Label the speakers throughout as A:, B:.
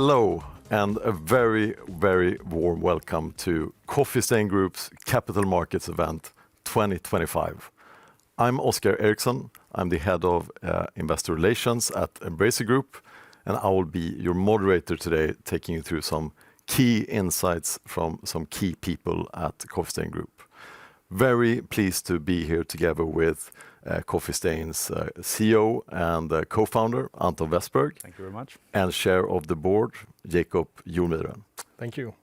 A: Hello, and a very, very warm welcome to Coffee Stain Group's Capital Markets Event 2025. I'm Oskar Eriksson. I'm the head of investor relations at Embracer Group, and I will be your moderator today, taking you through some key insights from some key people at Coffee Stain Group. Very pleased to be here together with Coffee Stain's CEO and co-founder, Anton Westbergh.
B: Thank you very much.
A: And chair of the board, Jacob Jonmyren.
C: Thank you.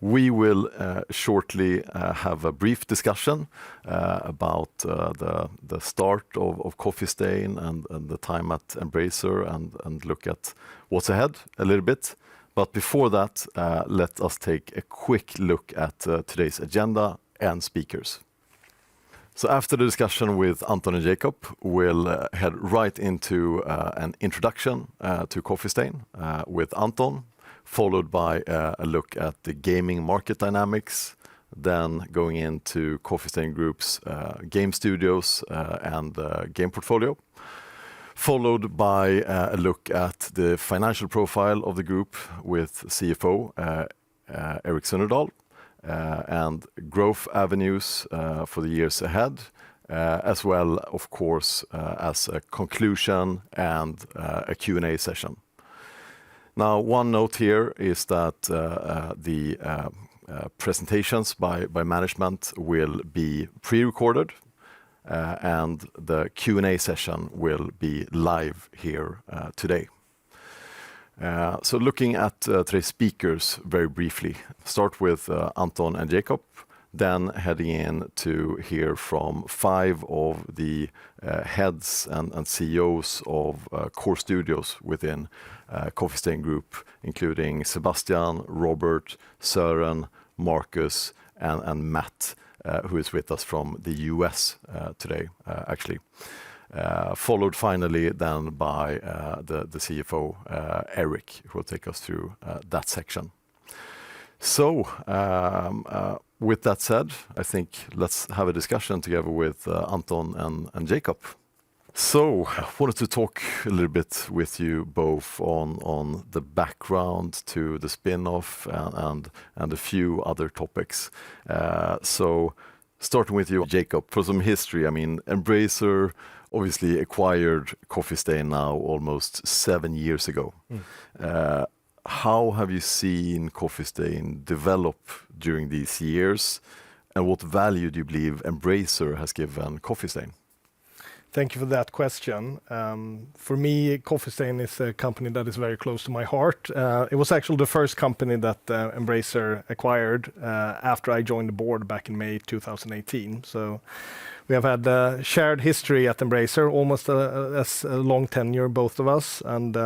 A: We will shortly have a brief discussion about the start of Coffee Stain and the time at Embracer and look at what's ahead a little bit. But before that, let us take a quick look at today's agenda and speakers. So after the discussion with Anton and Jacob, we'll head right into an introduction to Coffee Stain with Anton, followed by a look at the gaming market dynamics, then going into Coffee Stain Group's game studios and game portfolio, followed by a look at the financial profile of the group with CFO Erik Sunnerdahl, and growth avenues for the years ahead, as well, of course, as a conclusion and a Q&A session. Now, one note here is that the presentations by management will be pre-recorded, and the Q&A session will be live here today. So looking at today's speakers very briefly, start with Anton and Jacob, then heading in to hear from 5 of the heads and CEOs of core studios within Coffee Stain Group, including Sebastian, Robert, Søren, Marcus, and Matt, who is with us from the US today, actually. Followed finally then by the CFO, Erik, who will take us through that section. So, with that said, I think let's have a discussion together with Anton and Jacob. So, I wanted to talk a little bit with you both on the background to the spin-off and a few other topics. So, starting with you, Jacob, for some history, I mean, Embracer obviously acquired Coffee Stain now almost 7 years ago. How have you seen Coffee Stain develop during these years, and what value do you believe Embracer has given Coffee Stain?
C: Thank you for that question. For me, Coffee Stain is a company that is very close to my heart. It was actually the first company that Embracer acquired after I joined the board back in May 2018. So we have had a shared history at Embracer, almost as a long tenure, both of us. And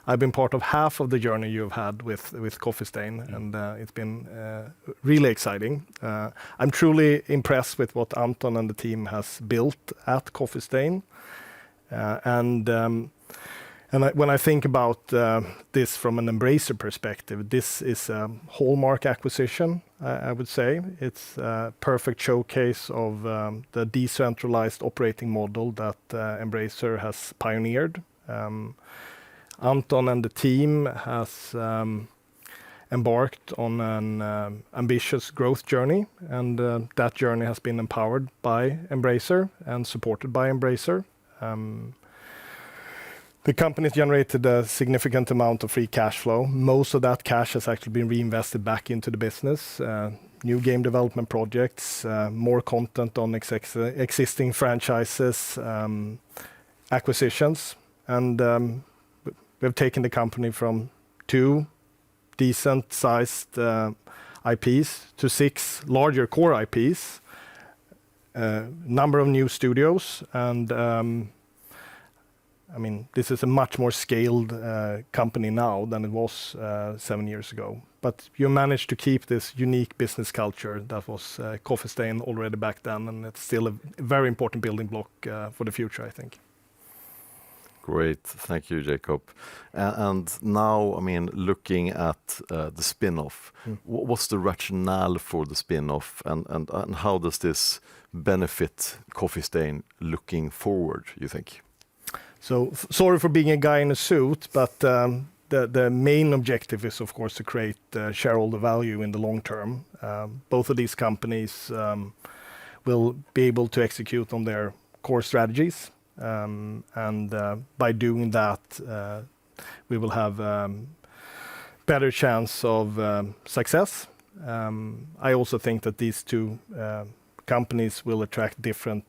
C: I've been part of half of the journey you've had with Coffee Stain, and it's been really exciting. I'm truly impressed with what Anton and the team has built at Coffee Stain. When I think about this from an Embracer perspective, this is a hallmark acquisition, I would say. It's a perfect showcase of the decentralized operating model that Embracer has pioneered. Anton and the team has embarked on an ambitious growth journey, and that journey has been empowered by Embracer and supported by Embracer. The company's generated a significant amount of free cash flow. Most of that cash has actually been reinvested back into the business, new game development projects, more content on existing franchises, acquisitions, and we've taken the company from 2 decent-sized IPs to 6 larger core IPs, number of new studios, and I mean, this is a much more scaled company now than it was 7 years ago. But you managed to keep this unique business culture that was Coffee Stain already back then, and it's still a very important building block for the future, I think.
A: Great, thank you, Jacob. And now, I mean, looking at the spin-off, what's the rationale for the spin-off, and how does this benefit Coffee Stain looking forward, you think?
C: So sorry for being a guy in a suit, but the main objective is, of course, to create shareholder value in the long term. Both of these companies will be able to execute on their core strategies. And by doing that, we will have better chance of success. I also think that these two companies will attract different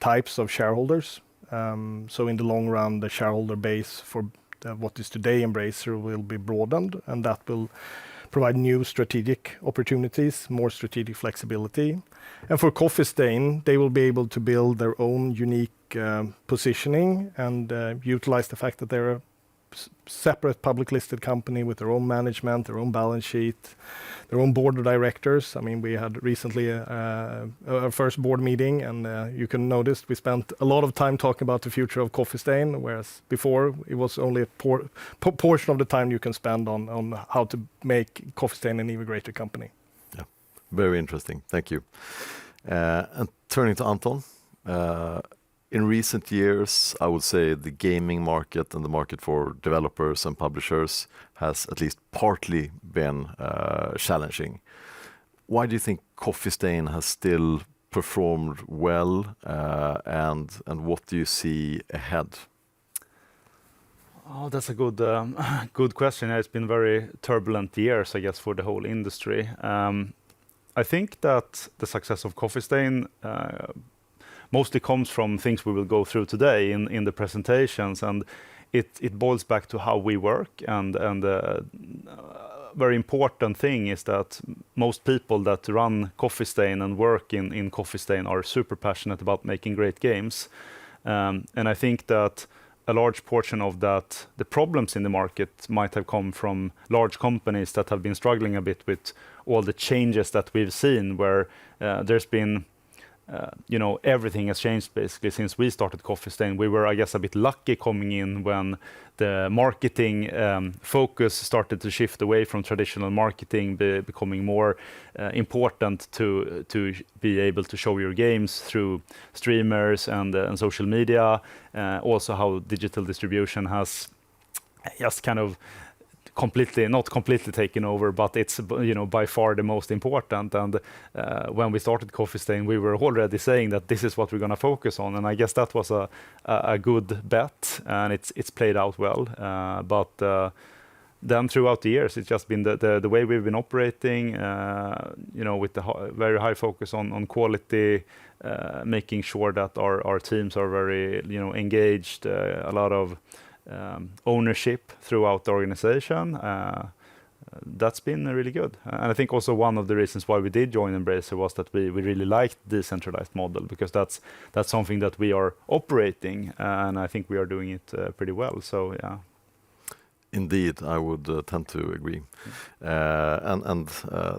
C: types of shareholders. So in the long run, the shareholder base for what is today Embracer will be broadened, and that will provide new strategic opportunities, more strategic flexibility. And for Coffee Stain, they will be able to build their own unique positioning and utilize the fact that they're a separate public listed company with their own management, their own balance sheet, their own board of directors. I mean, we had recently a first board meeting, and you can notice we spent a lot of time talking about the future of Coffee Stain, whereas before it was only a portion of the time you can spend on how to make Coffee Stain an even greater company.
A: Yeah, very interesting. Thank you. And turning to Anton, in recent years, I would say the gaming market and the market for developers and publishers has at least partly been challenging. Why do you think Coffee Stain has still performed well, and what do you see ahead?
B: Oh, that's a good question. It's been very turbulent years, I guess, for the whole industry. I think that the success of Coffee Stain mostly comes from things we will go through today in the presentations, and it boils back to how we work. And very important thing is that most people that run Coffee Stain and work in Coffee Stain are super passionate about making great games. And I think that a large portion of that, the problems in the market might have come from large companies that have been struggling a bit with all the changes that we've seen, where there's been everything has changed basically since we started Coffee Stain. We were, I guess, a bit lucky coming in when the marketing focus started to shift away from traditional marketing, becoming more important to be able to show your games through streamers and social media. Also how digital distribution has just kind of not completely taken over, but it's by far the most important. And when we started Coffee Stain, we were already saying that this is what we're going to focus on, and I guess that was a good bet, and it's played out well. But then throughout the years, it's just been the way we've been operating, with the very high focus on quality, making sure that our teams are very engaged, a lot of ownership throughout the organization. That's been really good. And I think also one of the reasons why we did join Embracer was that we really liked the decentralized model, because that's something that we are operating, and I think we are doing it pretty well. So yeah.
A: Indeed, I would tend to agree. And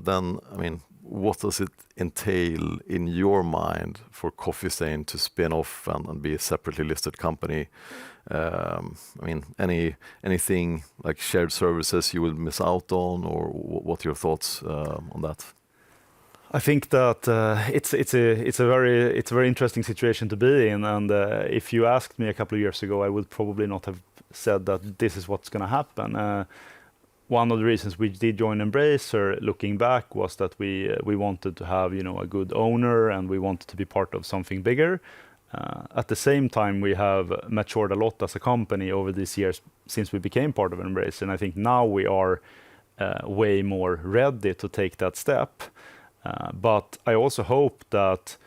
A: then, I mean, what does it entail in your mind for Coffee Stain to spin off and be a separately listed company? I mean, anything like shared services you will miss out on, or what are your thoughts on that?
B: I think that it's a very interesting situation to be in, and if you asked me a couple of years ago, I would probably not have said that this is what's going to happen. One of the reasons we did join Embracer, looking back, was that we wanted to have a good owner, and we wanted to be part of something bigger. At the same time, we have matured a lot as a company over these years since we became part of Embracer, and I think now we are way more ready to take that step. But I also hope that,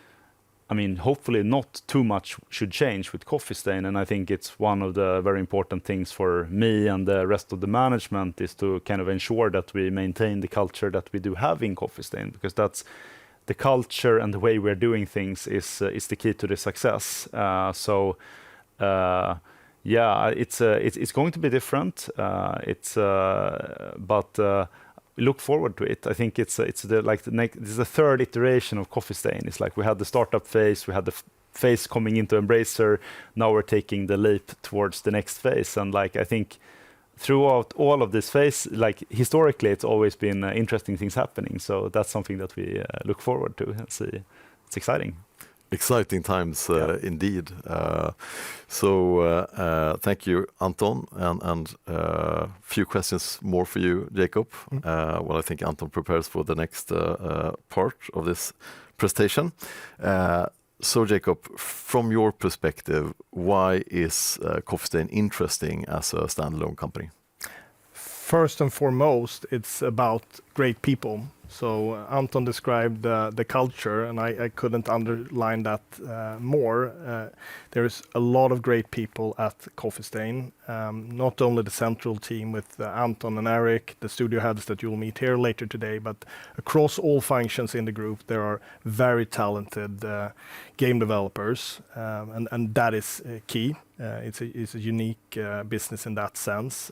B: hopefully not too much should change with Coffee Stain, and I think it's one of the very important things for me and the rest of the management is to kind of ensure that we maintain the culture that we do have in Coffee Stain, because that's the culture and the way we're doing things is the key to the success. It's going to be different. But we look forward to it. I think this is the third iteration of Coffee Stain. It's like we had the startup phase, we had the phase coming into Embracer. Now we're taking the leap towards the next phase, and I think throughout all of this phase, historically, it's always been interesting things happening. So that's something that we look forward to and see. It's exciting.
A: Exciting times indeed. Thank you, Anton, and few questions more for you, Jacob. Well, I think Anton prepares for the next part of this presentation. So, Jacob, from your perspective, why is Coffee Stain interesting as a standalone company?
C: First and foremost, it's about great people. So Anton described the culture, and I couldn't underline that more. There's a lot of great people at Coffee Stain, not only the central team with Anton and Eric, the studio heads that you'll meet here later today, but across all functions in the group, there are very talented game developers, and that is key. It's a unique business in that sense.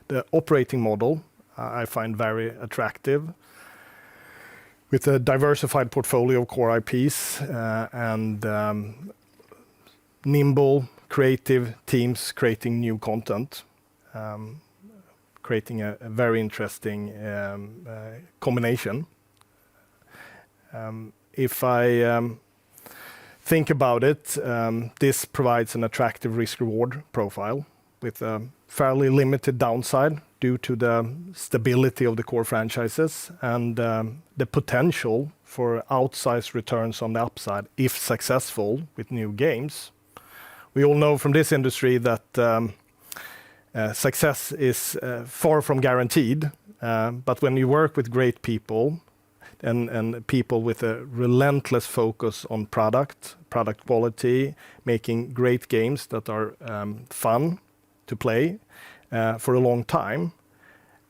C: The operating model I find very attractive, with a diversified portfolio of core IPs and nimble, creative teams creating new content, creating a very interesting combination. If I think about it, this provides an attractive risk-reward profile with a fairly limited downside due to the stability of the core franchises and the potential for outsized returns on the upside if successful with new games. We all know from this industry that success is far from guaranteed, but when you work with great people and people with a relentless focus on product quality, making great games that are fun to play for a long time,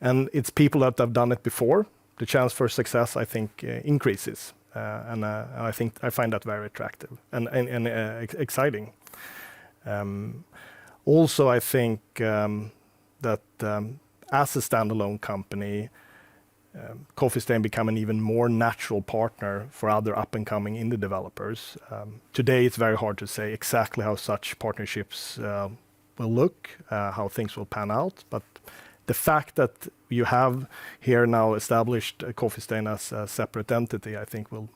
C: and it's people that have done it before, the chance for success, I think, increases. And I find that very attractive and exciting. Also, I think that as a standalone company, Coffee Stain become an even more natural partner for other up-and-coming indie developers. Today, it's very hard to say exactly how such partnerships will look, how things will pan out. But the fact that you have here now established Coffee Stain as a separate entity, I think will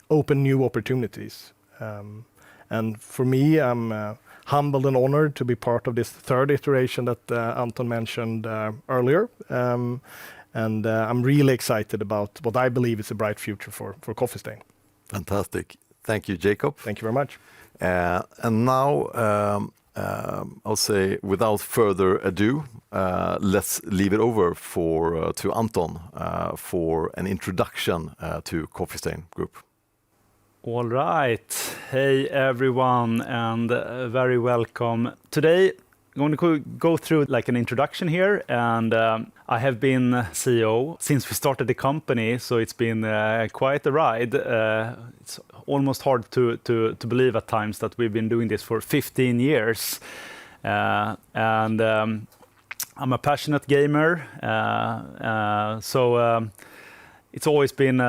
C: open new opportunities. And for me, I'm humbled and honored to be part of this third iteration that Anton mentioned earlier. And I'm really excited about what I believe is a bright future for Coffee Stain.
A: Fantastic. Thank you, Jacob.
C: Thank you very much.
A: And now, I'll say, without further ado, let's leave it over to Anton for an introduction to Coffee Stain Group.
B: All right. Hey, everyone, and very welcome. Today, I'm going to go through like an introduction here, and I have been CEO since we started the company, so it's been quite a ride. It's almost hard to believe at times that we've been doing this for 15 years. And I'm a passionate gamer, so it's always been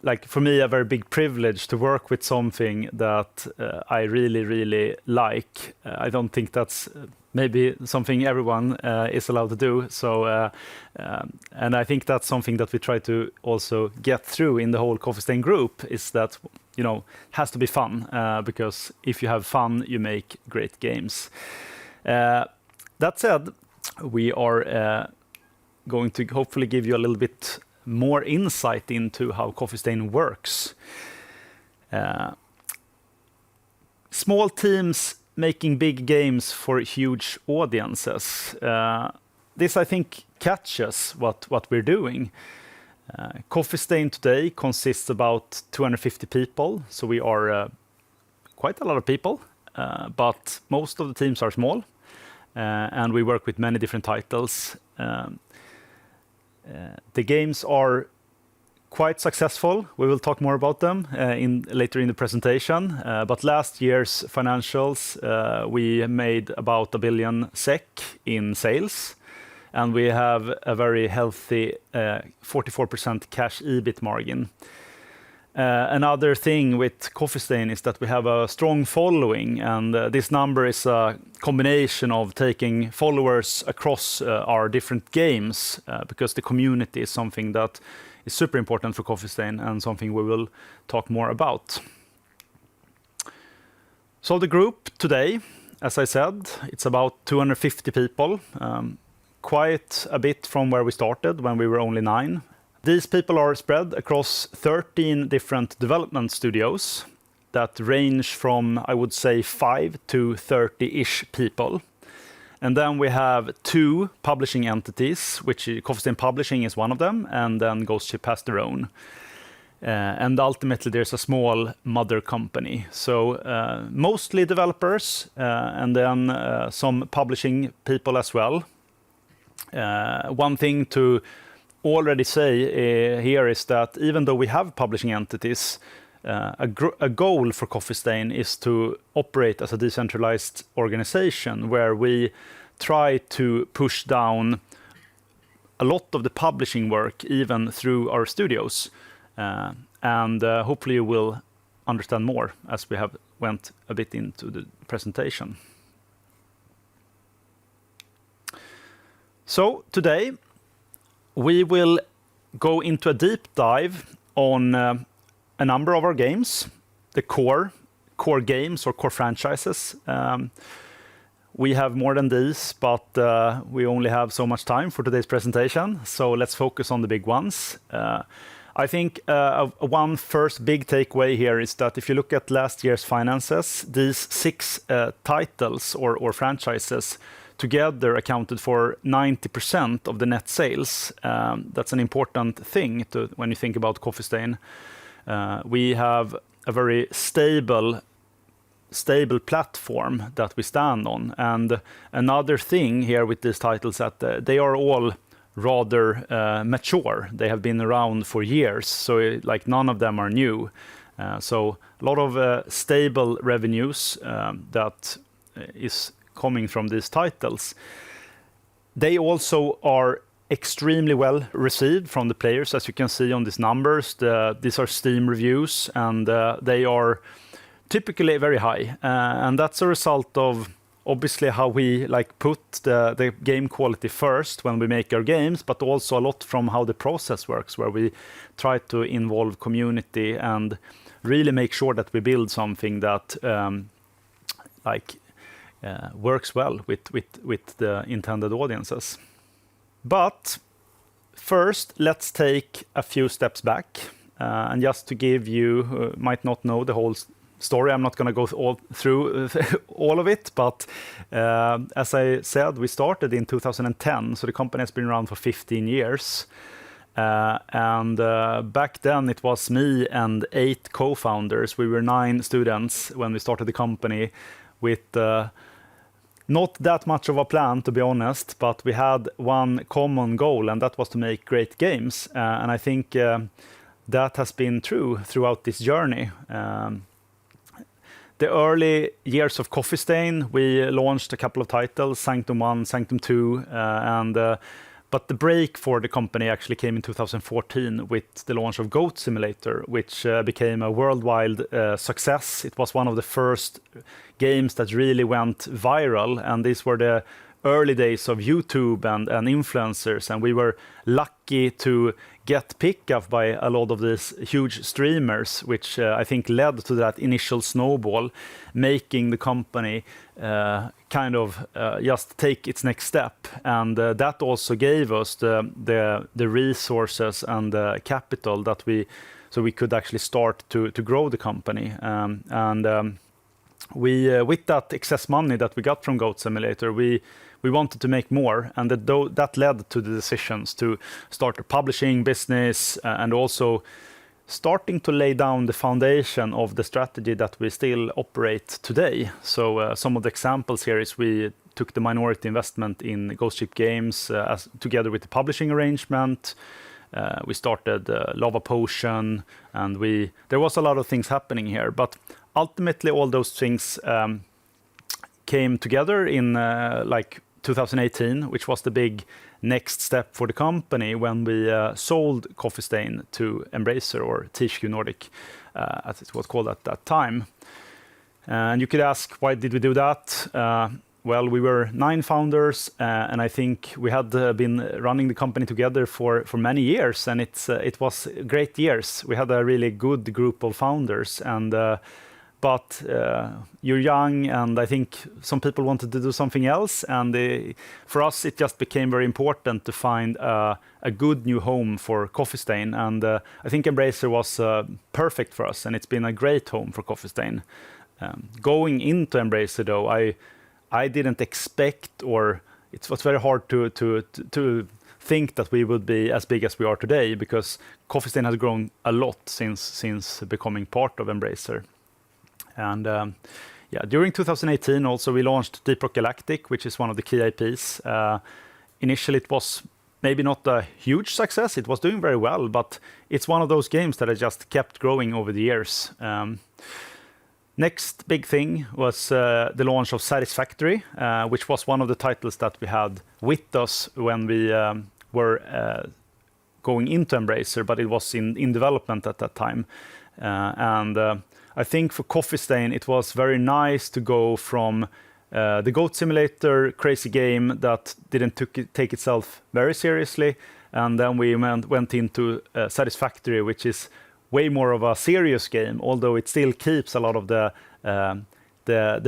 B: like for me a very big privilege to work with something that I really, really like. I don't think that's maybe something everyone is allowed to do. So, and I think that's something that we try to also get through in the whole Coffee Stain Group, is that, you know, it has to be fun, because if you have fun, you make great games. That said, we are going to hopefully give you a little bit more insight into how Coffee Stain works. Small teams making big games for huge audiences. This, I think, catches what we're doing. Coffee Stain today consists about 250 people, so we are quite a lot of people, but most of the teams are small, and we work with many different titles. The games are quite successful. We will talk more about them later in the presentation. But last year's financials, we made about 1 billion SEK in sales, and we have a very healthy 44% cash EBIT margin. Another thing with Coffee Stain is that we have a strong following, and this number is a combination of taking followers across our different games, because the community is something that is super important for Coffee Stain and something we will talk more about. So the group today, as I said, it's about 250 people, quite a bit from where we started when we were only 9. These people are spread across 13 different development studios that range from, I would say, 5 to 30-ish people. And then we have 2 publishing entities, which Coffee Stain Publishing is one of them, and then Ghost Ship has their own. And ultimately, there's a small mother company. So mostly developers, and then some publishing people as well. One thing to already say here is that even though we have publishing entities, a goal for Coffee Stain is to operate as a decentralized organization where we try to push down a lot of the publishing work even through our studios. And hopefully you will understand more as we have went a bit into the presentation. So today we will go into a deep dive on a number of our games, the core games or core franchises. We have more than these, but we only have so much time for today's presentation. So let's focus on the big ones. I think one first big takeaway here is that if you look at last year's finances, these 6 titles or franchises together accounted for 90% of the net sales. That's an important thing when you think about Coffee Stain. We have a very stable platform that we stand on. And another thing here with these titles that they are all rather mature. They have been around for years, so like none of them are new. So a lot of stable revenues that is coming from these titles. They also are extremely well received from the players, as you can see on these numbers. These are Steam reviews, and they are typically very high. And that's a result of obviously how we put the game quality first when we make our games, but also a lot from how the process works, where we try to involve community and really make sure that we build something that works well with the intended audiences. But first, let's take a few steps back. And just to give you, who might not know the whole story, I'm not going to go through all of it, but as I said, we started in 2010, so the company has been around for 15 years. And back then it was me and 8 co-founders. We were 9 students when we started the company with not that much of a plan, to be honest, but we had one common goal, and that was to make great games. And I think that has been true throughout this journey. The early years of Coffee Stain, we launched a couple of titles, Sanctum 1, Sanctum 2, but the break for the company actually came in 2014 with the launch of Goat Simulator, which became a worldwide success. It was one of the first games that really went viral, and these were the early days of YouTube and influencers, and we were lucky to get picked up by a lot of these huge streamers, which I think led to that initial snowball, making the company just take its next step. And that also gave us the resources and the capital that so we could actually start to grow the company. We with that excess money that we got from Goat Simulator, we wanted to make more, and that led to the decisions to start a publishing business and also starting to lay down the foundation of the strategy that we still operate today. So some of the examples here is we took the minority investment in Ghost Ship Games together with the publishing arrangement. We started Lava Potion, and there was a lot of things happening here, but ultimately all those things came together in 2018, which was the big next step for the company when we sold Coffee Stain to Embracer, or THQ Nordic, as it was called at that time. And you could ask, why did we do that? Well, we were 9 founders, and I think we had been running the company together for many years, and it was great years. We had a really good group of founders, and but you're young, and I think some people wanted to do something else. And for us, it just became very important to find a good new home for Coffee Stain. And I think Embracer was perfect for us, and it's been a great home for Coffee Stain. Going into Embracer, though, I didn't expect, or it was very hard to think that we would be as big as we are today, because Coffee Stain has grown a lot since becoming part of Embracer. And during 2018 also we launched Deep Rock Galactic, which is one of the key IPs. Initially it was maybe not a huge success, it was doing very well, but it's one of those games that I just kept growing over the years. Next big thing was the launch of Satisfactory, which was one of the titles that we had with us when we were going into Embracer, but it was in development at that time. I think for Coffee Stain, it was very nice to go from the Goat Simulator crazy game that didn't take itself very seriously, and then we went into Satisfactory, which is way more of a serious game, although it still keeps a lot of the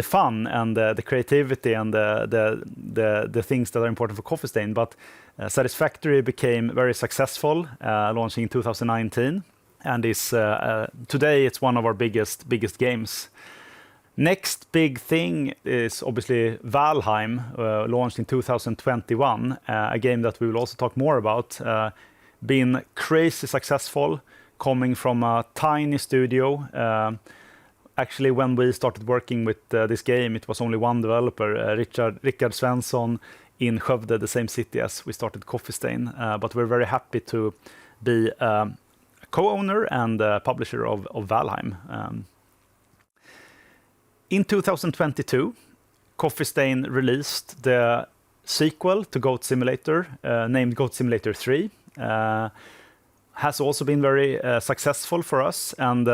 B: fun and the creativity and the things that are important for Coffee Stain. But Satisfactory became very successful, launching in 2019, and is today it's one of our biggest games. Next big thing is obviously Valheim, launched in 2021, a game that we will also talk more about. Been crazy successful, coming from a tiny studio. Actually, when we started working with this game, it was only one developer, Rickard Svensson in Skövde, the same city as we started Coffee Stain. But we're very happy to be a co-owner and publisher of Valheim. In 2022, Coffee Stain released the sequel to Goat Simulator, named Goat Simulator 3. Has also been very successful for us, and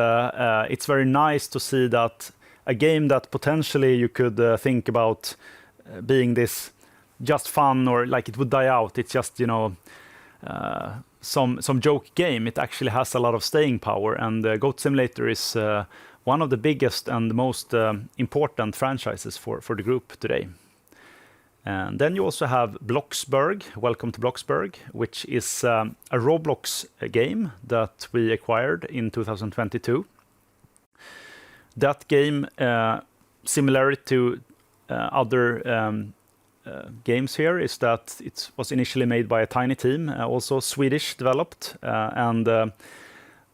B: it's very nice to see that a game that potentially you could think about being this just fun, or like it would die out, it's just, you know, some joke game. It actually has a lot of staying power, and Goat Simulator is one of the biggest and most important franchises for the group today. And then you also have Bloxburg, Welcome to Bloxburg, which is a Roblox game that we acquired in 2022. That game, similar to other games here, is that it was initially made by a tiny team, also Swedish developed, and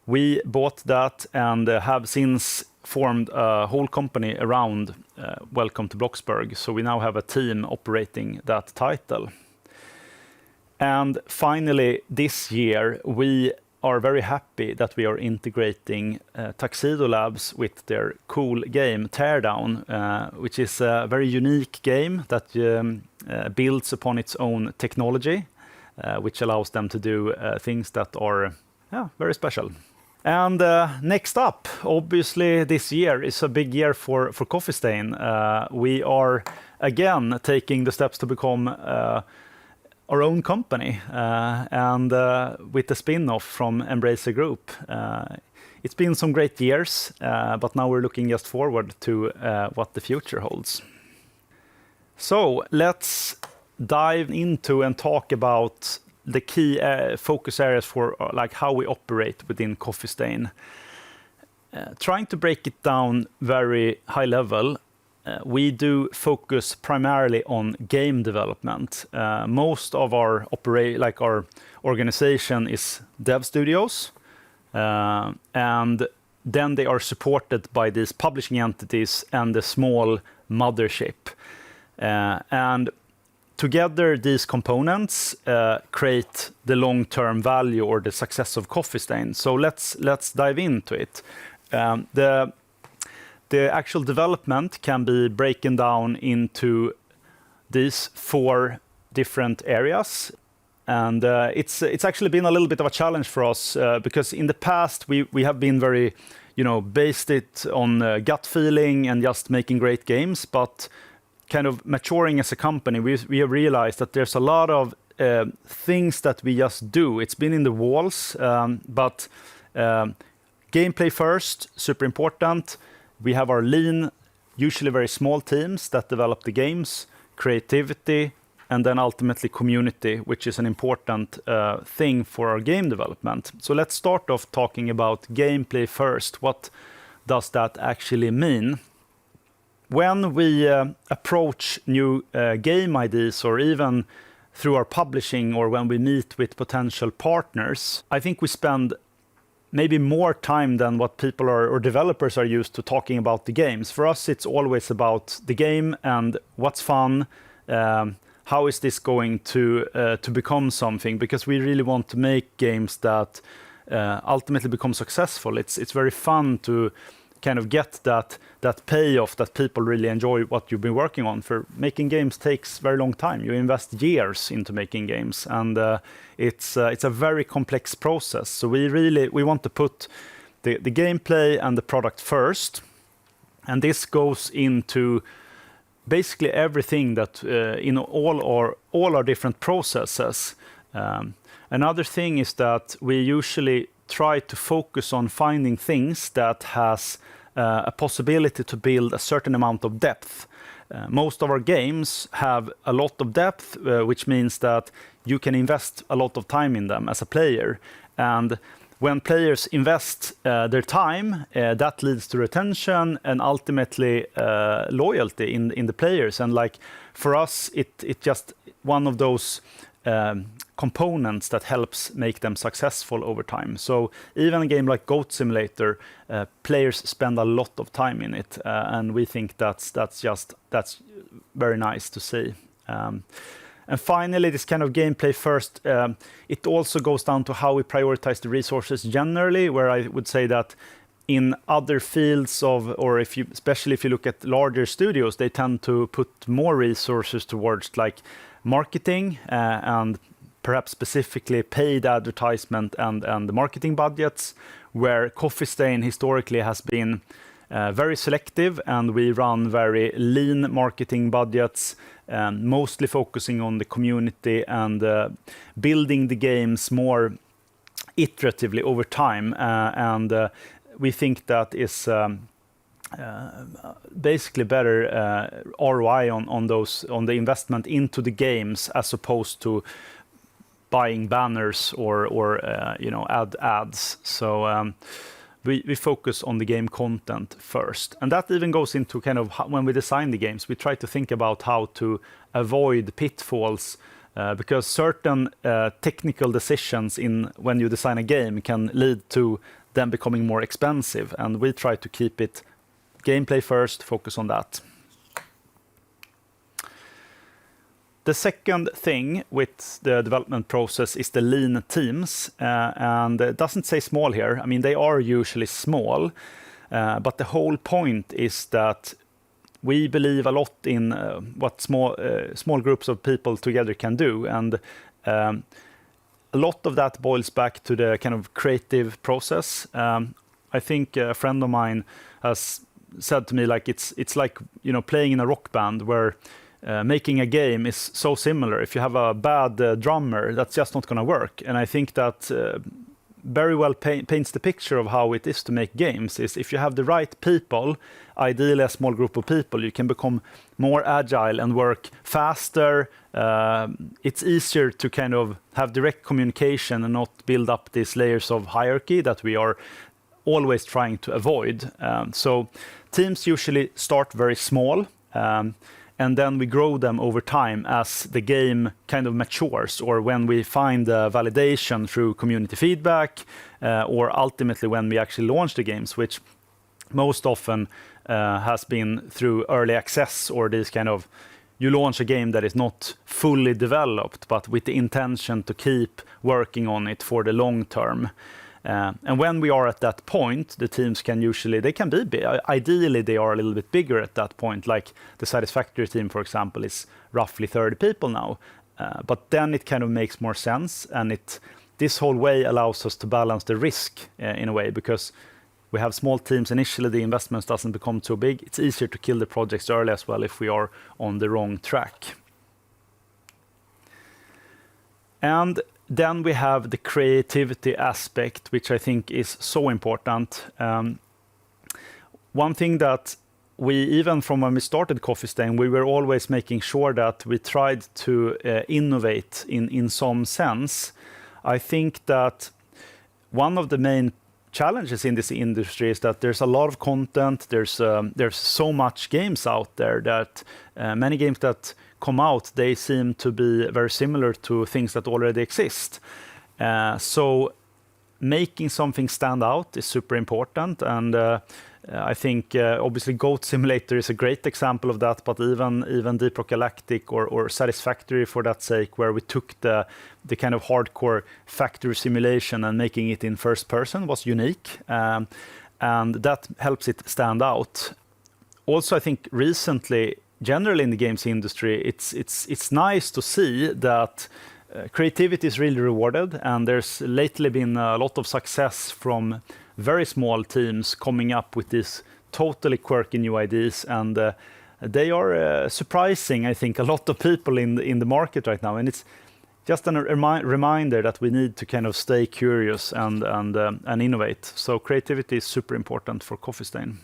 B: we bought that and have since formed a whole company around Welcome to Bloxburg. So we now have a team operating that title. And finally, this year, we are very happy that we are integrating Tuxedo Labs with their cool game Teardown, which is a very unique game that builds upon its own technology, which allows them to do things that are very special. And next up, obviously this year is a big year for Coffee Stain. We are again taking the steps to become our own company, and with the spin-off from Embracer Group. It's been some great years, but now we're looking just forward to what the future holds. So let's dive into and talk about the key focus areas for like how we operate within Coffee Stain. Trying to break it down very high level, we do focus primarily on game development. Most of our our organization is dev studios, and then they are supported by these publishing entities and the small mothership. And together, these components create the long-term value or the success of Coffee Stain. So let's dive into it. The actual development can be broken down into these 4 different areas. And it's actually been a little bit of a challenge for us because in the past we have been very, based it on gut feeling and just making great games, but kind of maturing as a company, we have realized that there's a lot of things that we just do. It's been in the walls, but gameplay first, super important. we have our lean, usually very small teams that develop the games, creativity, and then ultimately community, which is an important thing for our game development. So let's start off talking about gameplay first. What does that actually mean? When we approach new game ideas, or even through our publishing, or when we meet with potential partners, I think we spend maybe more time than what people are, or developers are used to talking about the games. For us, it's always about the game and what's fun, how is this going to become something, because we really want to make games that ultimately become successful. It's very fun to kind of get that payoff that people really enjoy what you've been working on. For making games takes very long time. You invest years into making games, and it's a very complex process. So we want to put the gameplay and the product first, and this goes into basically everything that in all our different processes. Another thing is that we usually try to focus on finding things that has a possibility to build a certain amount of depth. Most of our games have a lot of depth, which means that you can invest a lot of time in them as a player. And when players invest their time, that leads to retention and ultimately loyalty in the players. And like for us, it just one of those components that helps make them successful over time. So even a game like Goat Simulator, players spend a lot of time in it, and we think that's very nice to see. And finally, this kind of gameplay first, it also goes down to how we prioritize the resources generally, where I would say that in other fields especially if you look at larger studios, they tend to put more resources towards like marketing and perhaps specifically paid advertisement and the marketing budgets, where Coffee Stain historically has been very selective, and we run very lean marketing budgets, mostly focusing on the community and building the games more iteratively over time. And we think that is basically better ROI on the investment into the games, as opposed to buying banners or ads. So we focus on the game content first, and that even goes into kind of when we design the games, we try to think about how to avoid pitfalls, because certain technical decisions when you design a game can lead to them becoming more expensive, and we try to keep it gameplay first, focus on that. The second thing with the development process is the lean teams, and it doesn't say small here. I mean, they are usually small, but the whole point is that we believe a lot in what small groups of people together can do, and a lot of that boils back to the kind of creative process. I think a friend of mine has said to me, like it's like playing in a rock band, where making a game is so similar. If you have a bad drummer, that's just not going to work. And I think that very well paints the picture of how it is to make games. Is if you have the right people, ideally a small group of people, you can become more agile and work faster. It's easier to kind of have direct communication and not build up these layers of hierarchy that we are always trying to avoid. So teams usually start very small, and then we grow them over time as the game kind of matures, or when we find validation through community feedback, or ultimately when we actually launch the games, which most often has been through early access, or this kind of, you launch a game that is not fully developed, but with the intention to keep working on it for the long term. And when we are at that point, the teams can usually, they can be big. Ideally, they are a little bit bigger at that point. Like the Satisfactory team, for example, is roughly 30 people now. But then it kind of makes more sense. And this whole way allows us to balance the risk in a way, because we have small teams initially, the investments doesn't become too big. It's easier to kill the projects early as well if we are on the wrong track. And then we have the creativity aspect, which I think is so important. one thing that we, even from when we started Coffee Stain, we were always making sure that we tried to innovate in some sense. I think that one of the main challenges in this industry is that there's a lot of content. There's so much games out there that many games that come out, they seem to be very similar to things that already exist. So making something stand out is super important, and I think obviously Goat Simulator is a great example of that, but even Deep Rock Galactic or Satisfactory for that sake, where we took the kind of hardcore factory simulation and making it in first person was unique, and that helps it stand out. Also, I think recently, generally in the games industry, it's nice to see that creativity is really rewarded, and there's lately been a lot of success from very small teams coming up with these totally quirky new ideas, and they are surprising, I think, a lot of people in the market right now. And it's just a reminder that we need to kind of stay curious and innovate. So creativity is super important for Coffee Stain.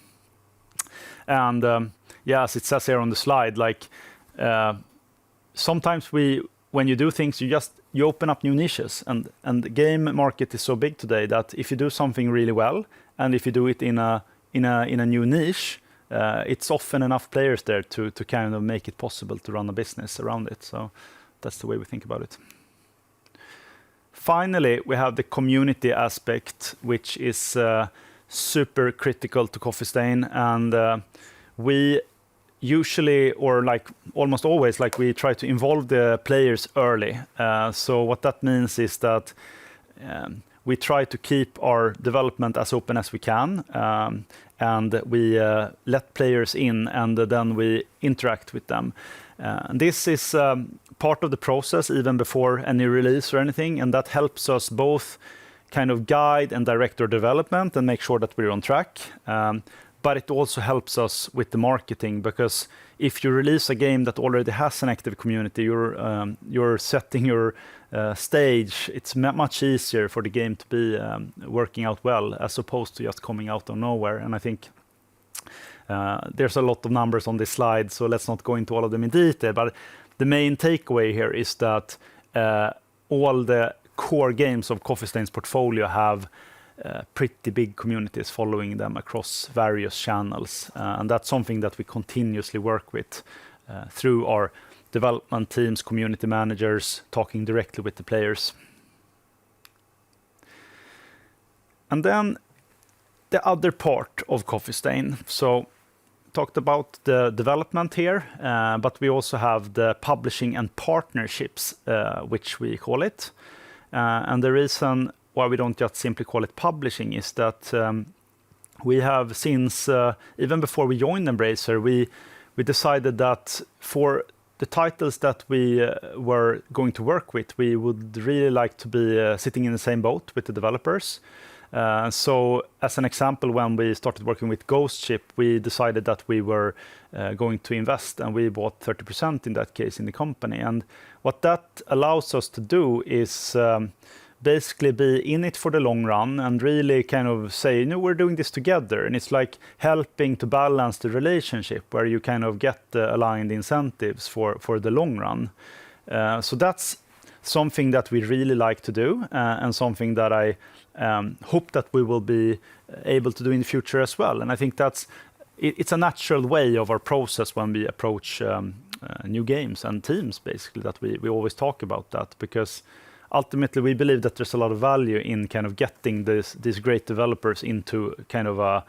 B: And as it says here on the slide, like sometimes when you do things, you open up new niches, and the game market is so big today that if you do something really well, and if you do it in a new niche, it's often enough players there to kind of make it possible to run a business around it. So that's the way we think about it. Finally, we have the community aspect, which is super critical to Coffee Stain, and we usually, or like almost always, like we try to involve the players early. So what that means is that we try to keep our development as open as we can, and we let players in, and then we interact with them. And this is part of the process even before any release or anything, and that helps us both kind of guide and direct our development and make sure that we're on track. But it also helps us with the marketing, because if you release a game that already has an active community, you're setting your stage. It's much easier for the game to be working out well, as opposed to just coming out of nowhere. And I think there's a lot of numbers on this slide, so let's not go into all of them in detail. But the main takeaway here is that all the core games of Coffee Stain's portfolio have pretty big communities following them across various channels, and that's something that we continuously work with through our development teams, community managers, talking directly with the players. And then the other part of Coffee Stain. So talked about the development here, but we also have the publishing and partnerships, which we call it. And the reason why we don't just simply call it publishing is that we have since, even before we joined Embracer, we decided that for the titles that we were going to work with, we would really like to be sitting in the same boat with the developers. So as an example, when we started working with Ghost Ship, we decided that we were going to invest, and we bought 30% in that case in the company. And what that allows us to do is basically be in it for the long run and really kind of say, no, we're doing this together. And it's like helping to balance the relationship where you kind of get the aligned incentives for the long run. So that's something that we really like to do, and something that I hope that we will be able to do in the future as well. And I think it's a natural way of our process when we approach new games and teams, basically, that we always talk about that, because ultimately we believe that there's a lot of value in kind of getting these great developers into kind of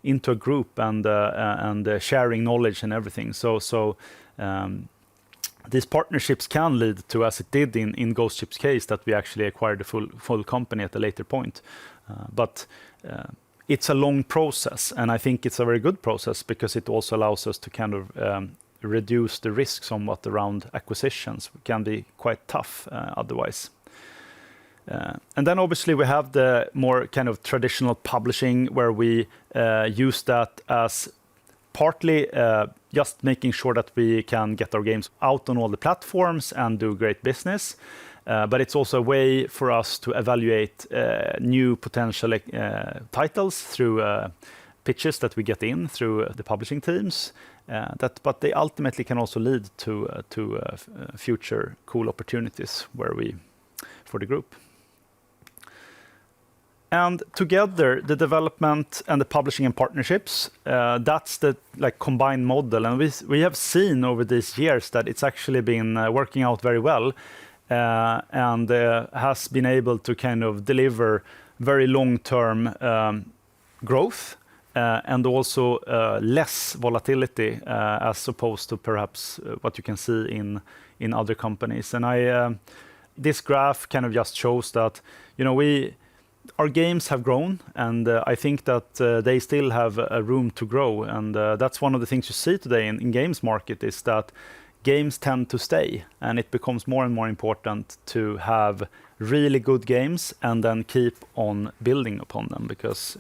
B: into a group and sharing knowledge and everything. So these partnerships can lead to, as it did in Ghost Ship's case, that we actually acquired the full company at a later point. But it's a long process, and I think it's a very good process because it also allows us to kind of reduce the risk somewhat around acquisitions. It can be quite tough otherwise. And then obviously we have the more kind of traditional publishing, where we use that as partly just making sure that we can get our games out on all the platforms and do great business. But it's also a way for us to evaluate new potential titles through pitches that we get in through the publishing teams, but they ultimately can also lead to future cool opportunities for the group. And together, the development and the publishing and partnerships, that's the combined model. And we have seen over these years that it's actually been working out very well, and has been able to kind of deliver very long-term growth, and also less volatility, as opposed to perhaps what you can see in other companies. And this graph kind of just shows that, our games have grown, and I think that they still have a room to grow. And that's one of the things you see today in games market, is that games tend to stay, and it becomes more and more important to have really good games and then keep on building upon them. Because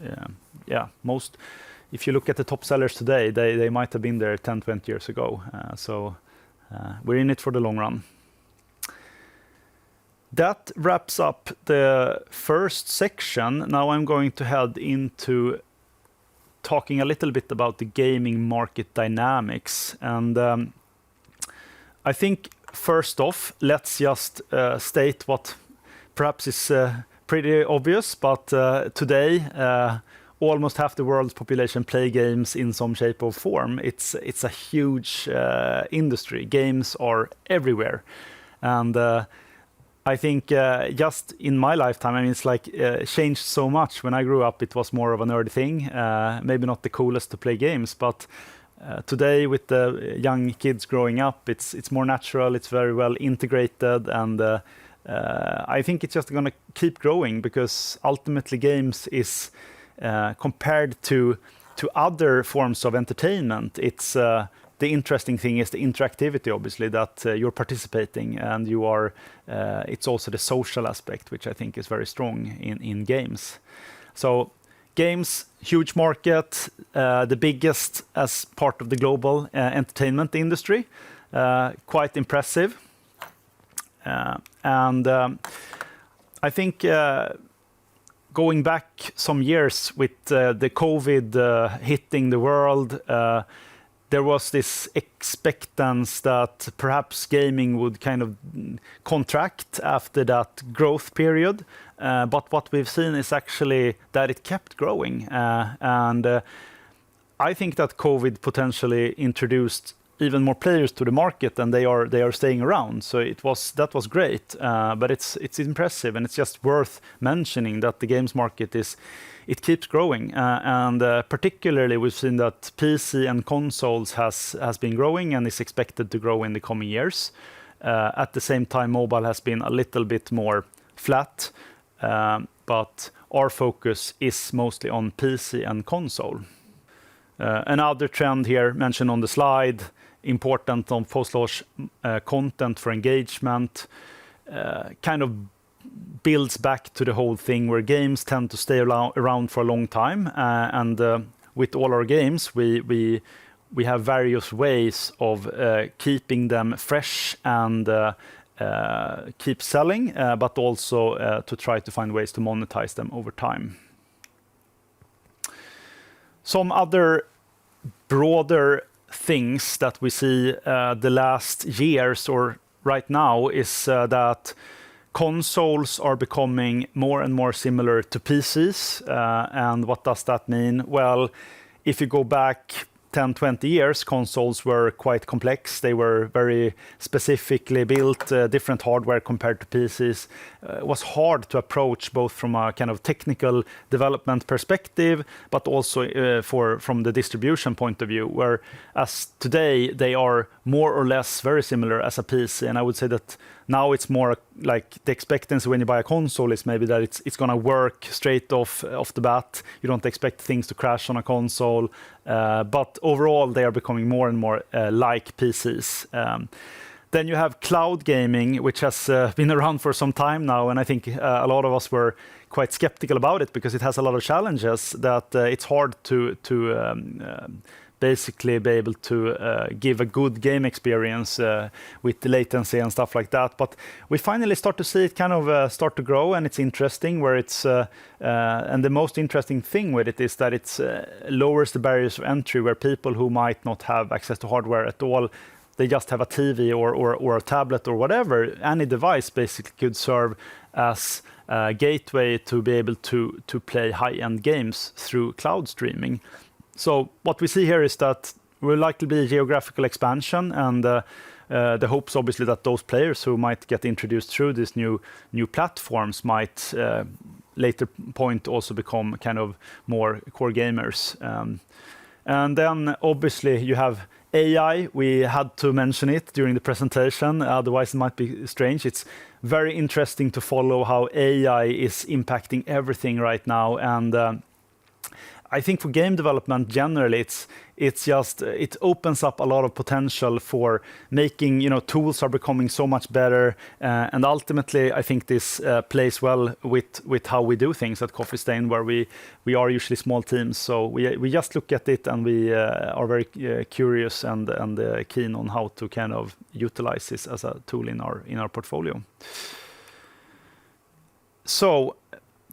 B: if you look at the top sellers today, they might have been there 10, 20 years ago. So we're in it for the long run. That wraps up the first section. Now I'm going to head into talking a little bit about the gaming market dynamics. And I think first off, let's just state what perhaps is pretty obvious, but today almost half the world's population play games in some shape or form. It's a huge industry. Games are everywhere. And I think just in my lifetime, it's changed so much. When I grew up, it was more of a nerdy thing, maybe not the coolest to play games, but today with the young kids growing up, it's more natural, it's very well integrated, and I think it's just going to keep growing, because ultimately games is compared to other forms of entertainment, it's the interesting thing is the interactivity, obviously, that you're participating, and you are. It's also the social aspect, which I think is very strong in games. So, games, huge market, the biggest as part of the global entertainment industry, quite impressive. And I think going back some years with the COVID hitting the world. There was this expectance that perhaps gaming would kind of contract after that growth period. But what we've seen is actually that it kept growing. And I think that COVID potentially introduced even more players to the market, and they are staying around. So that was great. But it's impressive, and it's just worth mentioning that the games market it keeps growing, and particularly we've seen that PC and consoles has been growing and is expected to grow in the coming years. At the same time, mobile has been a little bit more flat, but our focus is mostly on PC and console. Another trend here mentioned on the slide, important on post-launch content for engagement, kind of builds back to the whole thing where games tend to stay around for a long time, and with all our games we have various ways of keeping them fresh and keep selling, but also to try to find ways to monetize them over time. Some other broader things that we see the last years or right now is that consoles are becoming more and more similar to PCs. And what does that mean? Well, if you go back 10, 20 years, consoles were quite complex. They were very specifically built, different hardware compared to PCs. It was hard to approach both from a kind of technical development perspective, but also from the distribution point of view, whereas today they are more or less very similar as a PC. And I would say that now it's more like the expectancy when you buy a console is maybe that it's going to work straight off the bat. You don't expect things to crash on a console, but overall they are becoming more and more like PCs. Then you have cloud gaming, which has been around for some time now, and I think a lot of us were quite skeptical about it because it has a lot of challenges that it's hard to basically be able to give a good game experience with the latency and stuff like that. But we finally start to see it kind of start to grow, and it's interesting where it's and the most interesting thing with it is that it lowers the barriers of entry, where people who might not have access to hardware at all, they just have a TV or a tablet or whatever, any device basically could serve as a gateway to be able to play high-end games through cloud streaming. So what we see here is that will likely be geographical expansion, and the hopes obviously that those players who might get introduced through these new platforms might later point also become kind of more core gamers. And then obviously you have AI. We had to mention it during the presentation, otherwise it might be strange. It's very interesting to follow how AI is impacting everything right now, and I think for game development generally, it opens up a lot of potential for making, tools are becoming so much better, and ultimately I think this plays well with how we do things at Coffee Stain, where we are usually small teams. So we just look at it, and we are very curious and keen on how to kind of utilize this as a tool in our portfolio. So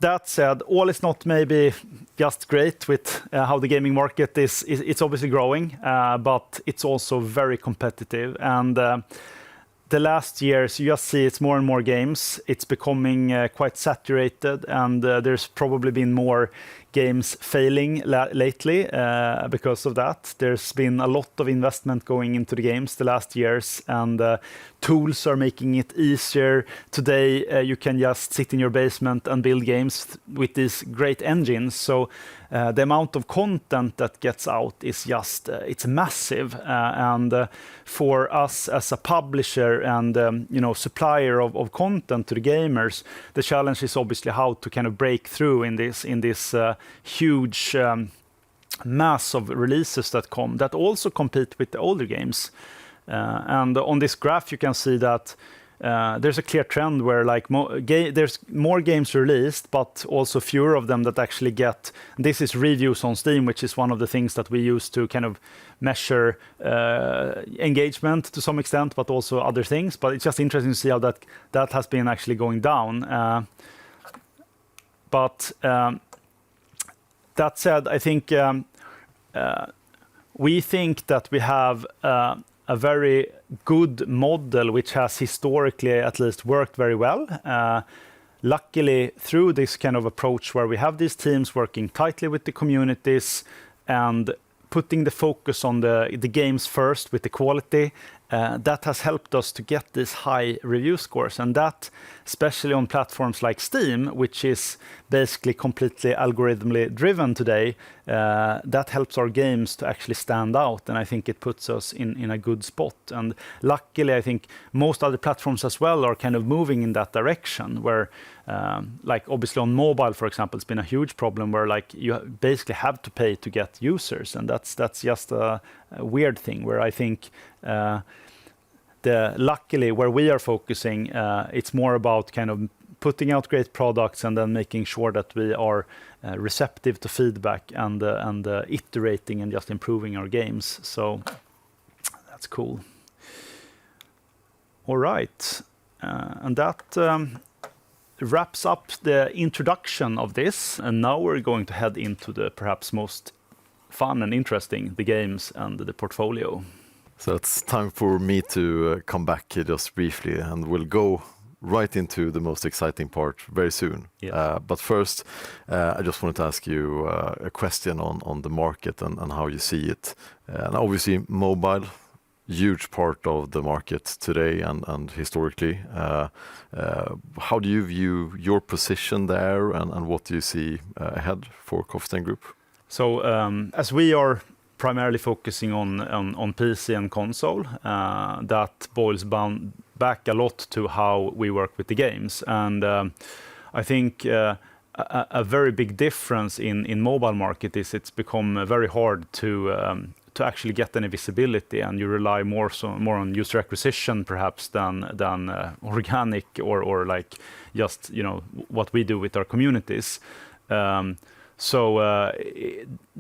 B: that said, all is not maybe just great with how the gaming market is. It's obviously growing, but it's also very competitive. And the last years, you just see it's more and more games. It's becoming quite saturated, and there's probably been more games failing lately because of that. There's been a lot of investment going into the games the last years, and tools are making it easier. Today, you can just sit in your basement and build games with these great engines. So the amount of content that gets out is just, it's massive. And for us as a publisher and supplier of content to the gamers, the challenge is obviously how to kind of break through in this huge mass of releases that also compete with the older games. And on this graph, you can see that there's a clear trend where there's more games released, but also fewer of them that actually get. This is reviews on Steam, which is one of the things that we use to kind of measure engagement to some extent, but also other things. But it's just interesting to see how that has been actually going down. But that said, I think we think that we have a very good model, which has historically at least worked very well. Luckily, through this kind of approach where we have these teams working tightly with the communities and putting the focus on the games first with the quality, that has helped us to get these high review scores. And that, especially on platforms like Steam, which is basically completely algorithmically driven today, that helps our games to actually stand out. And I think it puts us in a good spot. And luckily, I think most other platforms as well are kind of moving in that direction, where obviously on mobile, for example, it's been a huge problem where you basically have to pay to get users. And that's just a weird thing where I think luckily where we are focusing, it's more about kind of putting out great products and then making sure that we are receptive to feedback and iterating and just improving our games. So that's cool. All right. And that wraps up the introduction of this. And now we're going to head into the perhaps most fun and interesting, the games and the portfolio.
A: So it's time for me to come back just briefly, and we'll go right into the most exciting part very soon.
B: Yeah.
A: But first, I just wanted to ask you a question on the market and how you see it. And obviously, mobile, huge part of the market today and historically. How do you view your position there, and what do you see ahead for Coffee Stain Group?
B: So as we are primarily focusing on PC and console, that boils back a lot to how we work with the games. And I think a very big difference in mobile market is it's become very hard to actually get any visibility, and you rely more on user acquisition perhaps than organic or just what we do with our communities. So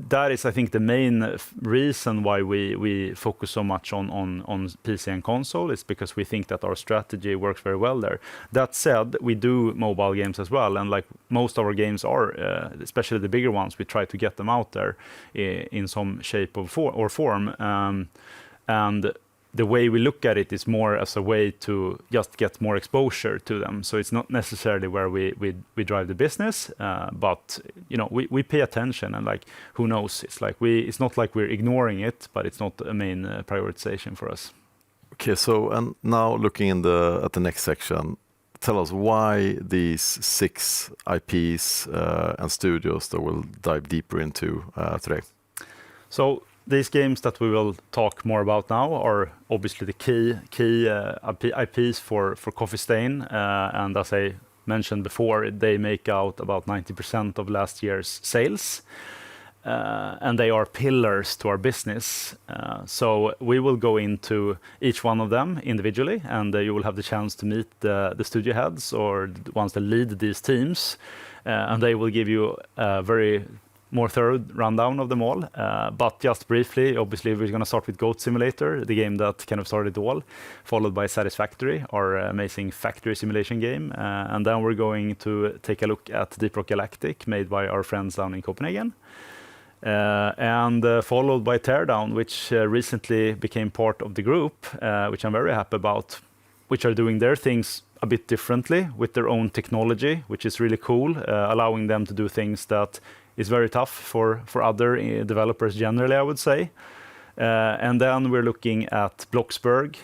B: that is, I think, the main reason why we focus so much on PC and console, is because we think that our strategy works very well there. That said, we do mobile games as well, and like most of our games are, especially the bigger ones, we try to get them out there in some shape or form. And the way we look at it is more as a way to just get more exposure to them. So it's not necessarily where we drive the business, but we pay attention, and like, who knows? It's not like we're ignoring it, but it's not a main prioritization for us.
A: Okay, so and now looking at the next section, tell us why these 6 IPs and studios that we'll dive deeper into today.
B: So these games that we will talk more about now are obviously the key IPs for Coffee Stain, and as I mentioned before, they make out about 90% of last year's sales, and they are pillars to our business. So we will go into each one of them individually, and you will have the chance to meet the studio heads or the ones that lead these teams, and they will give you a very more thorough rundown of them all. But just briefly, obviously, we're going to start with Goat Simulator, the game that kind of started it all, followed by Satisfactory, our amazing factory simulation game. And then we're going to take a look at Deep Rock Galactic, made by our friends down in Copenhagen. And followed by Teardown, which recently became part of the group, which I'm very happy about, which are doing their things a bit differently with their own technology, which is really cool, allowing them to do things that is very tough for other developers generally, I would say. And then we're looking at Bloxburg,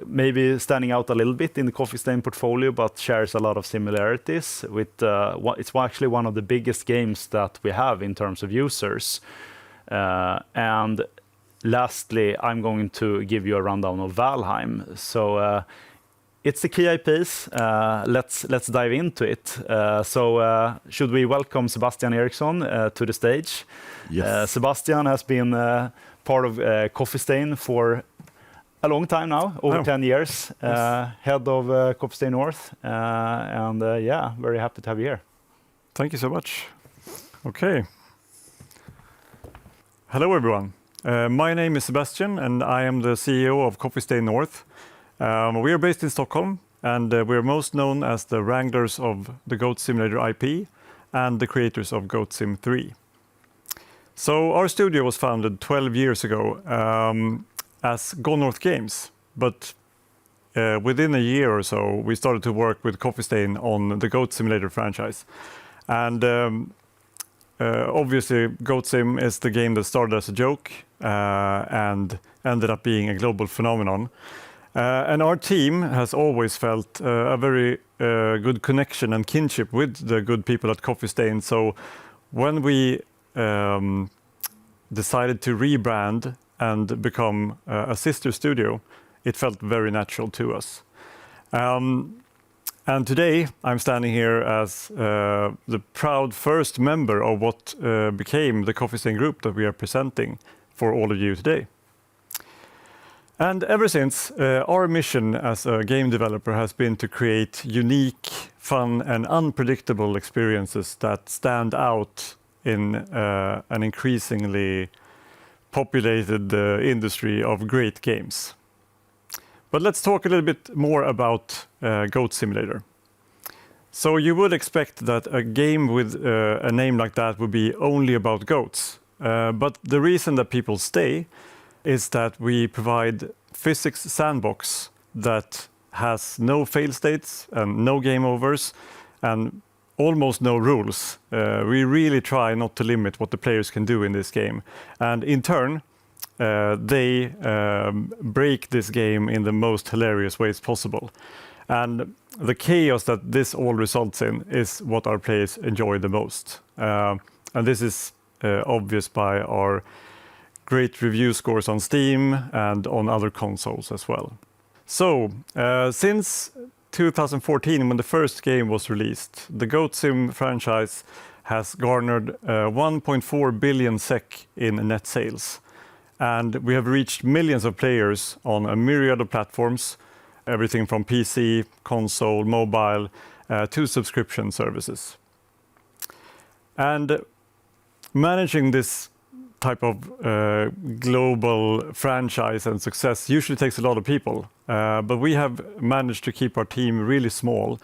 B: maybe standing out a little bit in the Coffee Stain portfolio, but shares a lot of similarities with it's actually one of the biggest games that we have in terms of users. And lastly, I'm going to give you a rundown of Valheim. So it's the key IPs. Let's dive into it. So should we welcome Sebastian Eriksson to the stage?
A: Yes.
B: Sebastian has been part of Coffee Stain for a long time now, over 10 years, head of Coffee Stain North. And yeah, very happy to have you here.
D: Thank you so much. Okay. Hello, everyone. My name is Sebastian, and I am the CEO of Coffee Stain North. We are based in Stockholm, and we are most known as the wranglers of the Goat Simulator IP and the creators of Goat Sim 3. So our studio was founded 12 years ago as Gone North Games, but within a year or so, we started to work with Coffee Stain on the Goat Simulator franchise. And obviously, Goat Sim is the game that started as a joke and ended up being a global phenomenon. And our team has always felt a very good connection and kinship with the good people at Coffee Stain. So when we decided to rebrand and become a sister studio, it felt very natural to us. And today I'm standing here as the proud first member of what became the Coffee Stain Group that we are presenting for all of you today. And ever since, our mission as a game developer has been to create unique, fun, and unpredictable experiences that stand out in an increasingly populated industry of great games. But let's talk a little bit more about Goat Simulator. So you would expect that a game with a name like that would be only about goats. But the reason that people stay is that we provide physics sandbox that has no fail states and no game overs and almost no rules. We really try not to limit what the players can do in this game. And in turn, they break this game in the most hilarious ways possible. And the chaos that this all results in is what our players enjoy the most. And this is obvious by our great review scores on Steam and on other consoles as well. So, since 2014, when the first game was released, the Goat Sim franchise has garnered 1.4 billion SEK in net sales. And we have reached millions of players on a myriad of platforms, everything from PC, console, mobile, to subscription services. And managing this type of global franchise and success usually takes a lot of people. But we have managed to keep our team really small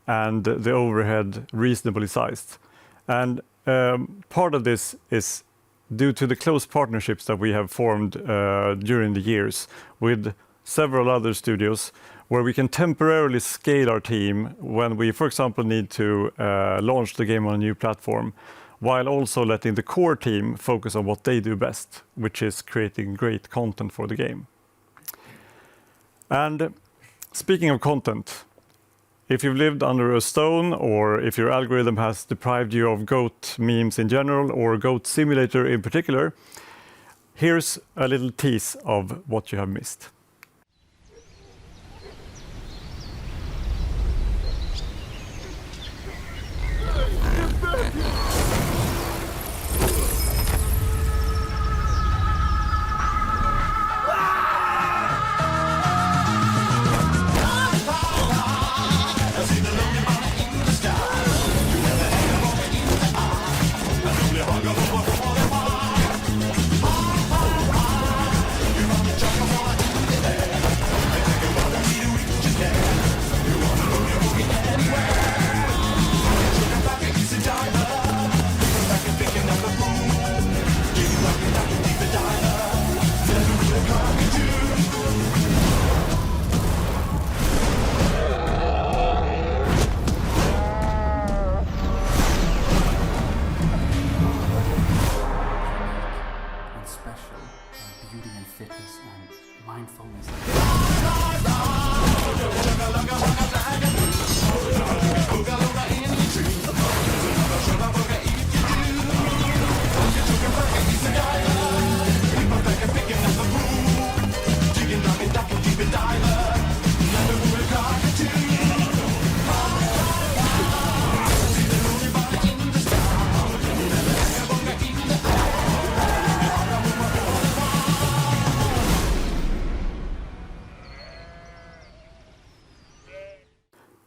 D: and the overhead reasonably sized. And part of this is due to the close partnerships that we have formed during the years with several other studios, where we can temporarily scale our team when we, for example, need to launch the game on a new platform, while also letting the core team focus on what they do best, which is creating great content for the game. And speaking of content, if you've lived under a stone, or if your algorithm has deprived you of goat memes in general, or Goat Simulator in particular, here's a little tease of what you have missed.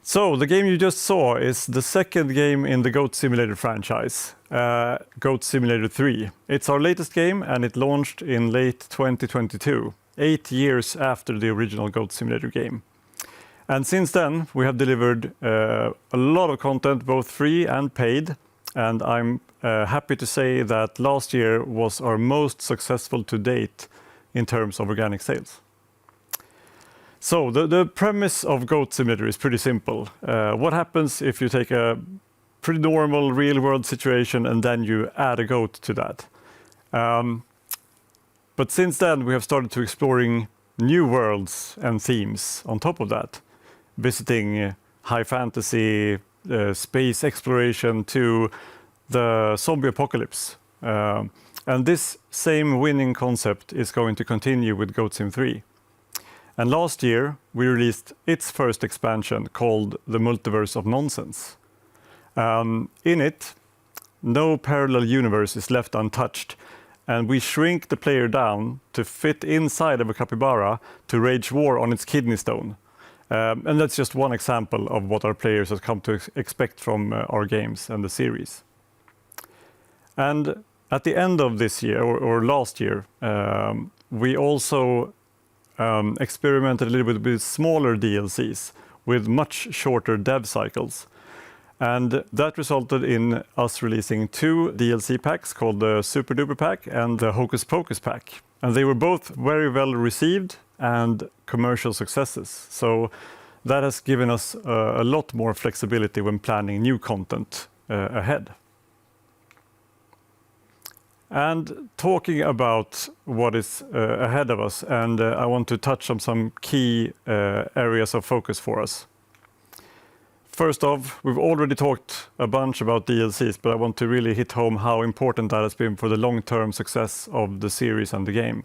D: So the game you just saw is the second game in the Goat Simulator franchise, Goat Simulator 3. It's our latest game, and it launched in late 2022, 8 years after the original Goat Simulator game. And since then, we have delivered a lot of content, both free and paid, and I'm happy to say that last year was our most successful to date in terms of organic sales. So the premise of Goat Simulator is pretty simple. What happens if you take a pretty normal real-world situation and then you add a goat to that? But since then, we have started to exploring new worlds and themes on top of that, visiting high fantasy, space exploration to the zombie apocalypse. And this same winning concept is going to continue with Goat Sim 3. And last year, we released its first expansion called The Multiverse of Nonsense. In it, no parallel universe is left untouched, and we shrink the player down to fit inside of a capybara to wage war on its kidney stone. And that's just one example of what our players have come to expect from our games and the series. And at the end of this year, or last year, we also experimented a little bit with smaller DLCs with much shorter dev cycles. And that resulted in us releasing 2 DLC packs called the Super Duper Pack and the Hocus Pocus Pack. And they were both very well received and commercial successes. So that has given us a lot more flexibility when planning new content ahead. And talking about what is ahead of us, and I want to touch on some key areas of focus for us. First off, we've already talked a bunch about DLCs, but I want to really hit home how important that has been for the long-term success of the series and the game.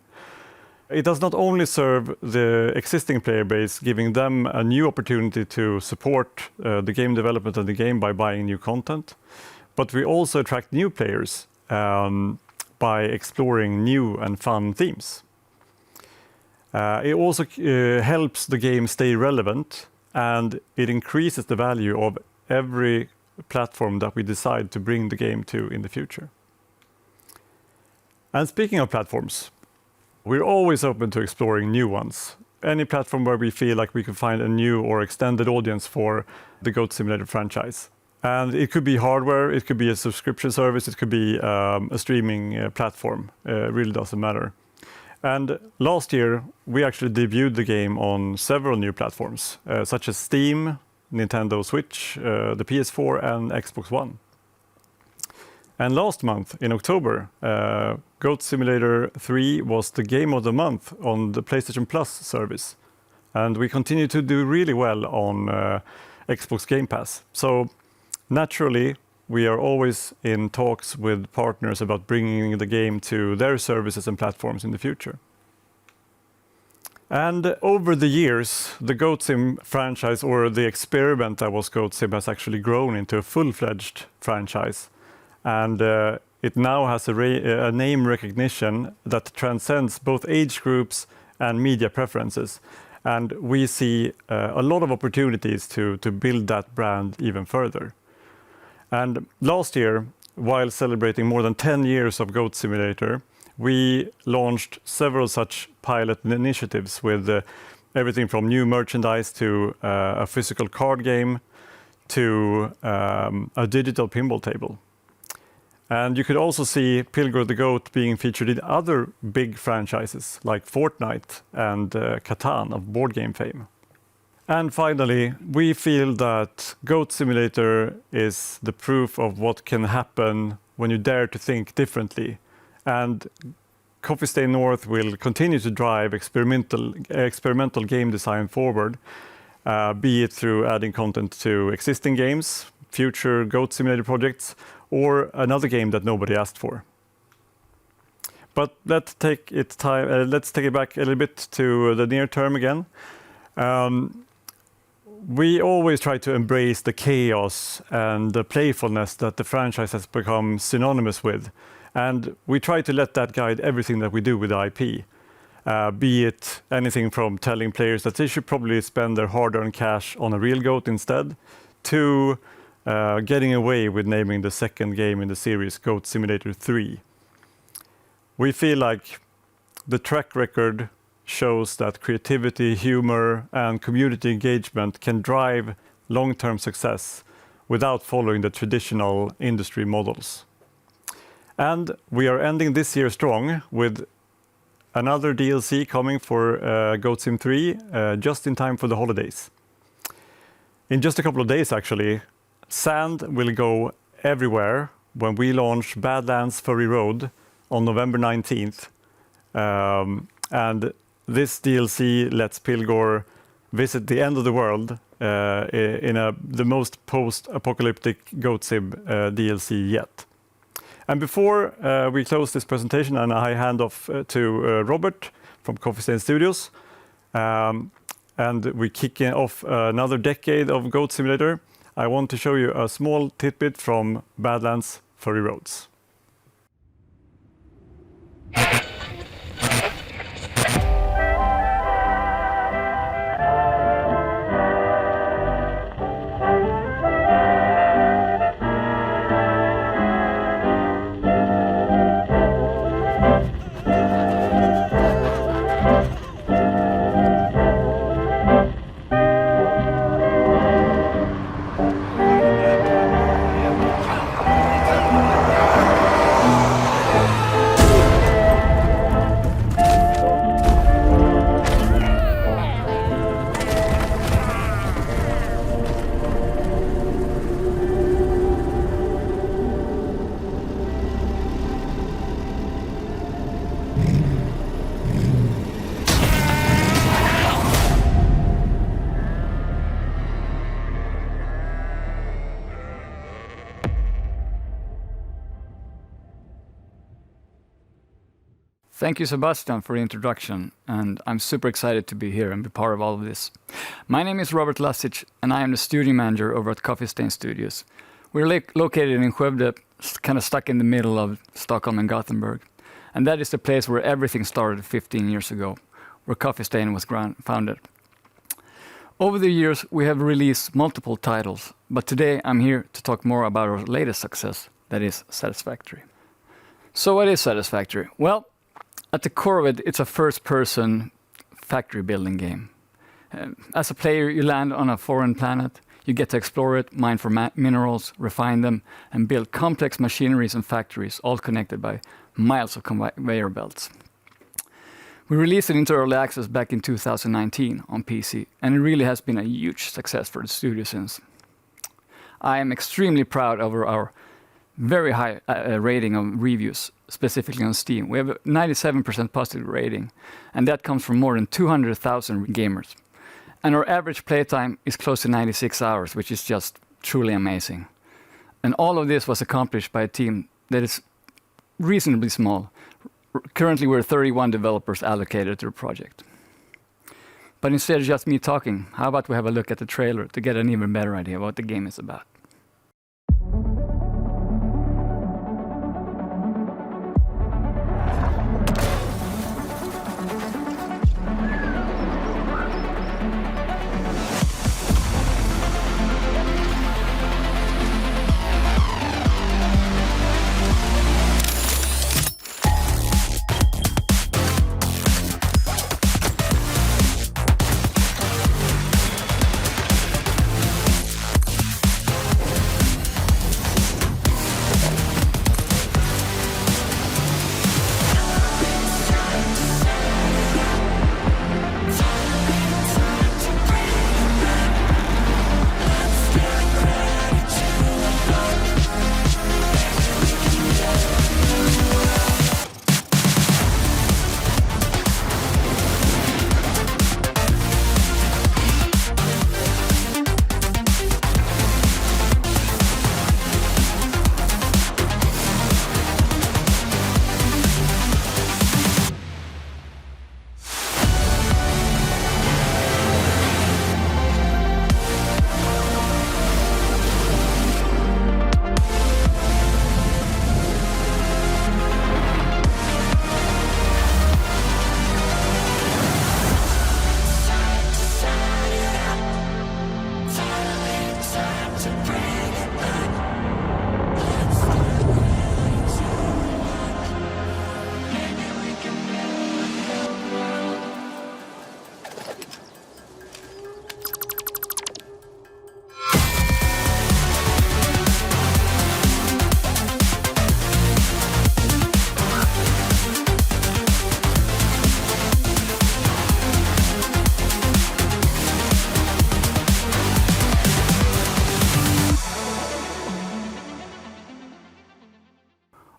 D: It does not only serve the existing player base, giving them a new opportunity to support the game development of the game by buying new content, but we also attract new players by exploring new and fun themes. It also helps the game stay relevant, and it increases the value of every platform that we decide to bring the game to in the future. And speaking of platforms, we're always open to exploring new ones. Any platform where we feel like we can find a new or extended audience for the Goat Simulator franchise. And it could be hardware, it could be a subscription service, it could be a streaming platform. It really doesn't matter. And last year, we actually debuted the game on several new platforms, such as Steam, Nintendo Switch, the PS4, and Xbox One. And last month, in October, Goat Simulator 3 was the game of the month on the PlayStation Plus service. And we continue to do really well on Xbox Game Pass. So naturally, we are always in talks with partners about bringing the game to their services and platforms in the future. And over the years, the Goat Sim franchise, or the experiment that was Goat Sim, has actually grown into a full-fledged franchise. And it now has a name recognition that transcends both age groups and media preferences. And we see a lot of opportunities to build that brand even further. And last year, while celebrating more than 10 years of Goat Simulator, we launched several such pilot initiatives with everything from new merchandise to a physical card game to a digital pinball table. And you could also see Pilgor the Goat being featured in other big franchises like Fortnite and Catan of board game fame. And finally, we feel that Goat Simulator is the proof of what can happen when you dare to think differently. And Coffee Stain North will continue to drive experimental game design forward, be it through adding content to existing games, future Goat Simulator projects, or another game that nobody asked for. But let's take it back a little bit to the near term again. We always try to embrace the chaos and the playfulness that the franchise has become synonymous with. And we try to let that guide everything that we do with the IP. Be it anything from telling players that they should probably spend their hard-earned cash on a real goat instead, to getting away with naming the second game in the series Goat Simulator 3. We feel like the track record shows that creativity, humor, and community engagement can drive long-term success without following the traditional industry models. And we are ending this year strong with another DLC coming for Goat Sim 3 just in time for the holidays. In just a couple of days, actually, Sand will go everywhere when we launch Badlands Furry Road on November 19th. And this DLC lets Pilgor visit the end of the world in the most post-apocalyptic Goat Sim DLC yet. And before we close this presentation and I hand off to Robert from Coffee Stain Studios, and we kick off another decade of Goat Simulator, I want to show you a small tidbit from Badlands Furry Roads.
E: Thank you, Sebastian, for the introduction, and I'm super excited to be here and be part of all of this. My name is Robert Lasic, and I am the studio manager over at Coffee Stain Studios. We're located in Skövde, kind of stuck in the middle of Stockholm and Gothenburg, and that is the place where everything started 15 years ago, where Coffee Stain was founded. Over the years, we have released multiple titles, but today I'm here to talk more about our latest success, that is Satisfactory. So what is Satisfactory? Well, at the core of it, it's a first-person factory building game. As a player, you land on a foreign planet, you get to explore it, mine for minerals, refine them, and build complex machineries and factories, all connected by miles of conveyor belts. We released it into early access back in 2019 on PC, and it really has been a huge success for the studio since. I am extremely proud of our very high rating of reviews, specifically on Steam. We have a 97% positive rating, and that comes from more than 200,000 gamers. And our average playtime is close to 96 hours, which is just truly amazing. And all of this was accomplished by a team that is reasonably small. Currently, we're 31 developers allocated to the project. But instead of just me talking, how about we have a look at the trailer to get an even better idea of what the game is about.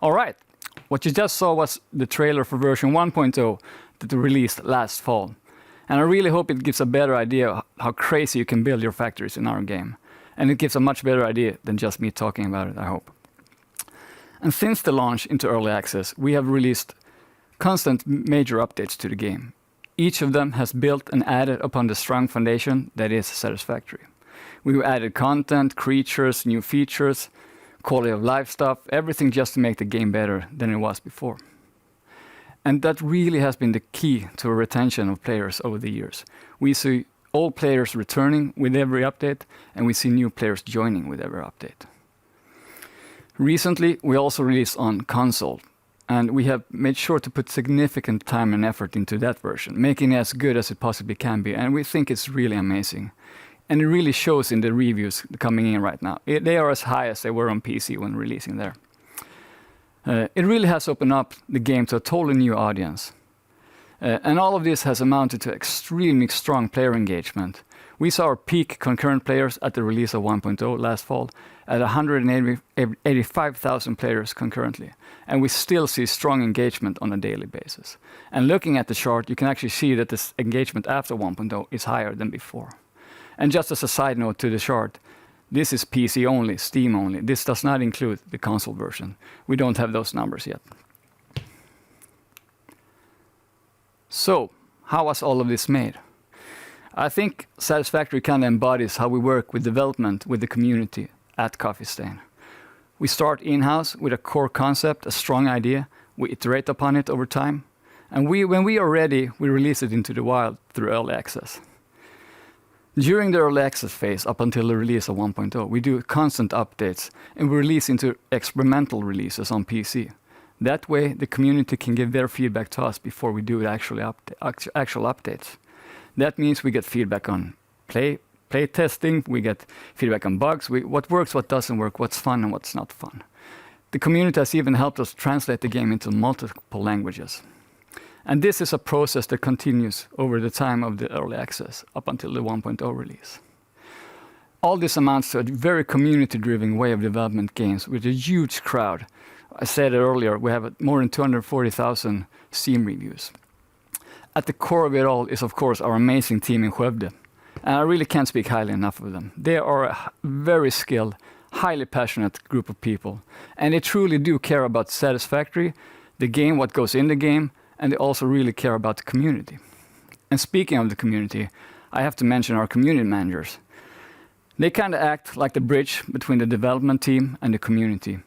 E: All right, what you just saw was the trailer for version 1.0 that we released last fall. And I really hope it gives a better idea of how crazy you can build your factories in our game. And it gives a much better idea than just me talking about it, I hope. And since the launch into early access, we have released constant major updates to the game. Each of them has built and added upon the strong foundation that is Satisfactory. We've added content, creatures, new features, quality of life stuff, everything just to make the game better than it was before. And that really has been the key to a retention of players over the years. We see old players returning with every update, and we see new players joining with every update. Recently, we also released on console, and we have made sure to put significant time and effort into that version, making it as good as it possibly can be, and we think it's really amazing. And it really shows in the reviews coming in right now. They are as high as they were on PC when releasing there. It really has opened up the game to a totally new audience. And all of this has amounted to extremely strong player engagement. We saw our peak concurrent players at the release of 1.0 last fall at 185,000 players concurrently. And we still see strong engagement on a daily basis. And looking at the chart, you can actually see that this engagement after 1.0 is higher than before. And just as a side note to the chart, this is PC only, Steam only. This does not include the console version. We don't have those numbers yet. So, how was all of this made? I think Satisfactory kind of embodies how we work with development with the community at Coffee Stain. We start in-house with a core concept, a strong idea. We iterate upon it over time. And when we are ready, we release it into the wild through early access. During the early access phase, up until the release of 1.0, we do constant updates and we release into experimental releases on PC. That way, the community can give their feedback to us before we do actual updates. That means we get feedback on play testing, we get feedback on bugs, what works, what doesn't work, what's fun and what's not fun. The community has even helped us translate the game into multiple languages. And this is a process that continues over the time of the early access, up until the 1.0 release. All this amounts to a very community-driven way of development games with a huge crowd. I said it earlier, we have more than 240,000 Steam reviews. At the core of it all is, of course, our amazing team in Skövde. And I really can't speak highly enough of them. They are a very skilled, highly passionate group of people. And they truly do care about Satisfactory, the game, what goes in the game, and they also really care about the community. And speaking of the community, I have to mention our community managers. They kind of act like the bridge between the development team and the community,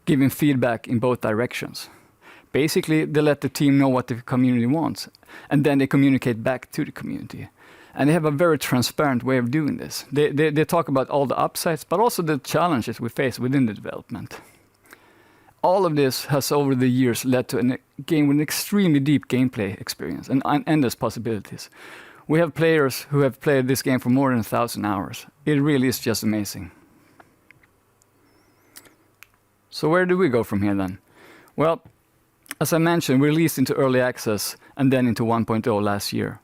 E: giving feedback in both directions. Basically, they let the team know what the community wants, and then they communicate back to the community. And they have a very transparent way of doing this. They talk about all the upsides, but also the challenges we face within the development. All of this has over the years led to a game with an extremely deep gameplay experience and endless possibilities. We have players who have played this game for more than 1,000 hours. It really is just amazing. So where do we go from here then? Well, as I mentioned, we released into early access and then into 1.0 last year.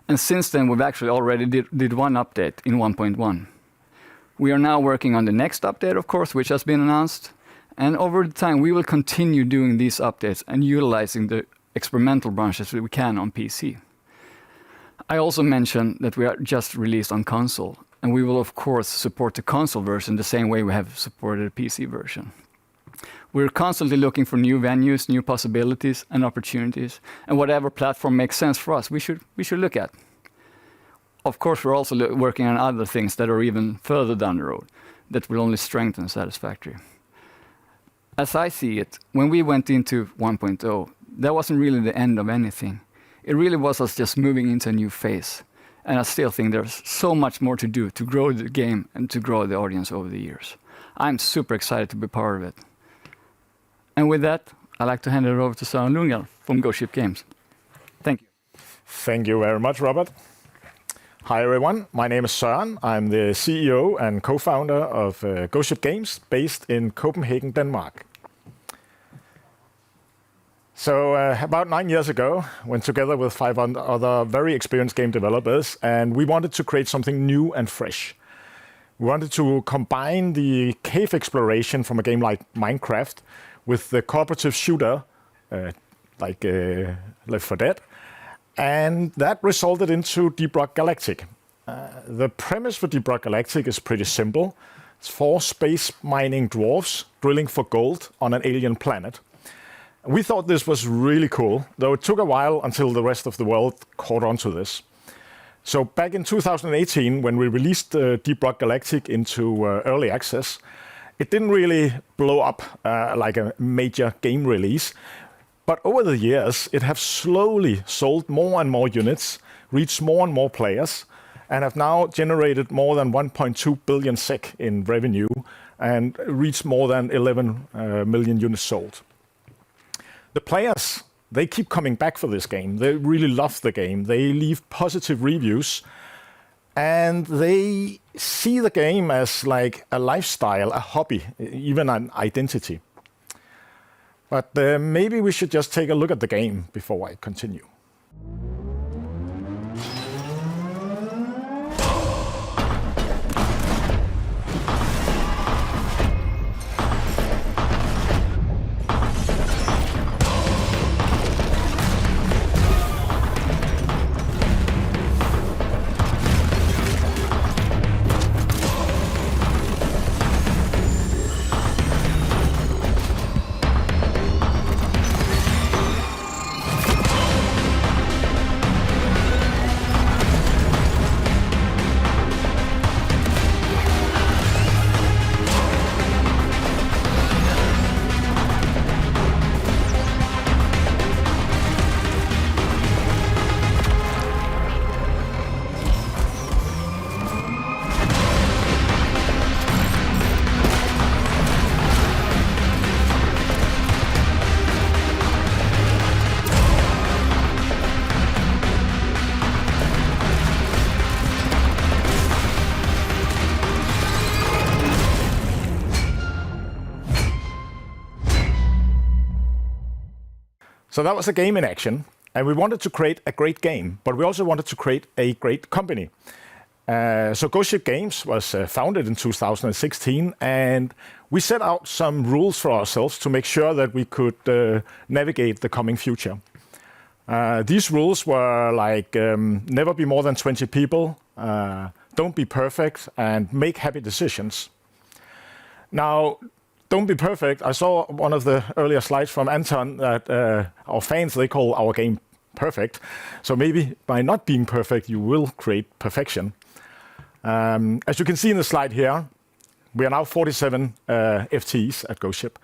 E: And since then, we've actually already did one update in 1.1. We are now working on the next update, of course, which has been announced. And over the time, we will continue doing these updates and utilizing the experimental branches that we can on PC. I also mentioned that we are just released on console, and we will of course support the console version the same way we have supported the PC version. We're constantly looking for new venues, new possibilities and opportunities, and whatever platform makes sense for us, we should look at. Of course, we're also working on other things that are even further down the road that will only strengthen Satisfactory. As I see it, when we went into 1.0, that wasn't really the end of anything. It really was us just moving into a new phase. And I still think there's so much more to do to grow the game and to grow the audience over the years. I'm super excited to be part of it. And with that, I'd like to hand it over to Søren Lundgaard from Ghost Ship Games. Thank you.
F: Thank you very much, Robert. Hi, everyone. My name is Søren. I'm the CEO and co-founder of Ghost Ship Games, based in Copenhagen, Denmark. So about 9 years ago, went together with 5 other very experienced game developers, and we wanted to create something new and fresh. We wanted to combine the cave exploration from a game like Minecraft with the cooperative shooter, like Left 4 Dead, and that resulted into Deep Rock Galactic. The premise for Deep Rock Galactic is pretty simple. It's 4 space mining dwarves drilling for gold on an alien planet. We thought this was really cool, though it took a while until the rest of the world caught on to this. So back in 2018, when we released Deep Rock Galactic into early access, it didn't really blow up like a major game release. But over the years, it has slowly sold more and more units, reached more and more players, and have now generated more than 1.2 billion SEK in revenue and reached more than 11 million units sold. The players, they keep coming back for this game. They really love the game. They leave positive reviews, and they see the game as like a lifestyle, a hobby, even an identity. But maybe we should just take a look at the game before I continue. So that was a game in action, and we wanted to create a great game, but we also wanted to create a great company. So Ghost Ship Games was founded in 2016, and we set out some rules for ourselves to make sure that we could navigate the coming future. These rules were like never be more than 20 people, don't be perfect, and make happy decisions. Now, don't be perfect. I saw one of the earlier slides from Anton that our fans, they call our game perfect. So maybe by not being perfect, you will create perfection. As you can see in the slide here, we are now 47 FTEs at Ghost Ship,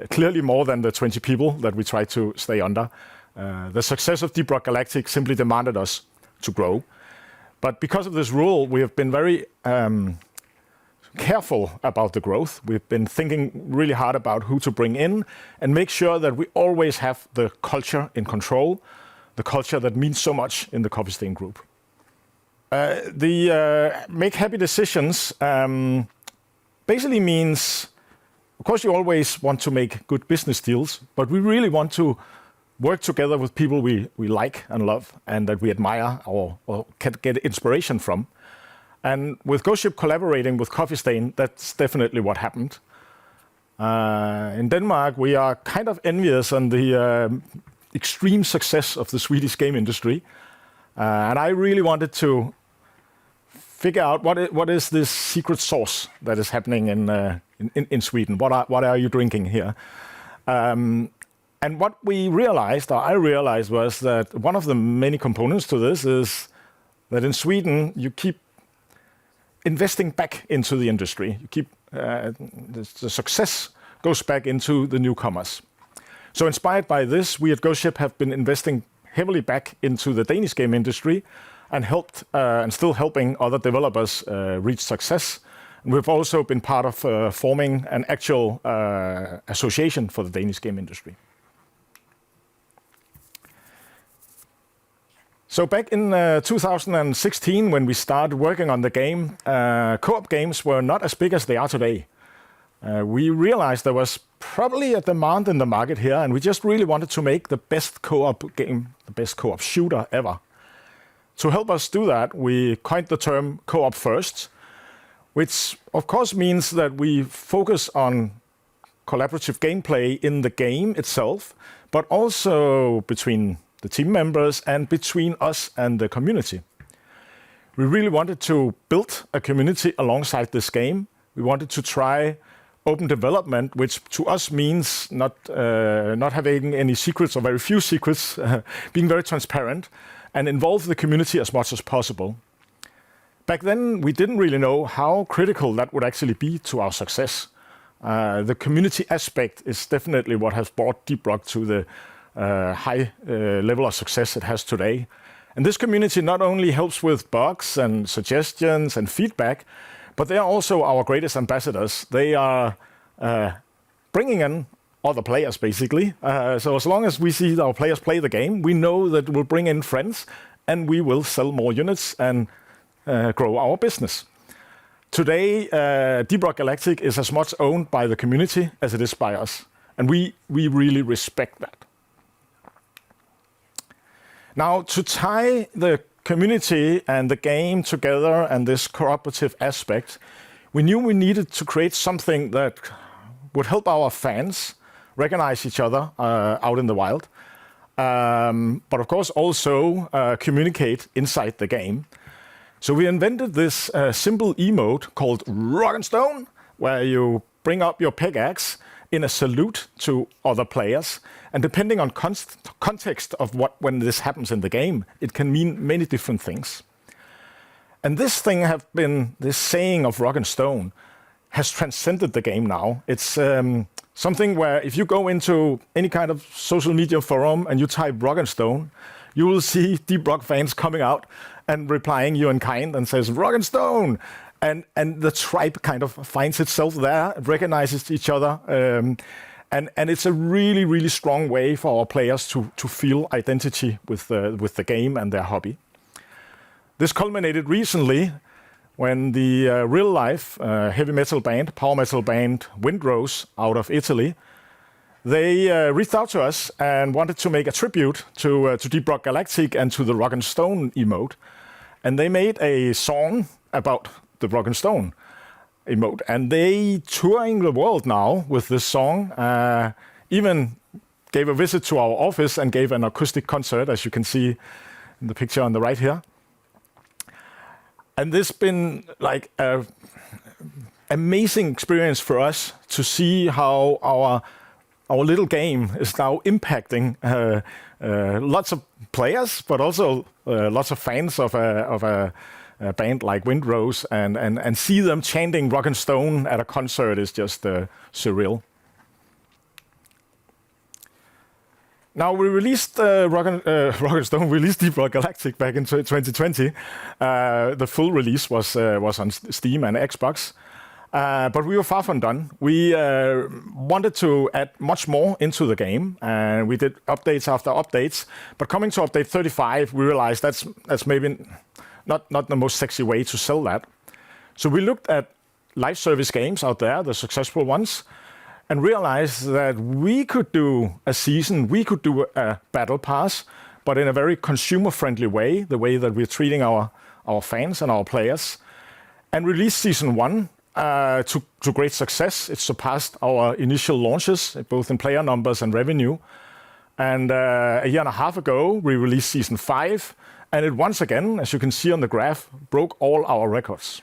F: clearly more than the 20 people that we try to stay under. The success of Deep Rock Galactic simply demanded us to grow. But because of this rule, we have been very careful about the growth. We've been thinking really hard about who to bring in and make sure that we always have the culture in control, the culture that means so much in the Coffee Stain Group. Make happy decisions basically means, of course, you always want to make good business deals, but we really want to work together with people we like and love and that we admire or can get inspiration from. And with Ghost Ship collaborating with Coffee Stain, that's definitely what happened. In Denmark, we are kind of envious on the extreme success of the Swedish game industry. And I really wanted to figure out what is this secret sauce that is happening in Sweden. What are you drinking here? And what we realized, or I realized, was that one of the many components to this is that in Sweden you keep investing back into the industry. You keep the success goes back into the newcomers. So inspired by this, we at Ghost Ship have been investing heavily back into the Danish game industry and helped and still helping other developers reach success. And we've also been part of forming an actual association for the Danish game industry. So back in 2016, when we started working on the game, co-op games were not as big as they are today. We realized there was probably a demand in the market here, and we just really wanted to make the best co-op game, the best co-op shooter ever. To help us do that, we coined the term co-op first, which of course means that we focus on collaborative gameplay in the game itself, but also between the team members and between us and the community. We really wanted to build a community alongside this game. We wanted to try open development, which to us means not having any secrets or very few secrets, being very transparent, and involve the community as much as possible. Back then, we didn't really know how critical that would actually be to our success. The community aspect is definitely what has brought Deep Rock to the high level of success it has today. And this community not only helps with bugs and suggestions and feedback, but they are also our greatest ambassadors. They are bringing in other players, basically. So as long as we see our players play the game, we know that we'll bring in friends and we will sell more units and grow our business. Today, Deep Rock Galactic is as much owned by the community as it is by us. And we really respect that. Now, to tie the community and the game together and this cooperative aspect, we knew we needed to create something that would help our fans recognize each other out in the wild, but of course also communicate inside the game. So we invented this simple emote called Rock and Stone, where you bring up your pickaxe in a salute to other players. And depending on context of when this happens in the game, it can mean many different things. And this saying of Rock and Stone has transcended the game now. It's something where if you go into any kind of social media forum and you type Rock and Stone, you will see Deep Rock fans coming out and replying you in kind and says, Rock and Stone! And the tribe kind of finds itself there, recognizes each other. And it's a really, really strong way for our players to feel identity with the game and their hobby. This culminated recently when the real-life heavy metal band, power metal band Windrose out of Italy, they reached out to us and wanted to make a tribute to Deep Rock Galactic and to the Rock and Stone emote. And they made a song about the Rock and Stone emote. And they touring the world now with this song. Even gave a visit to our office and gave an acoustic concert, as you can see in the picture on the right here. And this has been like an amazing experience for us to see how our little game is now impacting lots of players, but also lots of fans of a band like Windrose, and see them chanting Rock and Stone at a concert is just surreal. Now, we released Rock and Stone released Deep Rock Galactic back in 2020. The full release was on Steam and Xbox. But we were far from done. We wanted to add much more into the game, and we did updates after updates. But coming to update 35, we realized that's maybe not the most sexy way to sell that. So we looked at live service games out there, the successful ones, and realized that we could do a season, we could do a battle pass, but in a very consumer-friendly way, the way that we're treating our fans and our players, and release season 1 to great success. It surpassed our initial launches, both in player numbers and revenue. And a year and a half ago, we released season 5, and it once again, as you can see on the graph, broke all our records.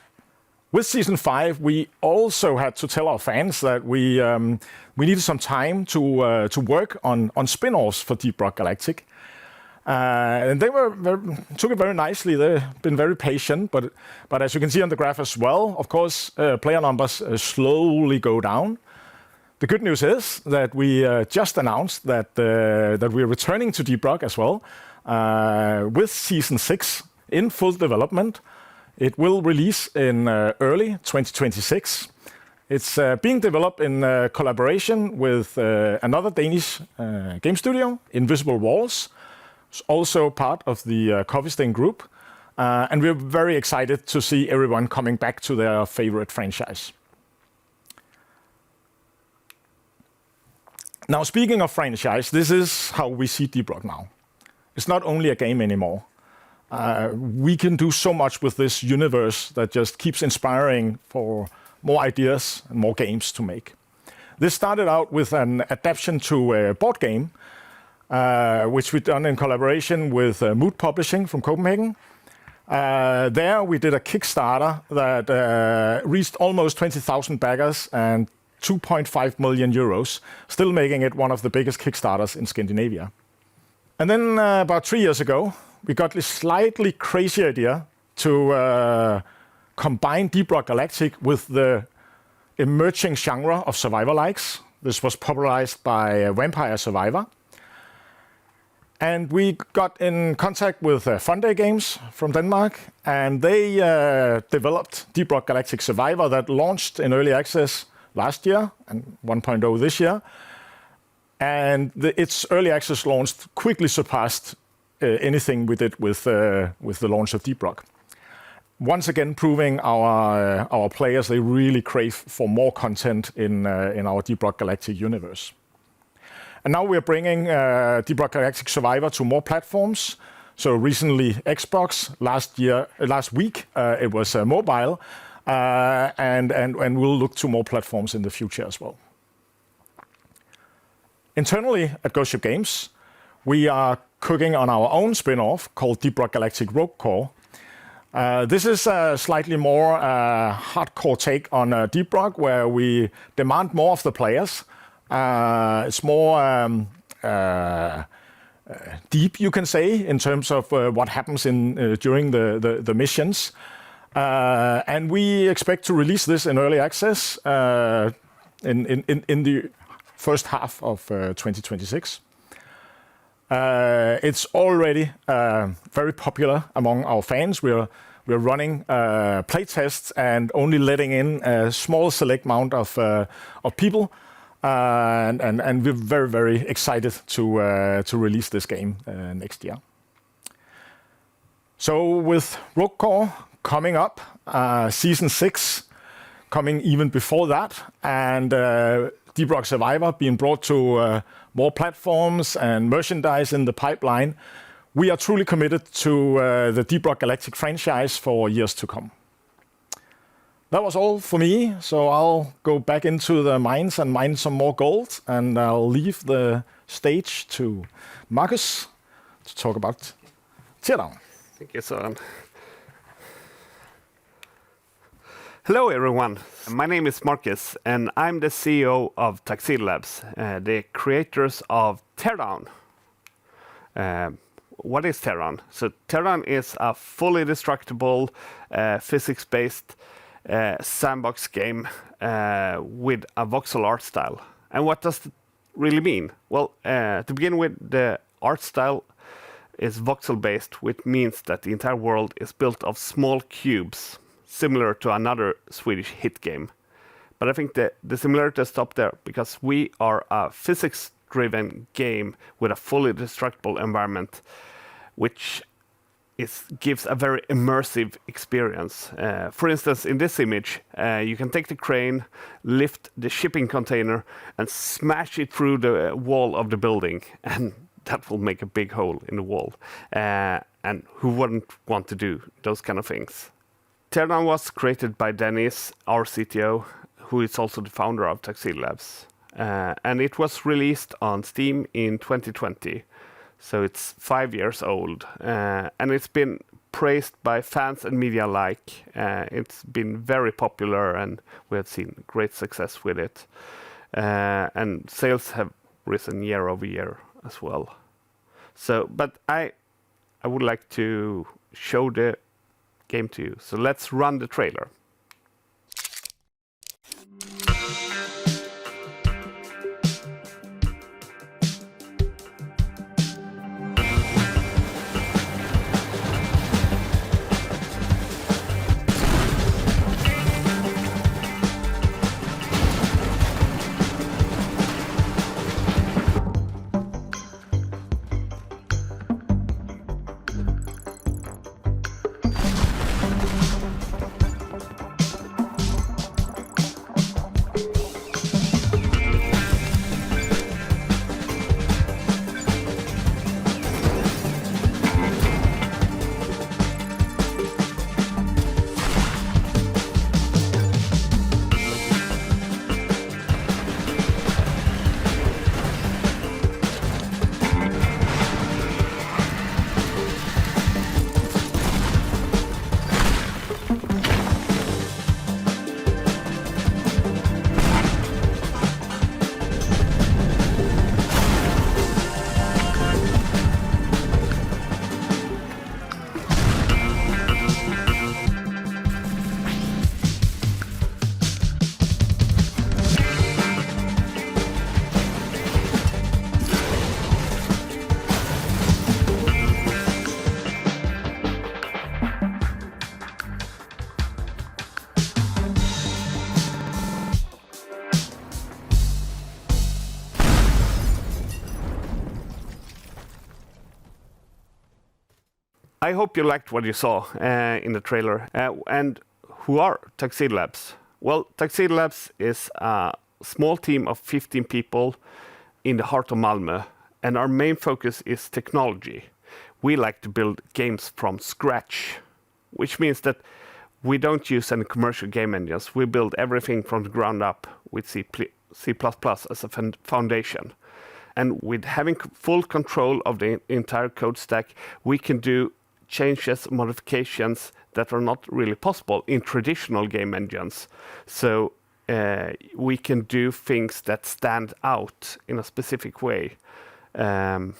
F: With season 5, we also had to tell our fans that we needed some time to work on spin-offs for Deep Rock Galactic. And they took it very nicely. They've been very patient, but as you can see on the graph as well, of course, player numbers slowly go down. The good news is that we just announced that we're returning to Deep Rock as well with season 6 in full development. It will release in early 2026. It's being developed in collaboration with another Danish game studio, Invisible Walls. It's also part of the Coffee Stain Group. And we're very excited to see everyone coming back to their favorite franchise. Now, speaking of franchise, this is how we see Deep Rock now. It's not only a game anymore. We can do so much with this universe that just keeps inspiring for more ideas and more games to make. This started out with an adaptation to a board game, which we've done in collaboration with Mood Publishing from Copenhagen. There we did a Kickstarter that reached almost 20,000 backers and 2.5 million euros, still making it one of the biggest Kickstarters in Scandinavia. And then about 3 years ago, we got this slightly crazy idea to combine Deep Rock Galactic with the emerging genre of survivor-likes. This was popularized by Vampire Survivor. And we got in contact with Funday Games from Denmark, and they developed Deep Rock Galactic Survivor that launched in early access last year and 1.0 this year. And its early access launch quickly surpassed anything we did with the launch of Deep Rock. Once again, proving our players, they really crave for more content in our Deep Rock Galactic universe. And now we're bringing Deep Rock Galactic Survivor to more platforms. So recently Xbox, last week it was mobile, and we'll look to more platforms in the future as well. Internally at Ghost Ship Games, we are cooking on our own spin-off called Deep Rock Galactic Rogue Core. This is a slightly more hardcore take on Deep Rock, where we demand more of the players. It's more deep, you can say, in terms of what happens during the missions. And we expect to release this in early access in the first half of 2026. It's already very popular among our fans. We're running playtests and only letting in a small select amount of people. And we're very, very excited to release this game next year. So with Rogue Core coming up, Season 6 coming even before that, and Deep Rock Survivor being brought to more platforms and merchandise in the pipeline, we are truly committed to the Deep Rock Galactic franchise for years to come. That was all for me, so I'll go back into the mines and mine some more gold, and I'll leave the stage to Marcus to talk about Teardown.
G: Thank you, Søren. Hello, everyone. My name is Marcus, and I'm the CEO of Tuxedo Labs, the creators of Teardown. What is Teardown? So Teardown is a fully destructible, physics-based sandbox game with a voxel art style. And what does it really mean? Well, to begin with, the art style is voxel-based, which means that the entire world is built of small cubes, similar to another Swedish hit game. But I think the similarities stop there, because we are a physics-driven game with a fully destructible environment, which gives a very immersive experience. For instance, in this image, you can take the crane, lift the shipping container, and smash it through the wall of the building, and that will make a big hole in the wall. And who wouldn't want to do those kind of things? Teardown was created by Dennis, our CTO, who is also the founder of Tuxedo Labs. And it was released on Steam in 2020. So it's 5 years old, and it's been praised by fans and media alike. It's been very popular, and we have seen great success with it. And sales have risen year over year as well. So, but I would like to show the game to you. So let's run the trailer. I hope you liked what you saw in the trailer. And who are Tuxedo Labs? Well, Tuxedo Labs is a small team of 15 people in the heart of Malmö, and our main focus is technology. We like to build games from scratch, which means that we don't use any commercial game engines. We build everything from the ground up with C++ as a foundation. And with having full control of the entire code stack, we can do changes, modifications that are not really possible in traditional game engines. So we can do things that stand out in a specific way. And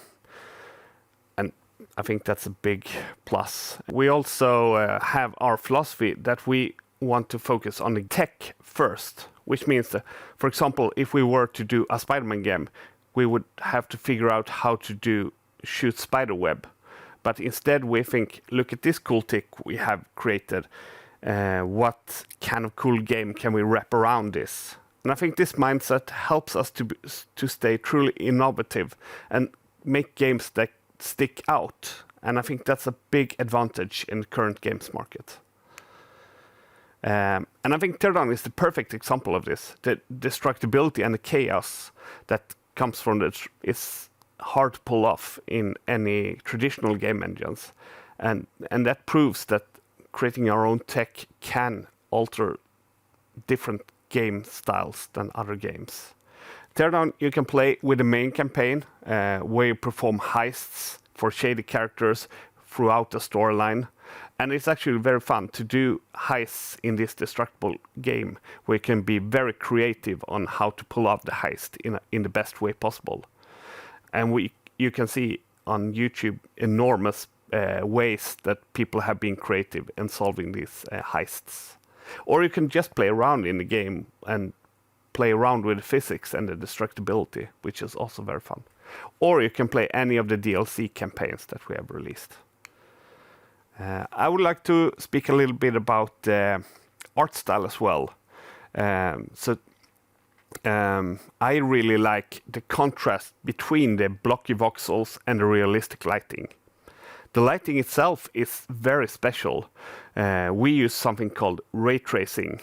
G: I think that's a big plus. We also have our philosophy that we want to focus on the tech first, which means that, for example, if we were to do a Spider-Man game, we would have to figure out how to shoot spiderweb. But instead we think, look at this cool tech we have created. What kind of cool game can we wrap around this? And I think this mindset helps us to stay truly innovative and make games that stick out. And I think that's a big advantage in the current games market. And I think Teardown is the perfect example of this. The destructibility and the chaos that comes from it is hard to pull off in any traditional game engines. And that proves that creating our own tech can alter different game styles than other games. Teardown you can play with the main campaign, where you perform heists for shady characters throughout the storyline. And it's actually very fun to do heists in this destructible game, where you can be very creative on how to pull off the heist in the best way possible. And you can see on YouTube enormous ways that people have been creative in solving these heists. Or you can just play around in the game and play around with the physics and the destructibility, which is also very fun. Or you can play any of the DLC campaigns that we have released. I would like to speak a little bit about art style as well. I really like the contrast between the blocky voxels and the realistic lighting. The lighting itself is very special. We use something called ray tracing.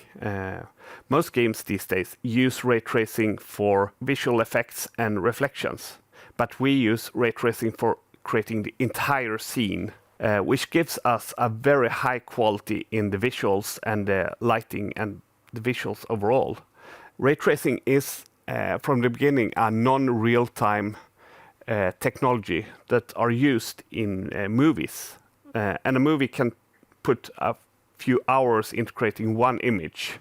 G: Most games these days use ray tracing for visual effects and reflections, but we use ray tracing for creating the entire scene, which gives us a very high quality in the visuals and the lighting and the visuals overall. Ray tracing is, from the beginning, a non-real-time technology that are used in movies. And a movie can put a few hours into creating one image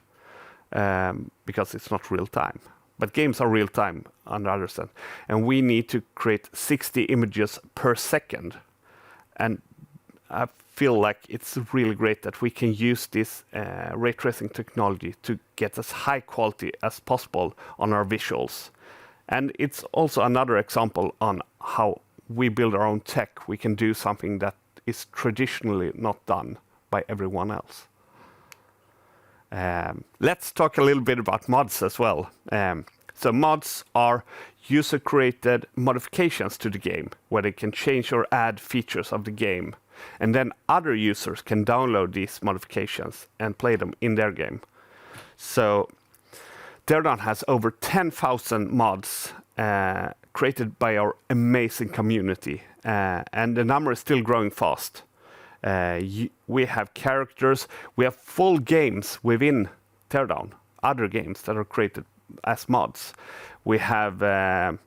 G: because it's not real time. But games are real time, on the other side. And we need to create 60 images per second. And I feel like it's really great that we can use this ray tracing technology to get as high quality as possible on our visuals. And it's also another example on how we build our own tech. We can do something that is traditionally not done by everyone else. Let's talk a little bit about mods as well. So mods are user-created modifications to the game, where they can change or add features of the game. And then other users can download these modifications and play them in their game. So Teardown has over 10,000 mods created by our amazing community, and the number is still growing fast. We have characters, we have full games within Teardown, other games that are created as mods. We have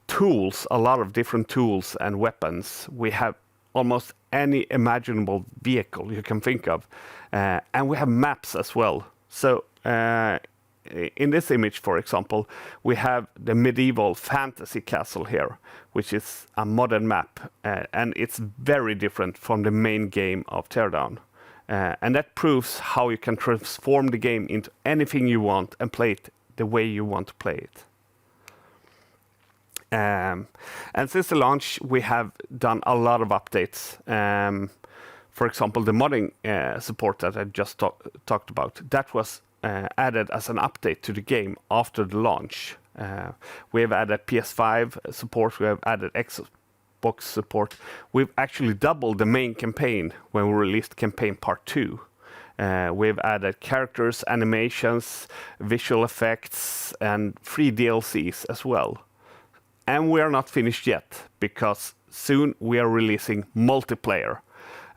G: tools, a lot of different tools and weapons. We have almost any imaginable vehicle you can think of. And we have maps as well. So in this image, for example, we have the medieval fantasy castle here, which is a modern map. And it's very different from the main game of Teardown. And that proves how you can transform the game into anything you want and play it the way you want to play it. And since the launch, we have done a lot of updates. For example, the modding support that I just talked about, that was added as an update to the game after the launch. We have added PS5 support, we have added Xbox support. We've actually doubled the main campaign when we released campaign part 2. We've added characters, animations, visual effects, and free DLCs as well. And we are not finished yet, because soon we are releasing multiplayer.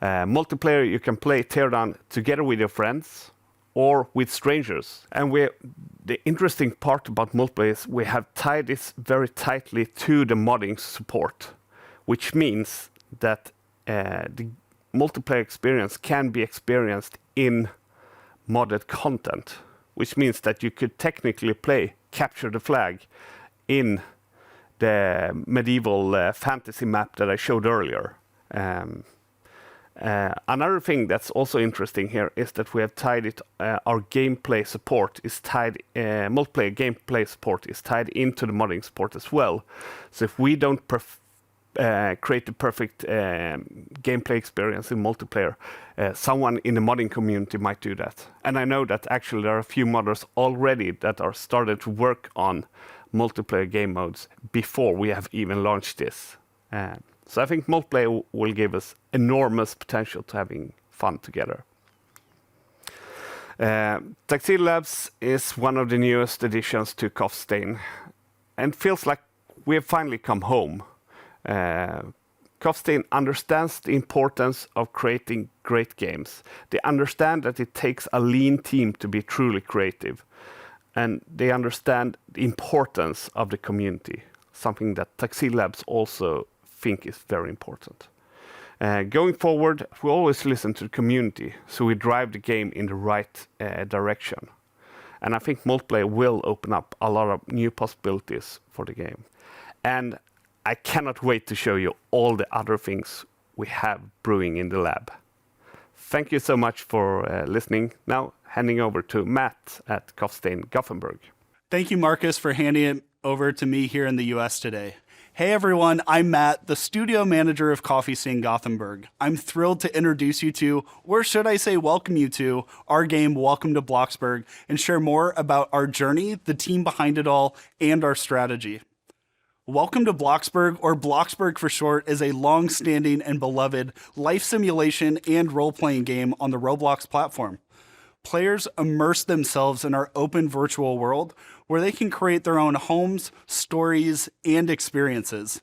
G: Multiplayer, you can play Teardown together with your friends or with strangers. And the interesting part about multiplayer is we have tied this very tightly to the modding support, which means that the multiplayer experience can be experienced in modded content, which means that you could technically play Capture the Flag in the medieval fantasy map that I showed earlier. Another thing that's also interesting here is that we have tied it, our gameplay support is tied, multiplayer gameplay support is tied into the modding support as well. So if we don't create the perfect gameplay experience in multiplayer, someone in the modding community might do that. And I know that actually there are a few modders already that are started to work on multiplayer game modes before we have even launched this. So I think multiplayer will give us enormous potential to having fun together. Tuxedo Labs is one of the newest additions to Coffee Stain, and feels like we have finally come home. Coffee Stain understands the importance of creating great games. They understand that it takes a lean team to be truly creative, and they understand the importance of the community, something that Tuxedo Labs also think is very important. Going forward, we always listen to the community, so we drive the game in the right direction. And I think multiplayer will open up a lot of new possibilities for the game. And I cannot wait to show you all the other things we have brewing in the lab. Thank you so much for listening. Now, handing over to Matt at Coffee Stain Gothenburg.
H: Thank you, Marcus, for handing it over to me here in the US today. Hey everyone, I'm Matt, the studio manager of Coffee Stain Gothenburg. I'm thrilled to introduce you to, or should I say welcome you to, our game Welcome to Bloxburg, and share more about our journey, the team behind it all, and our strategy. Welcome to Bloxburg, or Bloxburg for short, is a long-standing and beloved life simulation and role-playing game on the Roblox platform. Players immerse themselves in our open virtual world where they can create their own homes, stories, and experiences.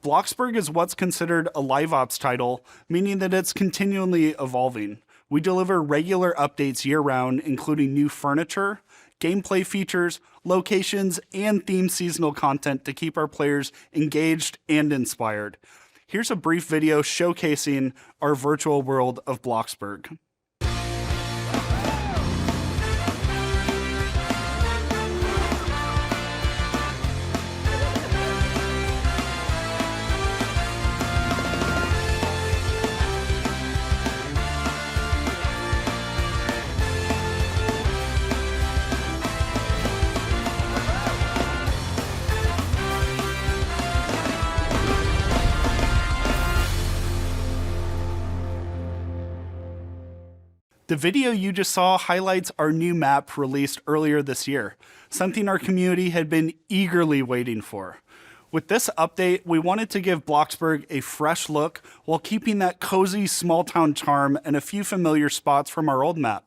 H: Bloxburg is what's considered a live ops title, meaning that it's continually evolving. We deliver regular updates year-round, including new furniture, gameplay features, locations, and themed seasonal content to keep our players engaged and inspired. Here's a brief video showcasing our virtual world of Bloxburg. The video you just saw highlights our new map released earlier this year, something our community had been eagerly waiting for. With this update, we wanted to give Bloxburg a fresh look while keeping that cozy small town charm and a few familiar spots from our old map.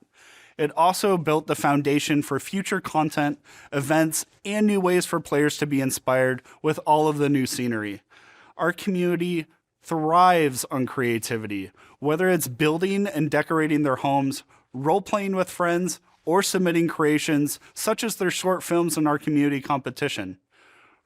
H: It also built the foundation for future content, events, and new ways for players to be inspired with all of the new scenery. Our community thrives on creativity, whether it's building and decorating their homes, role-playing with friends, or submitting creations such as their short films in our community competition.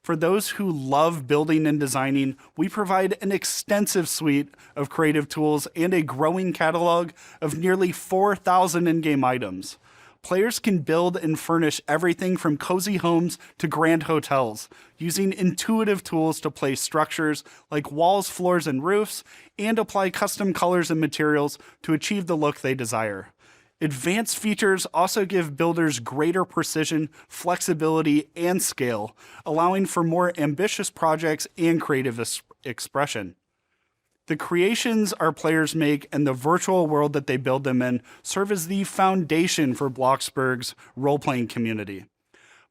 H: For those who love building and designing, we provide an extensive suite of creative tools and a growing catalog of nearly 4,000 in-game items. Players can build and furnish everything from cozy homes to grand hotels, using intuitive tools to place structures like walls, floors, and roofs, and apply custom colors and materials to achieve the look they desire. Advanced features also give builders greater precision, flexibility, and scale, allowing for more ambitious projects and creative expression. The creations our players make and the virtual world that they build them in serve as the foundation for Bloxburg's role-playing community.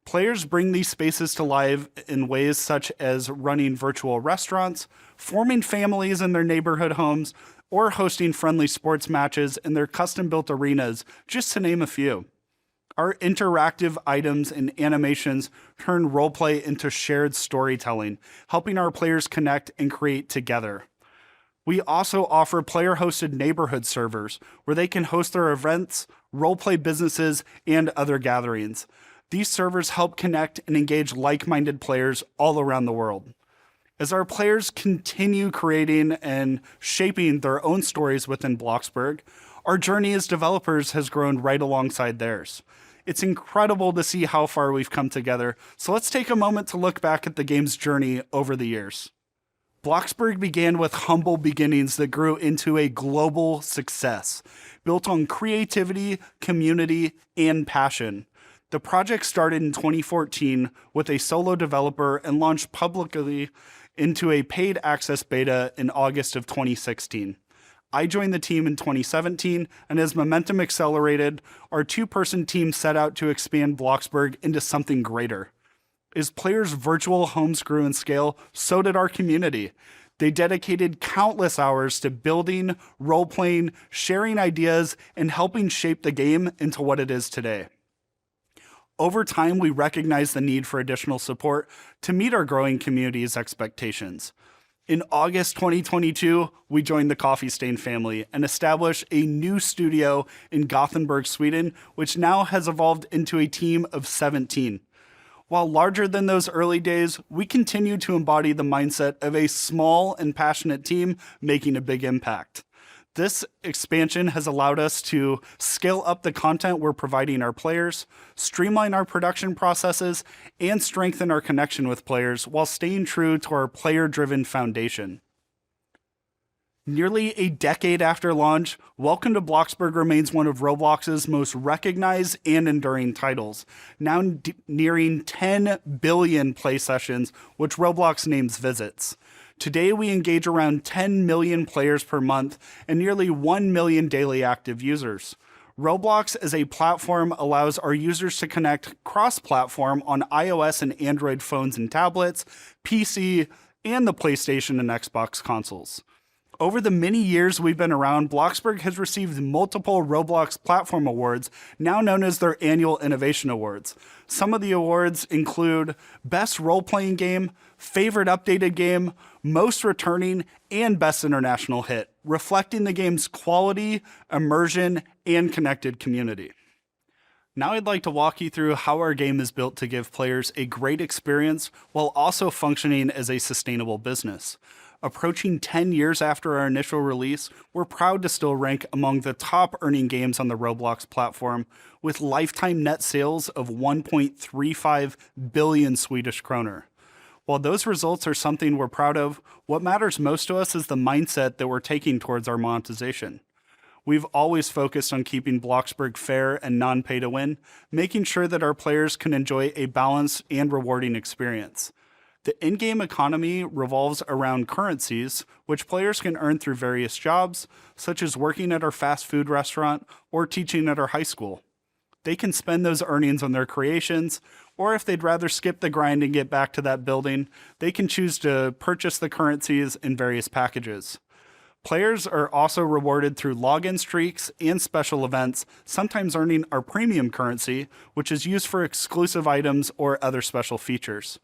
H: Players bring these spaces to life in ways such as running virtual restaurants, forming families in their neighborhood homes, or hosting friendly sports matches in their custom-built arenas, just to name a few. Our interactive items and animations turn roleplay into shared storytelling, helping our players connect and create together. We also offer player-hosted neighborhood servers where they can host their events, roleplay businesses, and other gatherings. These servers help connect and engage like-minded players all around the world. As our players continue creating and shaping their own stories within Bloxburg, our journey as developers has grown right alongside theirs. It's incredible to see how far we've come together, so let's take a moment to look back at the game's journey over the years. Bloxburg began with humble beginnings that grew into a global success, built on creativity, community, and passion. The project started in 2014 with a solo developer and launched publicly into a paid access beta in August of 2016. I joined the team in 2017, and as momentum accelerated, our two-person team set out to expand Bloxburg into something greater. As players' virtual homes grew in scale, so did our community. They dedicated countless hours to building, role-playing, sharing ideas, and helping shape the game into what it is today. Over time, we recognized the need for additional support to meet our growing community's expectations. In August 2022, we joined the Coffee Stain family and established a new studio in Gothenburg, Sweden, which now has evolved into a team of 17. While larger than those early days, we continue to embody the mindset of a small and passionate team making a big impact. This expansion has allowed us to scale up the content we're providing our players, streamline our production processes, and strengthen our connection with players while staying true to our player-driven foundation. Nearly a decade after launch, Welcome to Bloxburg remains one of Roblox's most recognized and enduring titles, now nearing 10 billion play sessions, which Roblox names visits. Today, we engage around 10 million players per month and nearly 1 million daily active users. Roblox as a platform allows our users to connect cross-platform on iOS and Android phones and tablets, PC, and the PlayStation and Xbox consoles. Over the many years we've been around, Bloxburg has received multiple Roblox Platform Awards, now known as their annual Innovation Awards. Some of the awards include Best Role-Playing Game, Favorite Updated Game, Most Returning, and Best International Hit, reflecting the game's quality, immersion, and connected community. Now I'd like to walk you through how our game is built to give players a great experience while also functioning as a sustainable business. Approaching 10 years after our initial release, we're proud to still rank among the top earning games on the Roblox platform with lifetime net sales of 1.35 billion Swedish kroner. While those results are something we're proud of, what matters most to us is the mindset that we're taking towards our monetization. We've always focused on keeping Bloxburg fair and non-pay to win, making sure that our players can enjoy a balanced and rewarding experience. The in-game economy revolves around currencies, which players can earn through various jobs, such as working at our fast food restaurant or teaching at our high school. They can spend those earnings on their creations, or if they'd rather skip the grind and get back to that building, they can choose to purchase the currencies in various packages. Players are also rewarded through login streaks and special events, sometimes earning our premium currency, which is used for exclusive items or other special features.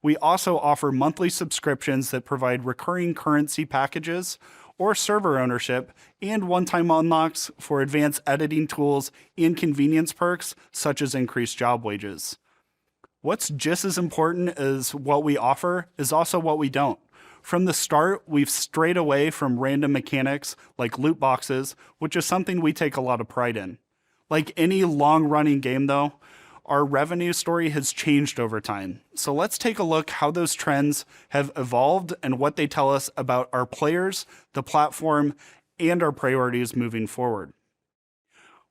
H: We also offer monthly subscriptions that provide recurring currency packages or server ownership and one-time unlocks for advanced editing tools and convenience perks such as increased job wages. What's just as important as what we offer is also what we don't. From the start, we've strayed away from random mechanics like loot boxes, which is something we take a lot of pride in. Like any long-running game though, our revenue story has changed over time. So let's take a look how those trends have evolved and what they tell us about our players, the platform, and our priorities moving forward.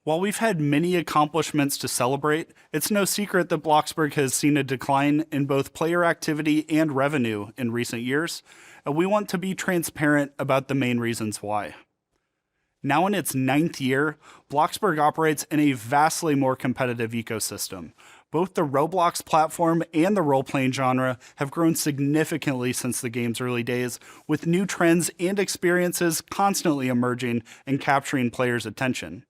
H: While we've had many accomplishments to celebrate, it's no secret that Bloxburg has seen a decline in both player activity and revenue in recent years, and we want to be transparent about the main reasons why. Now in its 9th year, Bloxburg operates in a vastly more competitive ecosystem. Both the Roblox platform and the role-playing genre have grown significantly since the game's early days, with new trends and experiences constantly emerging and capturing players' attention.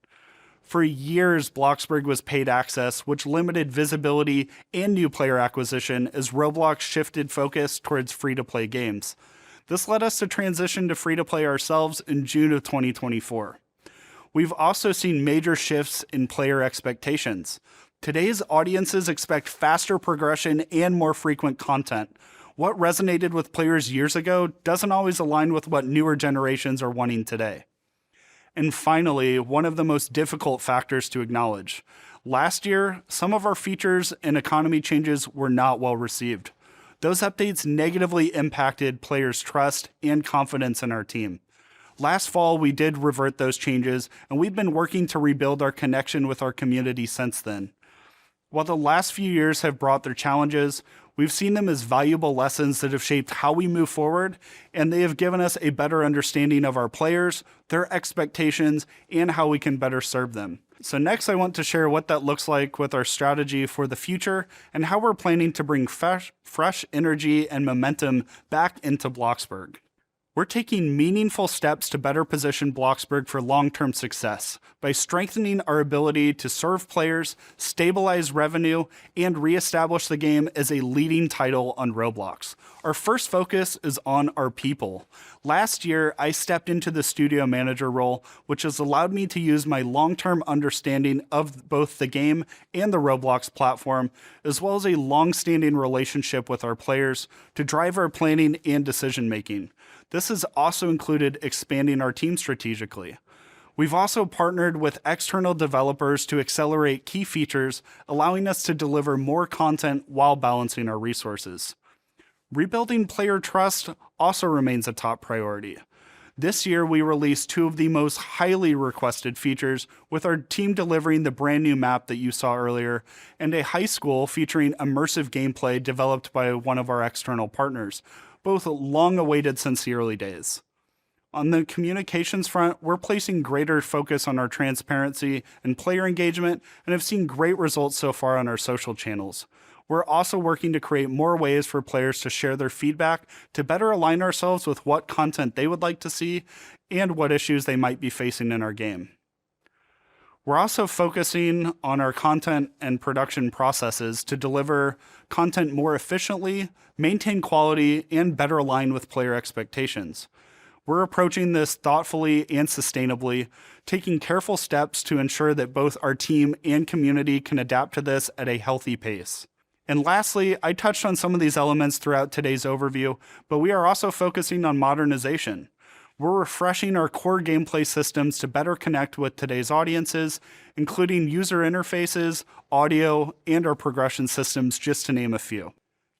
H: For years, Bloxburg was paid access, which limited visibility and new player acquisition as Roblox shifted focus towards free-to-play games. This led us to transition to free-to-play ourselves in June of 2024. We've also seen major shifts in player expectations. Today's audiences expect faster progression and more frequent content. What resonated with players years ago doesn't always align with what newer generations are wanting today. And finally, one of the most difficult factors to acknowledge. Last year, some of our features and economy changes were not well received. Those updates negatively impacted players' trust and confidence in our team. Last fall, we did revert those changes, and we've been working to rebuild our connection with our community since then. While the last few years have brought their challenges, we've seen them as valuable lessons that have shaped how we move forward, and they have given us a better understanding of our players, their expectations, and how we can better serve them. So next, I want to share what that looks like with our strategy for the future and how we're planning to bring fresh energy and momentum back into Bloxburg. We're taking meaningful steps to better position Bloxburg for long-term success by strengthening our ability to serve players, stabilize revenue, and reestablish the game as a leading title on Roblox. Our first focus is on our people. Last year, I stepped into the studio manager role, which has allowed me to use my long-term understanding of both the game and the Roblox platform, as well as a long-standing relationship with our players to drive our planning and decision-making. This has also included expanding our team strategically. We've also partnered with external developers to accelerate key features, allowing us to deliver more content while balancing our resources. Rebuilding player trust also remains a top priority. This year, we released 2 of the most highly requested features, with our team delivering the brand new map that you saw earlier, and a high school featuring immersive gameplay developed by one of our external partners, both long awaited since the early days. On the communications front, we're placing greater focus on our transparency and player engagement and have seen great results so far on our social channels. We're also working to create more ways for players to share their feedback to better align ourselves with what content they would like to see and what issues they might be facing in our game. We're also focusing on our content and production processes to deliver content more efficiently, maintain quality, and better align with player expectations. We're approaching this thoughtfully and sustainably, taking careful steps to ensure that both our team and community can adapt to this at a healthy pace. And lastly, I touched on some of these elements throughout today's overview, but we are also focusing on modernization. We're refreshing our core gameplay systems to better connect with today's audiences, including user interfaces, audio, and our progression systems, just to name a few.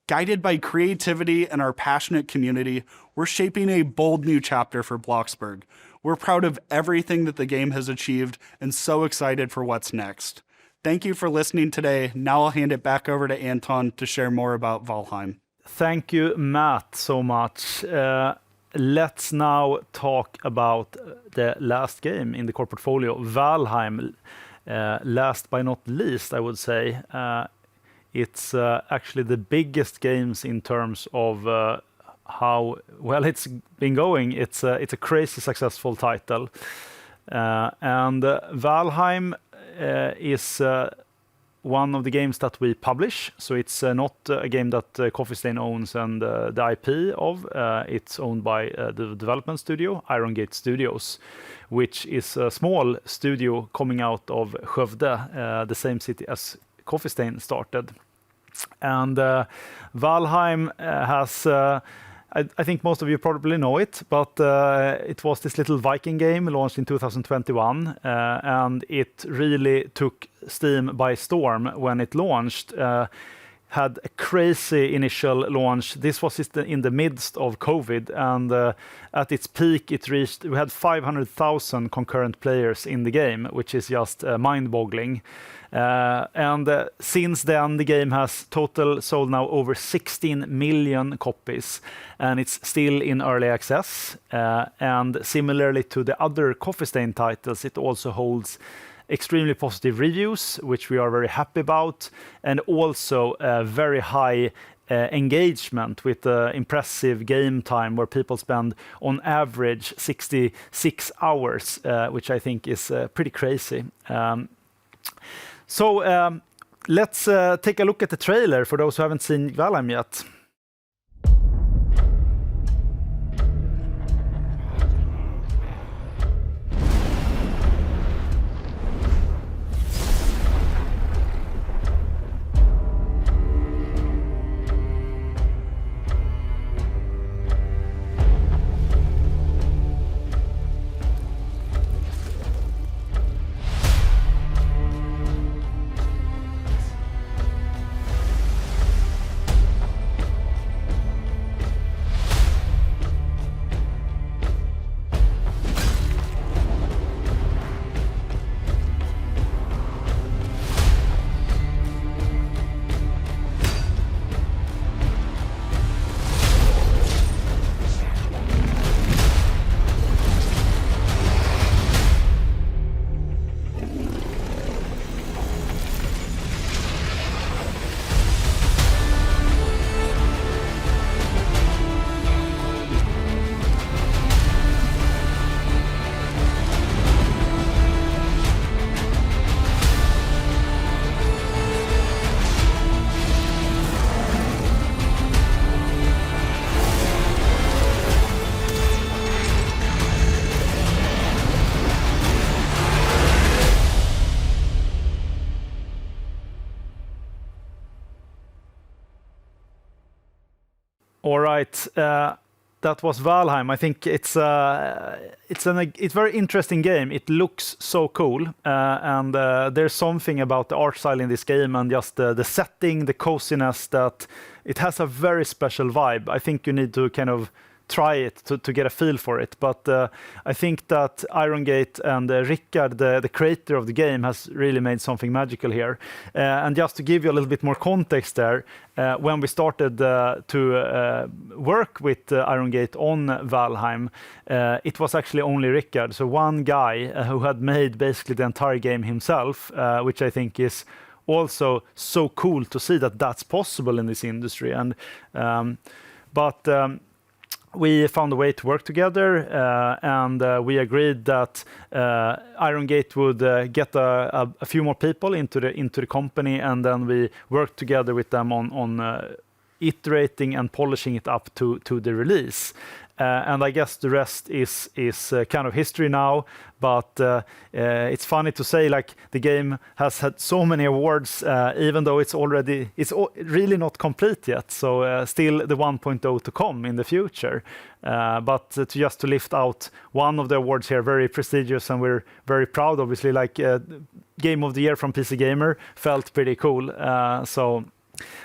H: Guided by creativity and our passionate community, we're shaping a bold new chapter for Bloxburg. We're proud of everything that the game has achieved and so excited for what's next. Thank you for listening today. Now I'll hand it back over to Anton to share more about Valheim.
B: Thank you, Matt, so much. Let's now talk about the last game in the core portfolio, Valheim. Last but not least, I would say, it's actually the biggest games in terms of how well it's been going. It's a crazy successful title, and Valheim is one of the games that we publish. So it's not a game that Coffee Stain owns and the IP of. It's owned by the development studio, Iron Gate Studios, which is a small studio coming out of Skövde, the same city as Coffee Stain started. And Valheim has, I think most of you probably know it, but it was this little Viking game launched in 2021, and it really took Steam by storm when it launched. Had a crazy initial launch. This was in the midst of COVID, and at its peak, we had 500,000 concurrent players in the game, which is just mind-boggling. And since then, the game has total sold now over 16 million copies, and it's still in early access. And similarly to the other Coffee Stain titles, it also holds extremely positive reviews, which we are very happy about, and also very high engagement with impressive game time, where people spend on average 66 hours, which I think is pretty crazy. So let's take a look at the trailer for those who haven't seen Valheim yet. All right. That was Valheim. I think it's very interesting game. It looks so cool, and there's something about the art style in this game and just the setting, the coziness, that it has a very special vibe. I think you need to kind of try it to get a feel for it. But I think that Iron Gate and Rickard, the creator of the game, has really made something magical here. And just to give you a little bit more context there, when we started to work with Iron Gate on Valheim, it was actually only Rickard, so one guy who had made basically the entire game himself, which I think is also so cool to see that that's possible in this industry. And we found a way to work together, and we agreed that Iron Gate would get a few more people into the company, and then we worked together with them on iterating and polishing it up to the release. And I guess the rest is kind of history now. But it's funny to say, like, the game has had so many awards, even though it's really not complete yet. So still the 1.0 to come in the future. But to lift out one of the awards here, very prestigious, and we're very proud. Obviously, like Game of the Year from PC Gamer felt pretty cool.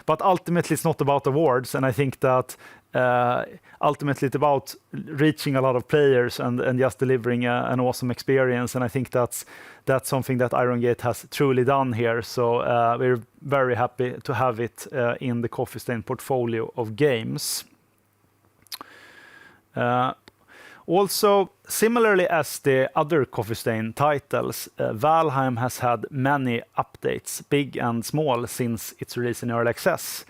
B: But ultimately, it's not about awards, and I think that. Ultimately, it's about reaching a lot of players and just delivering an awesome experience. And I think that's something that Iron Gate has truly done here. So we're very happy to have it in the Coffee Stain portfolio of games. Also, similarly as the other Coffee Stain titles, Valheim has had many updates, big and small, since its release in early access.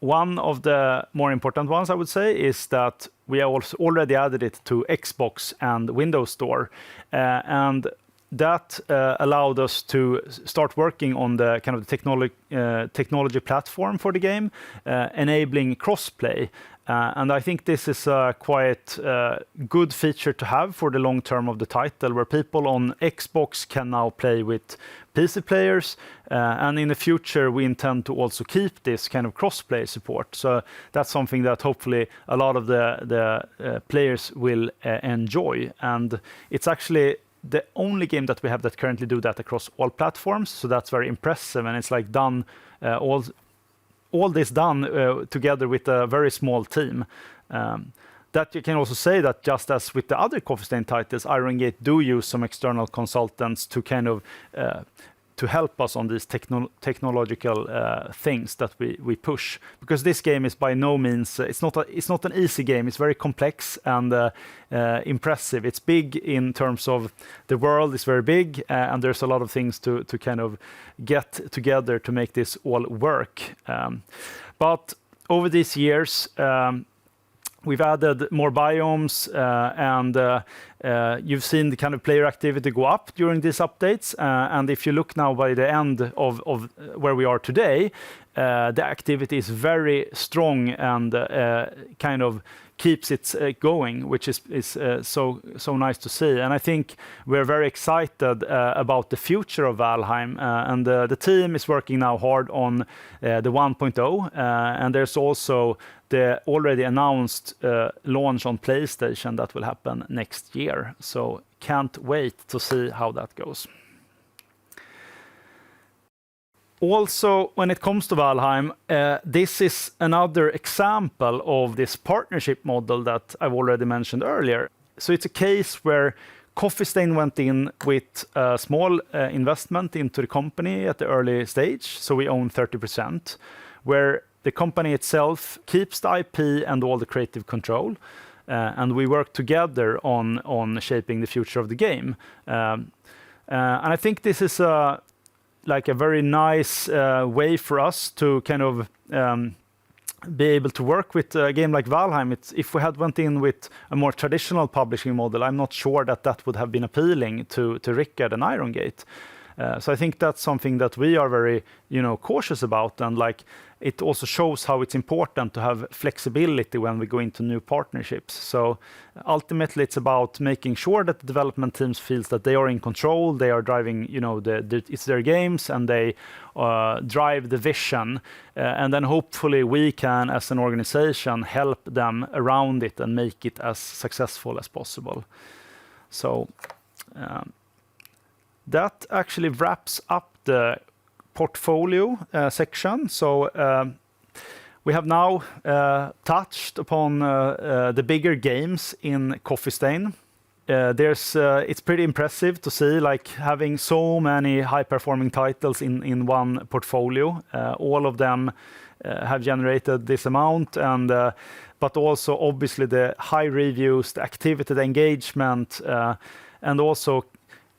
B: One of the more important ones, I would say, is that we have also already added it to Xbox and Windows Store. And that allowed us to start working on the kind of technology platform for the game, enabling crossplay. And I think this is a quite good feature to have for the long term of the title, where people on Xbox can now play with PC players, and in the future we intend to also keep this kind of crossplay support. So that's something that hopefully a lot of the players will enjoy. And it's actually the only game that we have that currently do that across all platforms. So that's very impressive, and it's like done all this done together with a very small team. That you can also say that just as with the other Coffee Stain titles, Iron Gate do use some external consultants to kind of to help us on these technological things that we push. Because this game is by no means, it's not an easy game. It's very complex and impressive. It's big in terms of the world is very big, and there's a lot of things to kind of get together to make this all work. But over these years, we've added more biomes, and you've seen the kind of player activity go up during these updates. And if you look now by the end of where we are today, the activity is very strong and kind of keeps it going, which is so nice to see. And I think we're very excited about the future of Valheim. And the team is working now hard on the 1.0, and there's also the already announced launch on PlayStation that will happen next year. So can't wait to see how that goes. Also, when it comes to Valheim, this is another example of this partnership model that I've already mentioned earlier. So it's a case where Coffee Stain went in with a small investment into the company at the early stage, so we own 30%, where the company itself keeps the IP and all the creative control, and we work together on shaping the future of the game. And I think this is like a very nice way for us to kind of be able to work with a game like Valheim. If we had went in with a more traditional publishing model, I'm not sure that would have been appealing to Rickard and Iron Gate. So I think that's something that we are very, cautious about, and like it also shows how it's important to have flexibility when we go into new partnerships. So ultimately, it's about making sure that the development teams feels that they are in control, they are driving, it's their games, and they drive the vision. And then hopefully we can, as an organization, help them around it and make it as successful as possible. So that actually wraps up the portfolio section. So we have now touched upon the bigger games in Coffee Stain. It's pretty impressive to see, like, having so many high-performing titles in one portfolio. All of them have generated this amount, and but also obviously the high reviews, the activity, the engagement, and also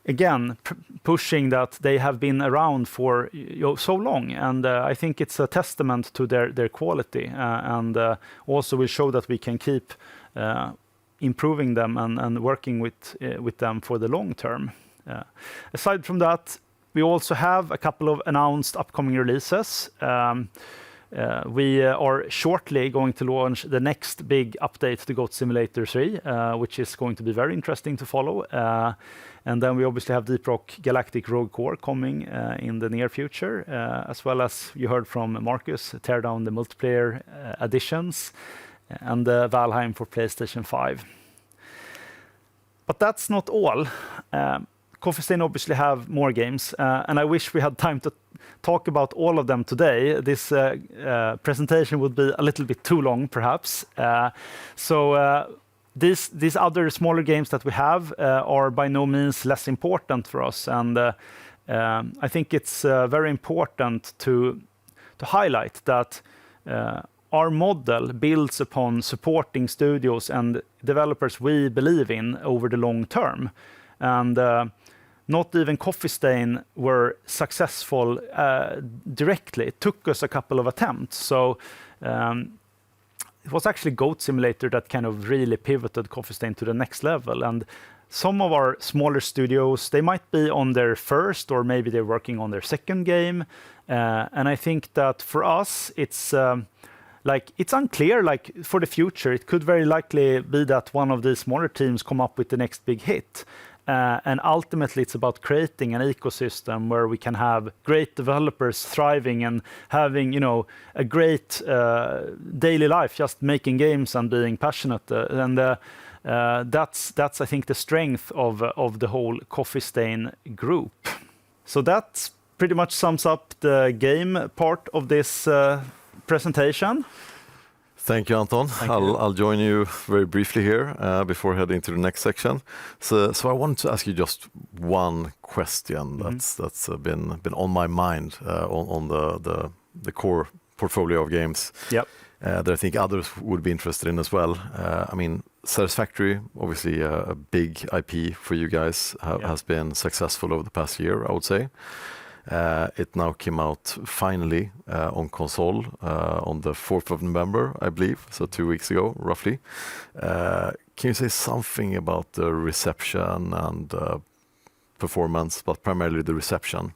B: again pushing that they have been around for so long, and I think it's a testament to their quality, and also will show that we can keep improving them and working with them for the long term. Aside from that, we also have a couple of announced upcoming releases. We are shortly going to launch the next big update to Goat Simulator 3, which is going to be very interesting to follow. And then we obviously have Deep Rock Galactic Rogue Core coming in the near future, as well as you heard from Marcus, tear down the multiplayer additions, and Valheim for PlayStation 5. But that's not all. Coffee Stain obviously have more games, and I wish we had time to talk about all of them today. This presentation would be a little bit too long, perhaps. These other smaller games that we have are by no means less important for us, and I think it's very important to highlight that our model builds upon supporting studios and developers we believe in over the long term. And not even Coffee Stain were successful directly. It took us a couple of attempts. So it was actually Goat Simulator that kind of really pivoted Coffee Stain to the next level. And some of our smaller studios, they might be on their first, or maybe they're working on their second game. And I think that for us, it's unclear, like, for the future. It could very likely be that one of these smaller teams come up with the next big hit. And ultimately, it's about creating an ecosystem where we can have great developers thriving and having, a great daily life, just making games and being passionate. That's I think, the strength of the whole Coffee Stain group. So that pretty much sums up the game part of this presentation.
A: Thank you, Anton. I'll join you very briefly here before heading to the next section. So I wanted to ask you just one question that's been on my mind on the core portfolio of games.
B: Yep.
A: That I think others would be interested in as well. I mean, Satisfactory, obviously a big IP for you guys, has been successful over the past year, I would say. It now came out finally on console on the 4th of November, I believe, so 2 weeks ago, roughly. Can you say something about the reception and performance, but primarily the reception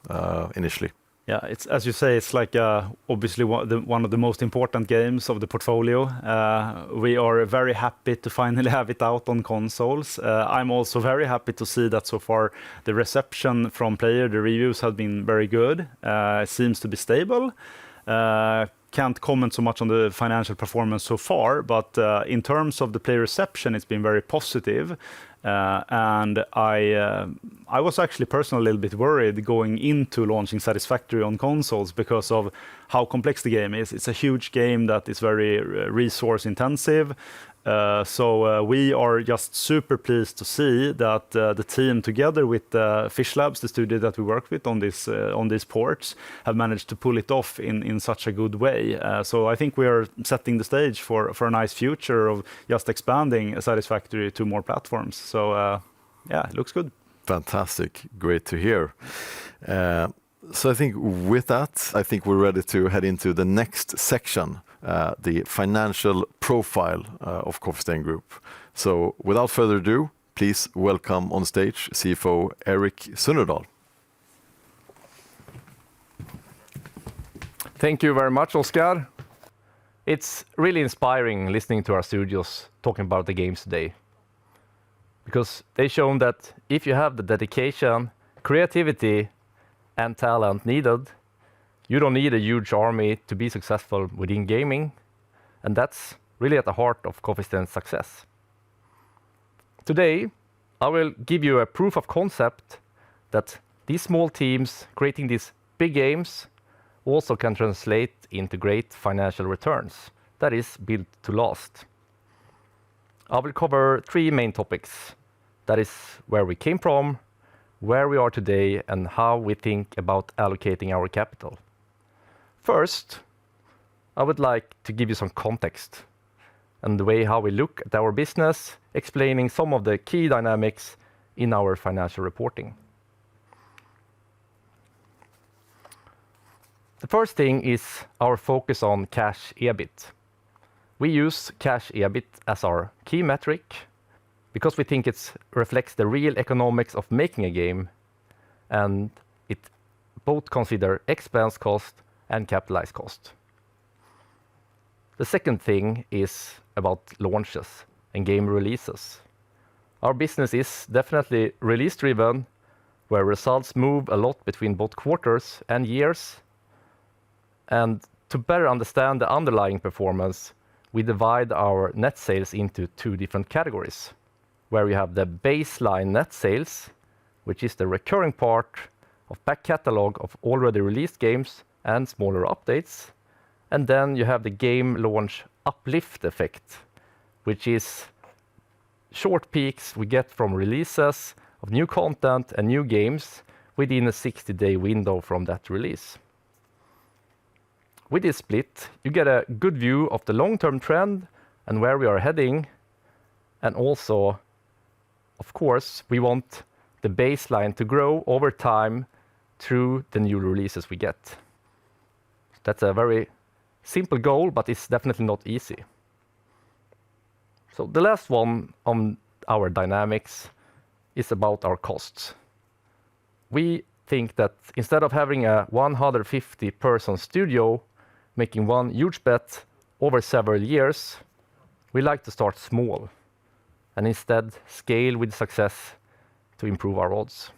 A: initially?
B: Yeah, it's, as you say, it's like obviously one of the most important games of the portfolio. We are very happy to finally have it out on consoles. I'm also very happy to see that so far the reception from the reviews have been very good. It seems to be stable. Can't comment so much on the financial performance so far, but in terms of the player reception, it's been very positive. And I was actually personally a little bit worried going into launching Satisfactory on consoles because of how complex the game is. It's a huge game that is very resource intensive. So we are just super pleased to see that the team, together with Fish Labs, the studio that we work with on these ports, have managed to pull it off in such a good way. So I think we are setting the stage for a nice future of just expanding Satisfactory to more platforms. So yeah, it looks good.
A: Fantastic. Great to hear. So I think with that, I think we're ready to head into the next section, the financial profile of Coffee Stain Group. So without further ado, please welcome on stage CFO Erik Sunnerdahl.
I: Thank you very much, Oscar. It's really inspiring listening to our studios talking about the games today, because they've shown that if you have the dedication, creativity, and talent needed, you don't need a huge army to be successful within gaming, and that's really at the heart of Coffee Stain's success. Today, I will give you a proof of concept that these small teams creating these big games also can translate into great financial returns that is built to last. I will cover 3 main topics. That is where we came from, where we are today, and how we think about allocating our capital. First, I would like to give you some context and the way how we look at our business, explaining some of the key dynamics in our financial reporting. The first thing is our focus on cash EBIT. We use cash EBIT as our key metric because we think it reflects the real economics of making a game, and it both consider expense cost and capitalized cost. The second thing is about launches and game releases. Our business is definitely release-driven, where results move a lot between both quarters and years. And to better understand the underlying performance, we divide our net sales into 2 different categories, where we have the baseline net sales, which is the recurring part of back catalog of already released games and smaller updates. And then you have the game launch uplift effect, which is short peaks we get from releases of new content and new games within a 60-day window from that release. With this split, you get a good view of the long-term trend and where we are heading. And also, of course, we want the baseline to grow over time through the new releases we get. That's a very simple goal, but it's definitely not easy. So the last one on our dynamics is about our costs. We think that instead of having a 150-person studio making one huge bet over several years, we like to start small and instead scale with success to improve our odds.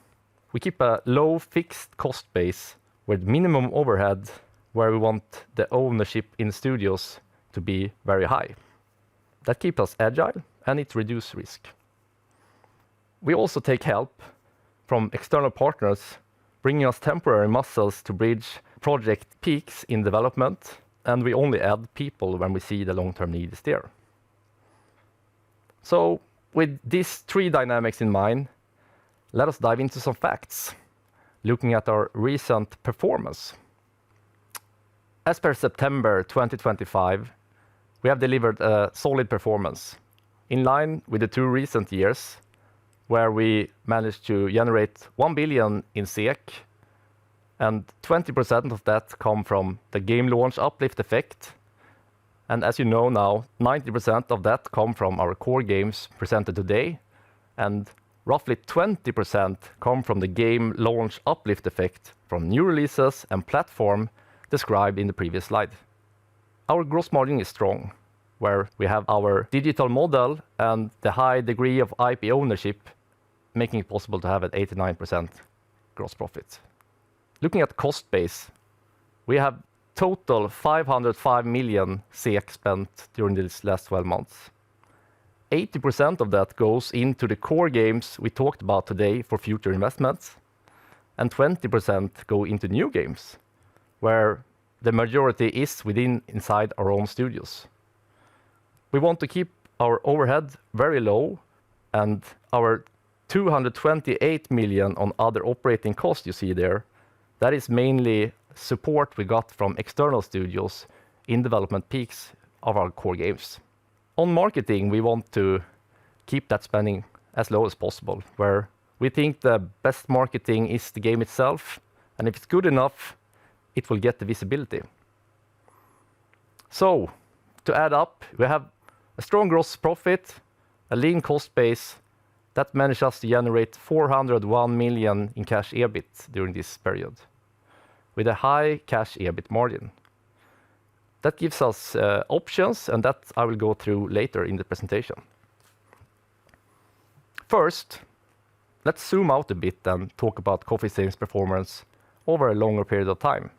I: We keep a low fixed cost base with minimum overhead, where we want the ownership in studios to be very high. That keeps us agile and it reduces risk. We also take help from external partners, bringing us temporary muscles to bridge project peaks in development, and we only add people when we see the long-term need is there. So with these 3 dynamics in mind, let us dive into some facts, looking at our recent performance. As per September 2025, we have delivered a solid performance in line with the 2 recent years, where we managed to generate 1 billion in SEK, and 20% of that come from the game launch uplift effect. And as you know now, 90% of that come from our core games presented today, and roughly 20% come from the game launch uplift effect from new releases and platform described in the previous slide. Our gross margin is strong, where we have our digital model and the high degree of IP ownership, making it possible to have an 89% gross profit. Looking at cost base, we have total 505 million SEK spent during these last 12 months. 80% of that goes into the core games we talked about today for future investments, and 20% go into new games, where the majority is inside our own studios. We want to keep our overhead very low, and our 228 million on other operating costs you see there, that is mainly support we got from external studios in development peaks of our core games. On marketing, we want to keep that spending as low as possible, where we think the best marketing is the game itself, and if it's good enough, it will get the visibility. So, to add up, we have a strong gross profit, a lean cost base that managed us to generate 401 million in cash EBIT during this period, with a high cash EBIT margin. That gives us options, and that I will go through later in the presentation. First, let's zoom out a bit and talk about Coffee Stain's performance over a longer period of time.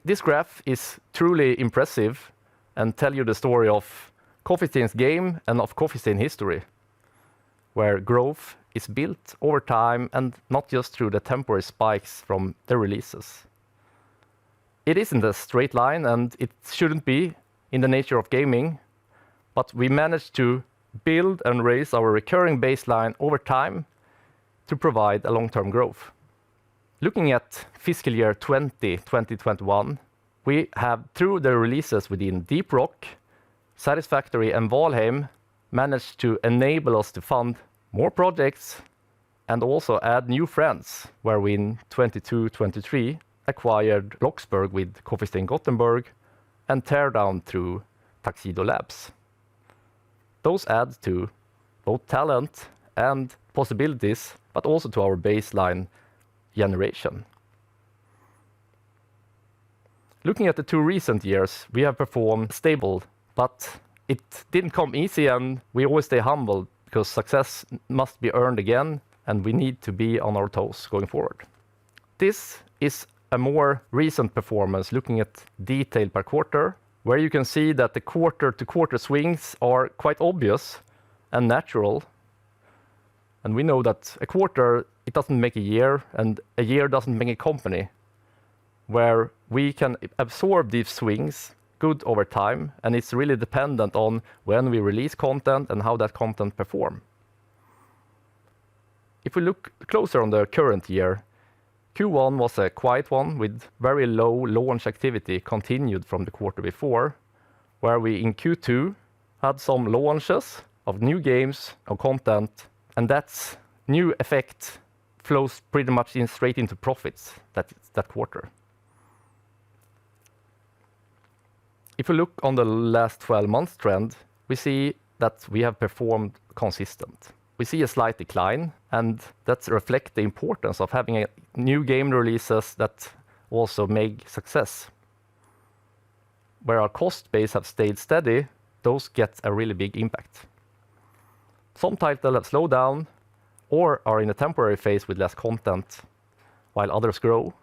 I: This graph is truly impressive and tell you the story of Coffee Stain's game and of Coffee Stain history, where growth is built over time and not just through the temporary spikes from the releases. It isn't a straight line, and it shouldn't be in the nature of gaming, but we managed to build and raise our recurring baseline over time to provide a long-term growth. Looking at fiscal year 2021, we have, through the releases within Deep Rock, Satisfactory, and Valheim, managed to enable us to fund more projects and also add new friends, where we in 22-23 acquired Bloxburg with Coffee Stain Gothenburg and Teardown through Tuxedo Labs. Those add to both talent and possibilities, but also to our baseline generation. Looking at the 2 recent years, we have performed stable, but it didn't come easy, and we always stay humble because success must be earned again, and we need to be on our toes going forward. This is a more recent performance looking at detail per quarter, where you can see that the quarter-to-quarter swings are quite obvious and natural. And we know that a quarter, it doesn't make a year, and a year doesn't make a company, where we can absorb these swings good over time, and it's really dependent on when we release content and how that content perform. If we look closer on the current year, Q1 was a quiet one with very low launch activity continued from the quarter before, where we in Q2 had some launches of new games or content, and that new effect flows pretty much straight into profits that quarter. If we look on the last 12 months trend, we see that we have performed consistent. We see a slight decline, and that reflects the importance of having new game releases that also make success. Where our cost base have stayed steady, those get a really big impact. Some titles have slowed down or are in a temporary phase with less content, while others grow,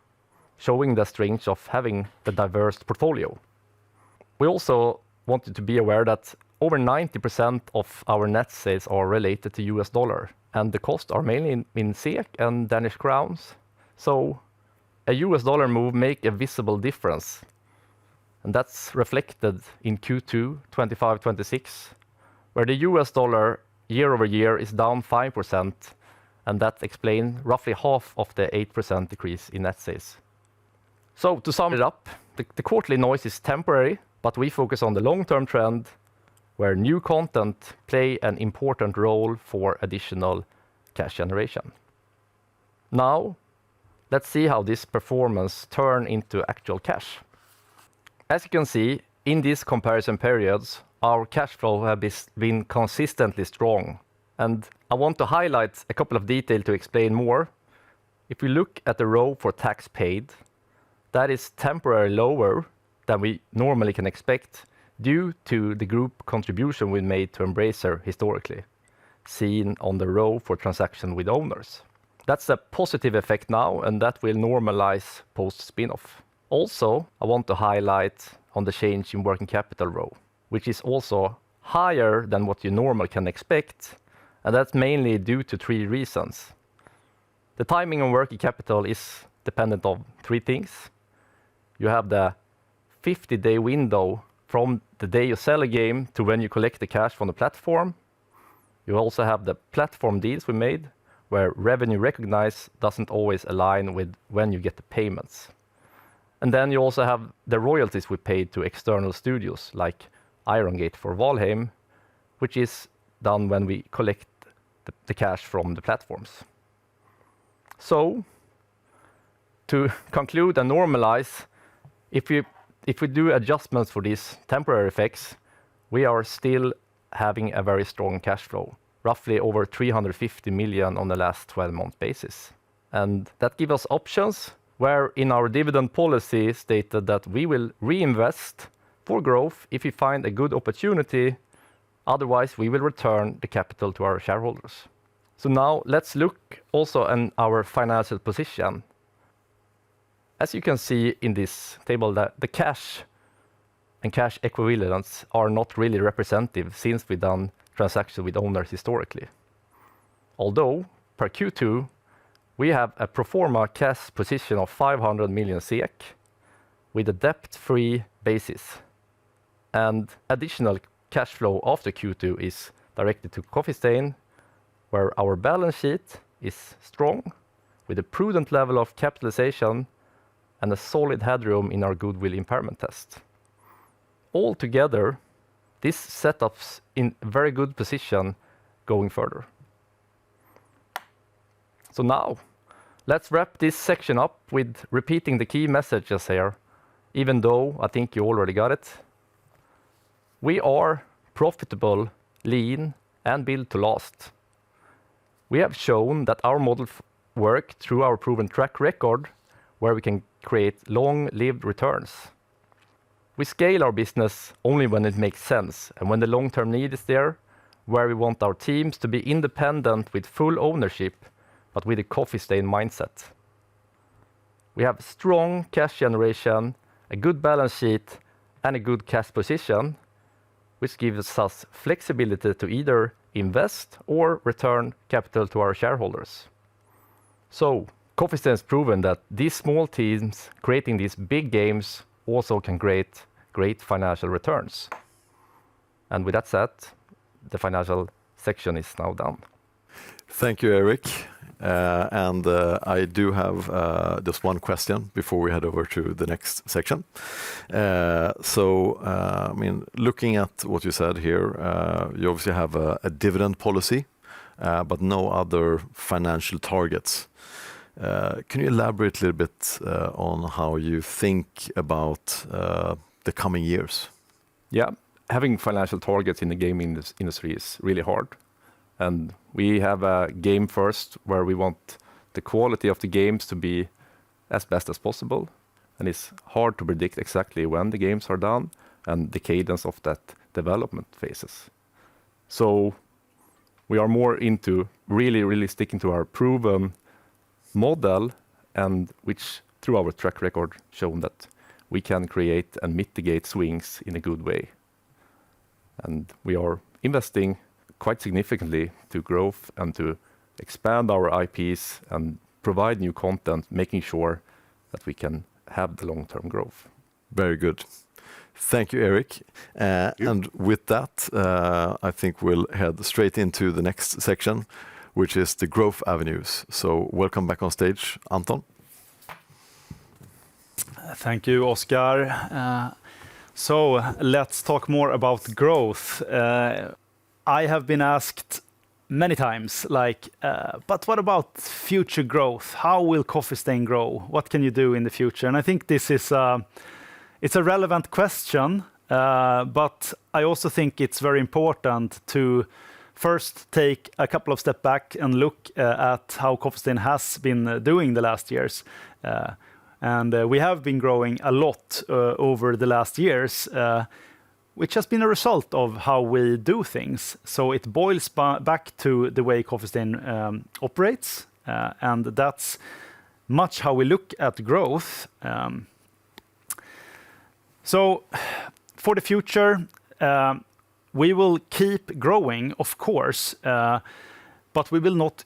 I: showing the strength of having the diverse portfolio. We also wanted to be aware that over 90% of our net sales are related to US dollar, and the costs are mainly in SEK and Danish crowns. So a US dollar move make a visible difference, and that's reflected in Q2 25-26, where the US dollar year over year is down 5%, and that explains roughly half of the 8% decrease in net sales. So to sum it up, the quarterly noise is temporary, but we focus on the long-term trend, where new content play an important role for additional cash generation. Now, let's see how this performance turn into actual cash. As you can see, in these comparison periods, our cash flow has been consistently strong, and I want to highlight a couple of details to explain more. If we look at the row for tax paid, that is temporarily lower than we normally can expect due to the group contribution we made to Embracer historically, seen on the row for transaction with owners. That's a positive effect now, and that will normalize post-spin-off. Also, I want to highlight on the change in working capital row, which is also higher than what you normally can expect, and that's mainly due to 3 reasons. The timing on working capital is dependent on 3 things. You have the 50-day window from the day you sell a game to when you collect the cash from the platform. You also have the platform deals we made, where revenue recognized doesn't always align with when you get the payments. And then you also have the royalties we paid to external studios, like Iron Gate for Valheim, which is done when we collect the cash from the platforms. So, to conclude and normalize, if we do adjustments for these temporary effects, we are still having a very strong cash flow, roughly over 350 million on the last 12-month basis. And that gives us options, where in our dividend policy stated that we will reinvest for growth if we find a good opportunity. Otherwise, we will return the capital to our shareholders. So now let's look also at our financial position. As you can see in this table, that the cash and cash equivalents are not really representative since we've done transactions with owners historically. Although, per Q2, we have a pro forma cash position of 500 million SEK with a debt-free basis. And additional cash flow after Q2 is directed to Coffee Stain, where our balance sheet is strong with a prudent level of capitalization and a solid headroom in our goodwill impairment test. Altogether, this sets us in a very good position going further. So now, let's wrap this section up with repeating the key messages here, even though I think you already got it. We are profitable, lean, and built to last. We have shown that our model works through our proven track record, where we can create long-lived returns. We scale our business only when it makes sense and when the long-term need is there, where we want our teams to be independent with full ownership, but with a Coffee Stain mindset. We have strong cash generation, a good balance sheet, and a good cash position, which gives us flexibility to either invest or return capital to our shareholders. So, Coffee Stain has proven that these small teams creating these big games also can create great financial returns. And with that said, the financial section is now done.
A: Thank you, Eric. I do have just one question before we head over to the next section. I mean, looking at what you said here, you obviously have a dividend policy, but no other financial targets. Can you elaborate a little bit on how you think about the coming years?
I: Yeah, having financial targets in the gaming industry is really hard. And we have a game first where we want the quality of the games to be as best as possible. And it's hard to predict exactly when the games are done and the cadence of that development phases. So we are more into really sticking to our proven model, and which through our track record shown that we can create and mitigate swings in a good way. And we are investing quite significantly to growth and to expand our IPs and provide new content, making sure that we can have the long-term growth.
A: Very good. Thank you, Eric. And with that, I think we'll head straight into the next section, which is the growth avenues. So welcome back on stage, Anton.
B: Thank you, Oscar. So let's talk more about growth. I have been asked many times, like, but what about future growth? How will Coffee Stain grow? What can you do in the future? And I think this is it's a relevant question, but I also think it's very important to first take a couple of steps back and look at how Coffee Stain has been doing the last years. We have been growing a lot over the last years, which has been a result of how we do things. So it boils back to the way Coffee Stain operates, and that's much how we look at growth. So for the future, we will keep growing, of course, but we will not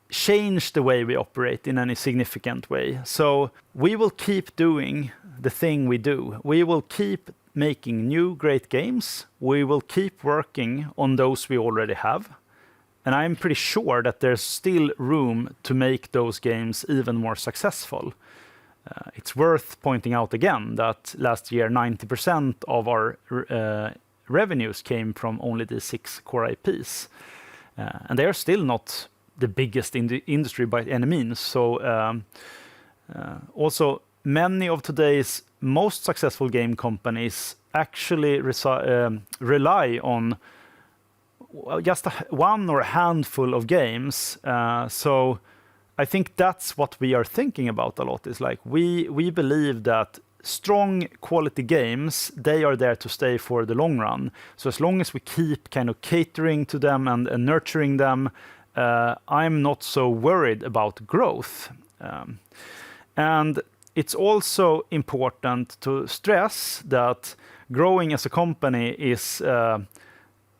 B: change the way we operate in any significant way. So we will keep doing the thing we do. We will keep making new great games. We will keep working on those we already have. And I'm pretty sure that there's still room to make those games even more successful. It's worth pointing out again that last year 90% of our revenues came from only the 6 core IPs. And they are still not the biggest in the industry by any means. So also many of today's most successful game companies actually rely on just one or a handful of games. So I think that's what we are thinking about a lot. Is like we believe that strong quality games, they are there to stay for the long run. So as long as we keep kind of catering to them and nurturing them, I'm not so worried about growth. And it's also important to stress that growing as a company is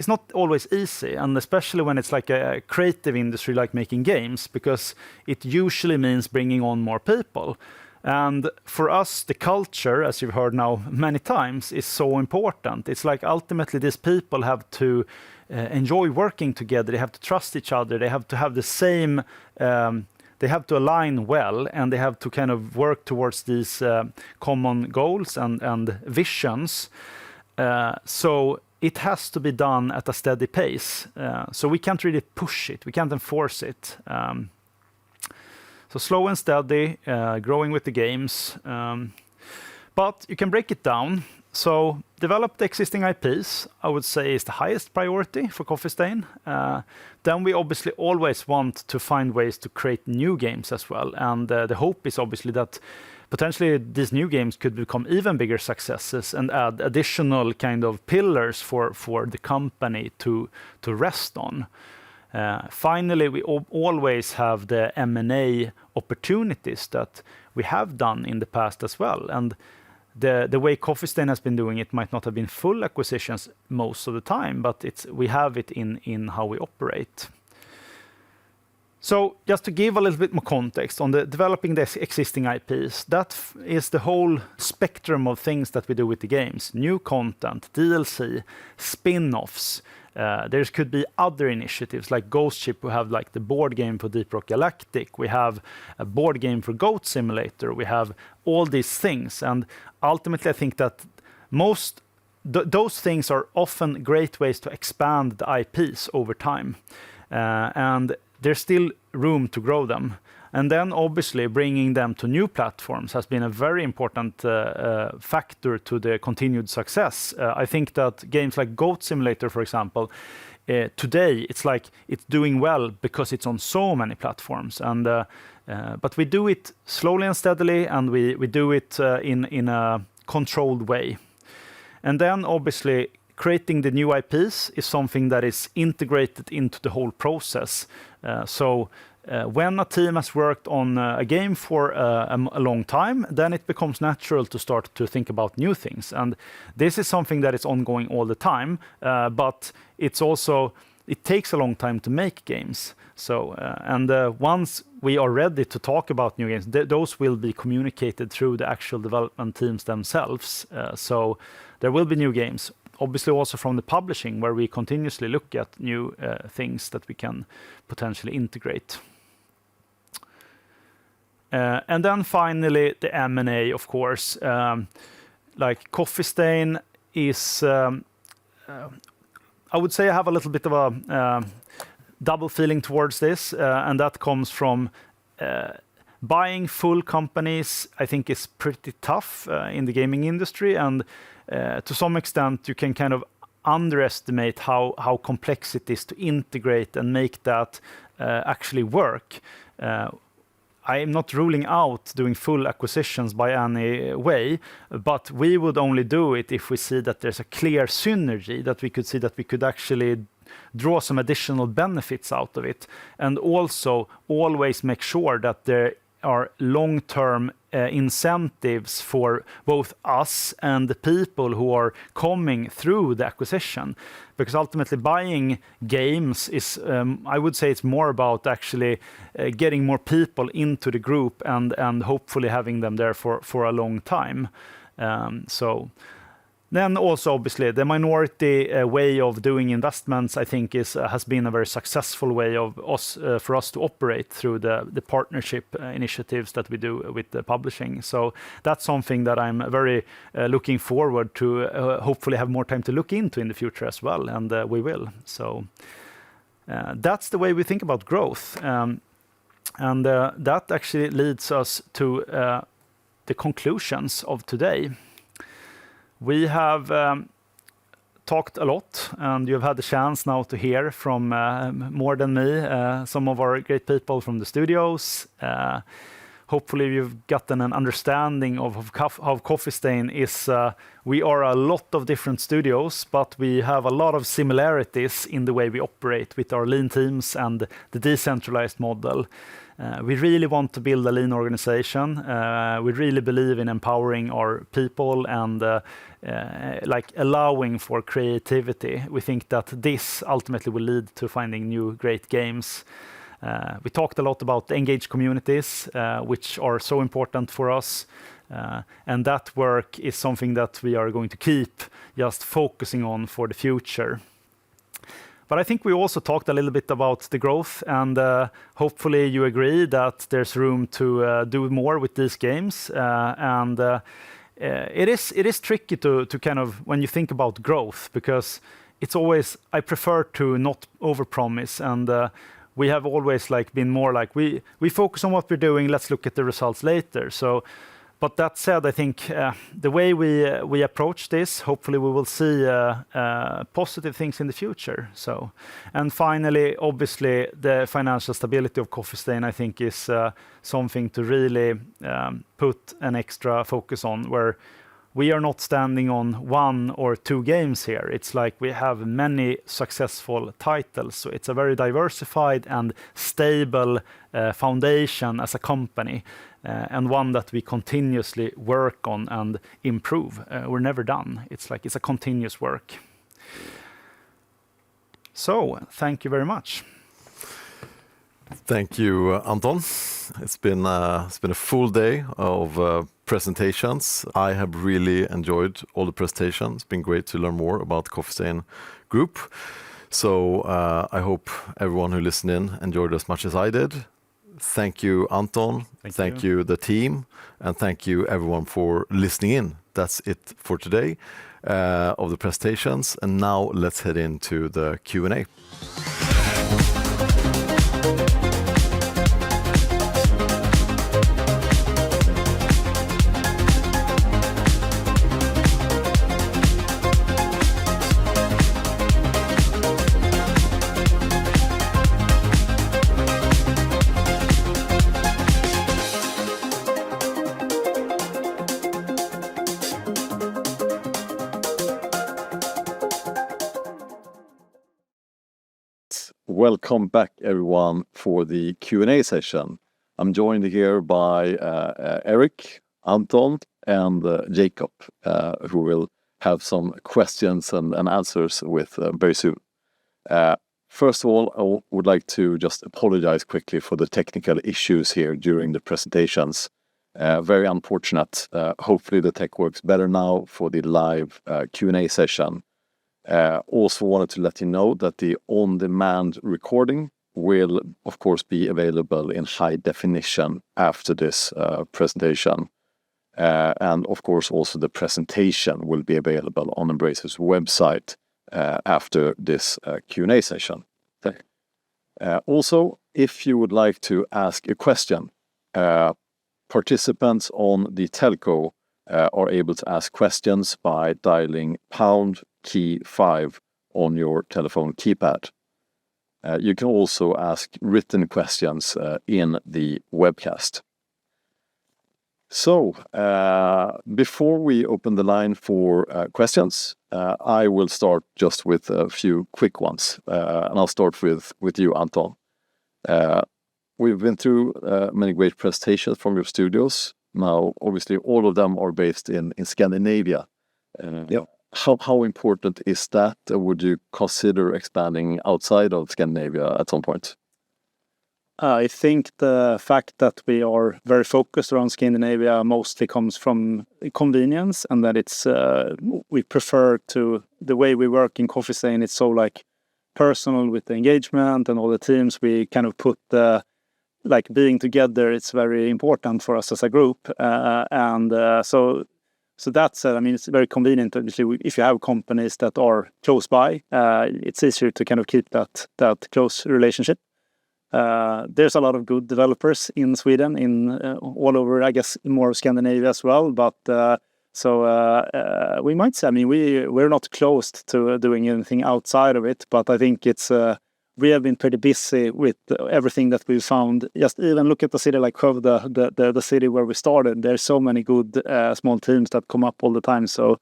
B: not always easy, and especially when it's like a creative industry like making games, because it usually means bringing on more people. And for us, the culture, as you've heard now many times, is so important. It's like ultimately these people have to enjoy working together. They have to trust each other. They have to have the same, they have to align well, and they have to kind of work towards these common goals and visions. So it has to be done at a steady pace. So we can't really push it. We can't enforce it. So slow and steady, growing with the games. But you can break it down. So develop the existing IPs, I would say, is the highest priority for Coffee Stain. Then we obviously always want to find ways to create new games as well. And the hope is obviously that potentially these new games could become even bigger successes and add additional kind of pillars for the company to rest on. Finally, we always have the M&A opportunities that we have done in the past as well. And the way Coffee Stain has been doing it might not have been full acquisitions most of the time, but we have it in how we operate. So just to give a little bit more context on the developing the existing IPs, that is the whole spectrum of things that we do with the games. New content, DLC, spin-offs. There could be other initiatives like Ghost Ship. We have like the board game for Deep Rock Galactic. We have a board game for Goat Simulator. We have all these things. And ultimately, I think that those things are often great ways to expand the IPs over time. And there's still room to grow them. And then obviously bringing them to new platforms has been a very important factor to the continued success. I think that games like Goat Simulator, for example, today it's doing well because it's on so many platforms. And but we do it slowly and steadily, and we do it in a controlled way. And then obviously creating the new IPs is something that is integrated into the whole process. When a team has worked on a game for a long time, then it becomes natural to start to think about new things. And this is something that is ongoing all the time, but it takes a long time to make games. So, once we are ready to talk about new games, those will be communicated through the actual development teams themselves. So there will be new games. Obviously also from the publishing, where we continuously look at new things that we can potentially integrate. And then finally, the M&A, of course. Like Coffee Stain is, I would say I have a little bit of a double feeling towards this, and that comes from buying full companies, I think is pretty tough in the gaming industry, and to some extent you can kind of underestimate how complex it is to integrate and make that actually work. I am not ruling out doing full acquisitions by any way, but we would only do it if we see that there's a clear synergy, that we could see that we could actually draw some additional benefits out of it, and also always make sure that there are long-term incentives for both us and the people who are coming through the acquisition. Because ultimately buying games is, I would say it's more about actually getting more people into the group and hopefully having them there for a long time. Then also, obviously, the minority way of doing investments, I think, has been a very successful way for us to operate through the partnership initiatives that we do with the publishing. So that's something that I'm very looking forward to hopefully have more time to look into in the future as well, and we will. So that's the way we think about growth. And that actually leads us to the conclusions of today. We have talked a lot, and you've had the chance now to hear from more than me, some of our great people from the studios. hopefully you've gotten an understanding of how Coffee Stain is. We are a lot of different studios, but we have a lot of similarities in the way we operate with our lean teams and the decentralized model. We really want to build a lean organization. We really believe in empowering our people and like allowing for creativity. We think that this ultimately will lead to finding new great games. We talked a lot about engaged communities, which are so important for us. And that work is something that we are going to keep just focusing on for the future. But I think we also talked a little bit about the growth, and hopefully you agree that there's room to do more with these games. It is tricky to kind of, when you think about growth, because it's always, I prefer to not overpromise, and we have always like been more like we focus on what we're doing, let's look at the results later. So, but that said, I think the way we approach this, hopefully we will see positive things in the future. So, and finally, obviously, the financial stability of Coffee Stain, I think, is something to really put an extra focus on, where we are not standing on 1 or 2 games here. It's like we have many successful titles. So it's a very diversified and stable foundation as a company, and one that we continuously work on and improve. We're never done. It's like it's a continuous work. So thank you very much.
A: Thank you, Anton. It's been a full day of presentations. I have really enjoyed all the presentations. It's been great to learn more about Coffee Stain Group. So I hope everyone who listened in enjoyed as much as I did. Thank you, Anton. Thank you, the team, and thank you, everyone, for listening in. That's it for today of the presentations. And now let's head into the Q&A. Welcome back, everyone, for the Q&A session. I'm joined here by Eric, Anton, and Jacob, who will have some questions and answers with very soon. First of all, I would like to just apologize quickly for the technical issues here during the presentations. Very unfortunate. Hopefully the tech works better now for the live Q&A session. Also wanted to let you know that the on-demand recording will, of course, be available in high definition after this presentation. And, of course, also the presentation will be available on Embracer's website after this Q&A session. Also, if you would like to ask a question, participants on the telco are able to ask questions by dialing pound key 5 on your telephone keypad. You can also ask written questions in the webcast. So, before we open the line for questions, I will start just with a few quick ones. And I'll start with you, Anton. We've been through many great presentations from your studios. Now, obviously, all of them are based in Scandinavia.
J: Yeah.
A: How important is that? Would you consider expanding outside of Scandinavia at some point?
J: I think the fact that we are very focused around Scandinavia mostly comes from convenience, and that it's we prefer to the way we work in Coffee Stain. It's so like personal with the engagement and all the teams. We kind of put the like being together. It's very important for us as a group, So that said, I mean, it's very convenient. Obviously, if you have companies that are close by, it's easier to kind of keep that close relationship. There's a lot of good developers in Sweden, in all over, I guess, more of Scandinavia as well. But we might say, I mean, we're not closed to doing anything outside of it. But I think it's we have been pretty busy with everything that we've found. Just even look at the city like Skövde, the city where we started. There's so many good small teams that come up all the time. So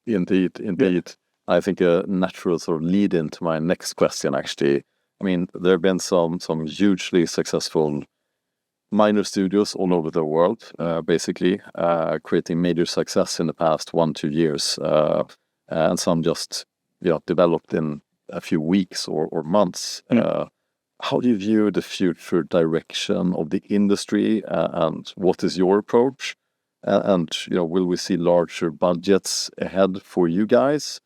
A: Indeed. I think a natural sort of lead into my next question, actually. I mean, there have been some hugely successful minor studios all over the world, basically, creating major success in the past 1-2 years, and some just developed in a few weeks or months. How do you view the future direction of the industry, and what is your approach? And will we see larger budgets ahead for you guys,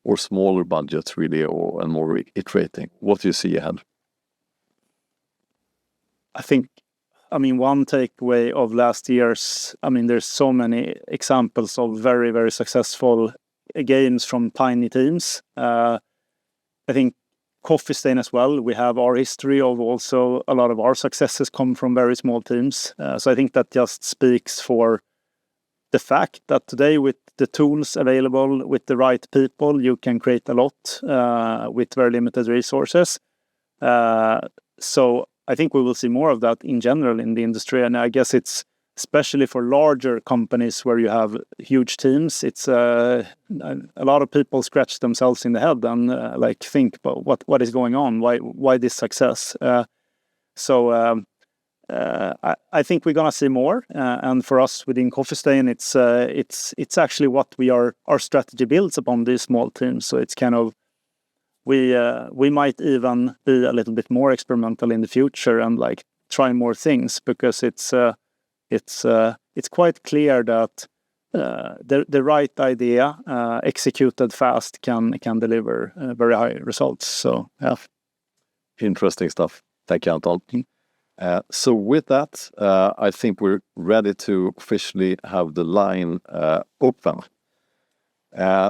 A: or smaller budgets really, and more iterating? What do you see ahead?
J: I mean, one takeaway of last year's, there's so many examples of very, very successful games from tiny teams. I think Coffee Stain as well, we have our history of also a lot of our successes come from very small teams. So I think that just speaks for the fact that today, with the tools available, with the right people, you can create a lot with very limited resources. So I think we will see more of that in general in the industry. And I guess it's especially for larger companies where you have huge teams. It's a lot of people scratch themselves in the head and think about what is going on, why this success. So I think we're gonna see more. And for us within Coffee Stain, it's actually what our strategy builds upon these small teams. So it's kind of we might even be a little bit more experimental in the future and try more things, because it's quite clear that the right idea executed fast can deliver very high results. So yeah,
A: interesting stuff. Thank you, Anton. So with that, I think we're ready to officially have the line open.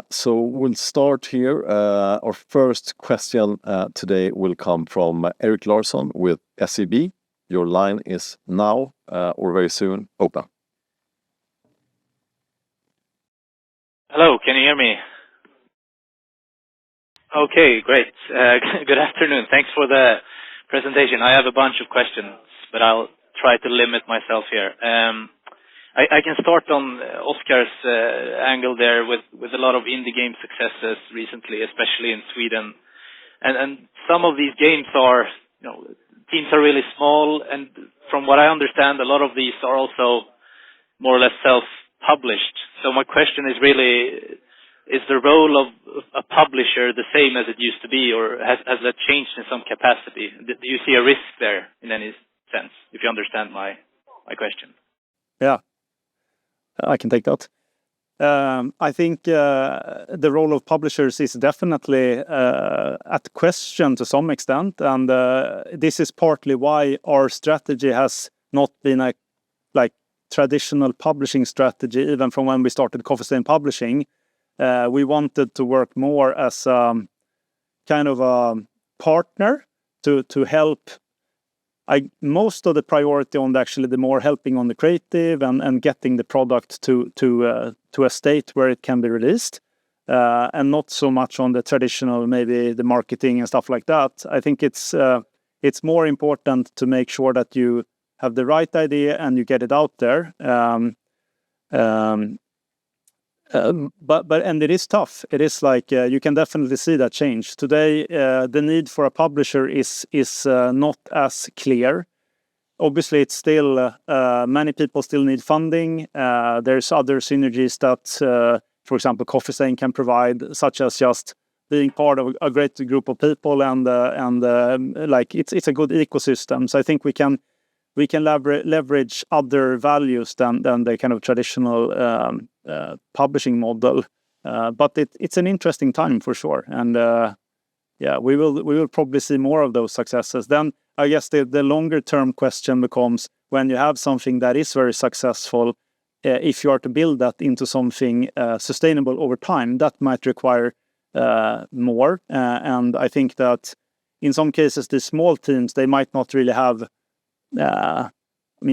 A: So we'll start here. Our first question today will come from Eric Larsson with SEB. Your line is now or very soon open.
K: Hello, can you hear me? Okay, great. Good afternoon. Thanks for the presentation. I have a bunch of questions, but I'll try to limit myself here. I can start on Oscar's angle there with a lot of indie game successes recently, especially in Sweden. And some of these games are, teams are really small, and from what I understand, a lot of these are also more or less self-published. So my question is really, is the role of a publisher the same as it used to be, or has that changed in some capacity? Do you see a risk there in any sense, if you understand my question?
J: Yeah, I can take that. I think the role of publishers is definitely at question to some extent, and this is partly why our strategy has not been a traditional publishing strategy, even from when we started Coffee Stain Publishing. We wanted to work more as kind of a partner to help. Most of the priority on the more helping on the creative and getting the product to a state where it can be released, and not so much on the traditional, maybe the marketing and stuff like that. I think it's more important to make sure that you have the right idea and you get it out there. But it is tough. It is you can definitely see that change today. The need for a publisher is not as clear. Obviously, it's still many people still need funding. There's other synergies that, for example, Coffee Stain can provide, such as just being part of a great group of people, and it's a good ecosystem. So I think we can leverage other values than the kind of traditional publishing model. But it's an interesting time for sure, and we will probably see more of those successes. Then I guess the longer term question becomes, when you have something that is very successful, if you are to build that into something sustainable over time, that might require more. And I think that in some cases, the small teams, they might not really have.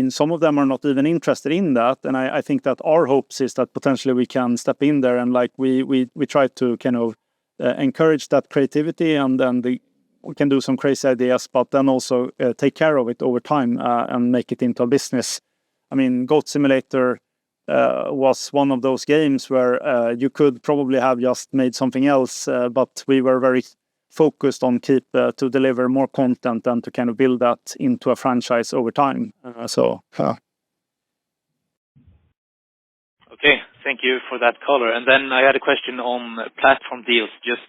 J: Some of them are not even interested in that, and I think that our hopes is that potentially we can step in there and we try to kind of encourage that creativity, and then we can do some crazy ideas, but then also take care of it over time and make it into a business. I mean, Goat Simulator was one of those games where you could probably have just made something else, but we were very focused on to deliver more content and to kind of build that into a franchise over time.
K: Okay, thank you for that color. And then I had a question on platform deals. Just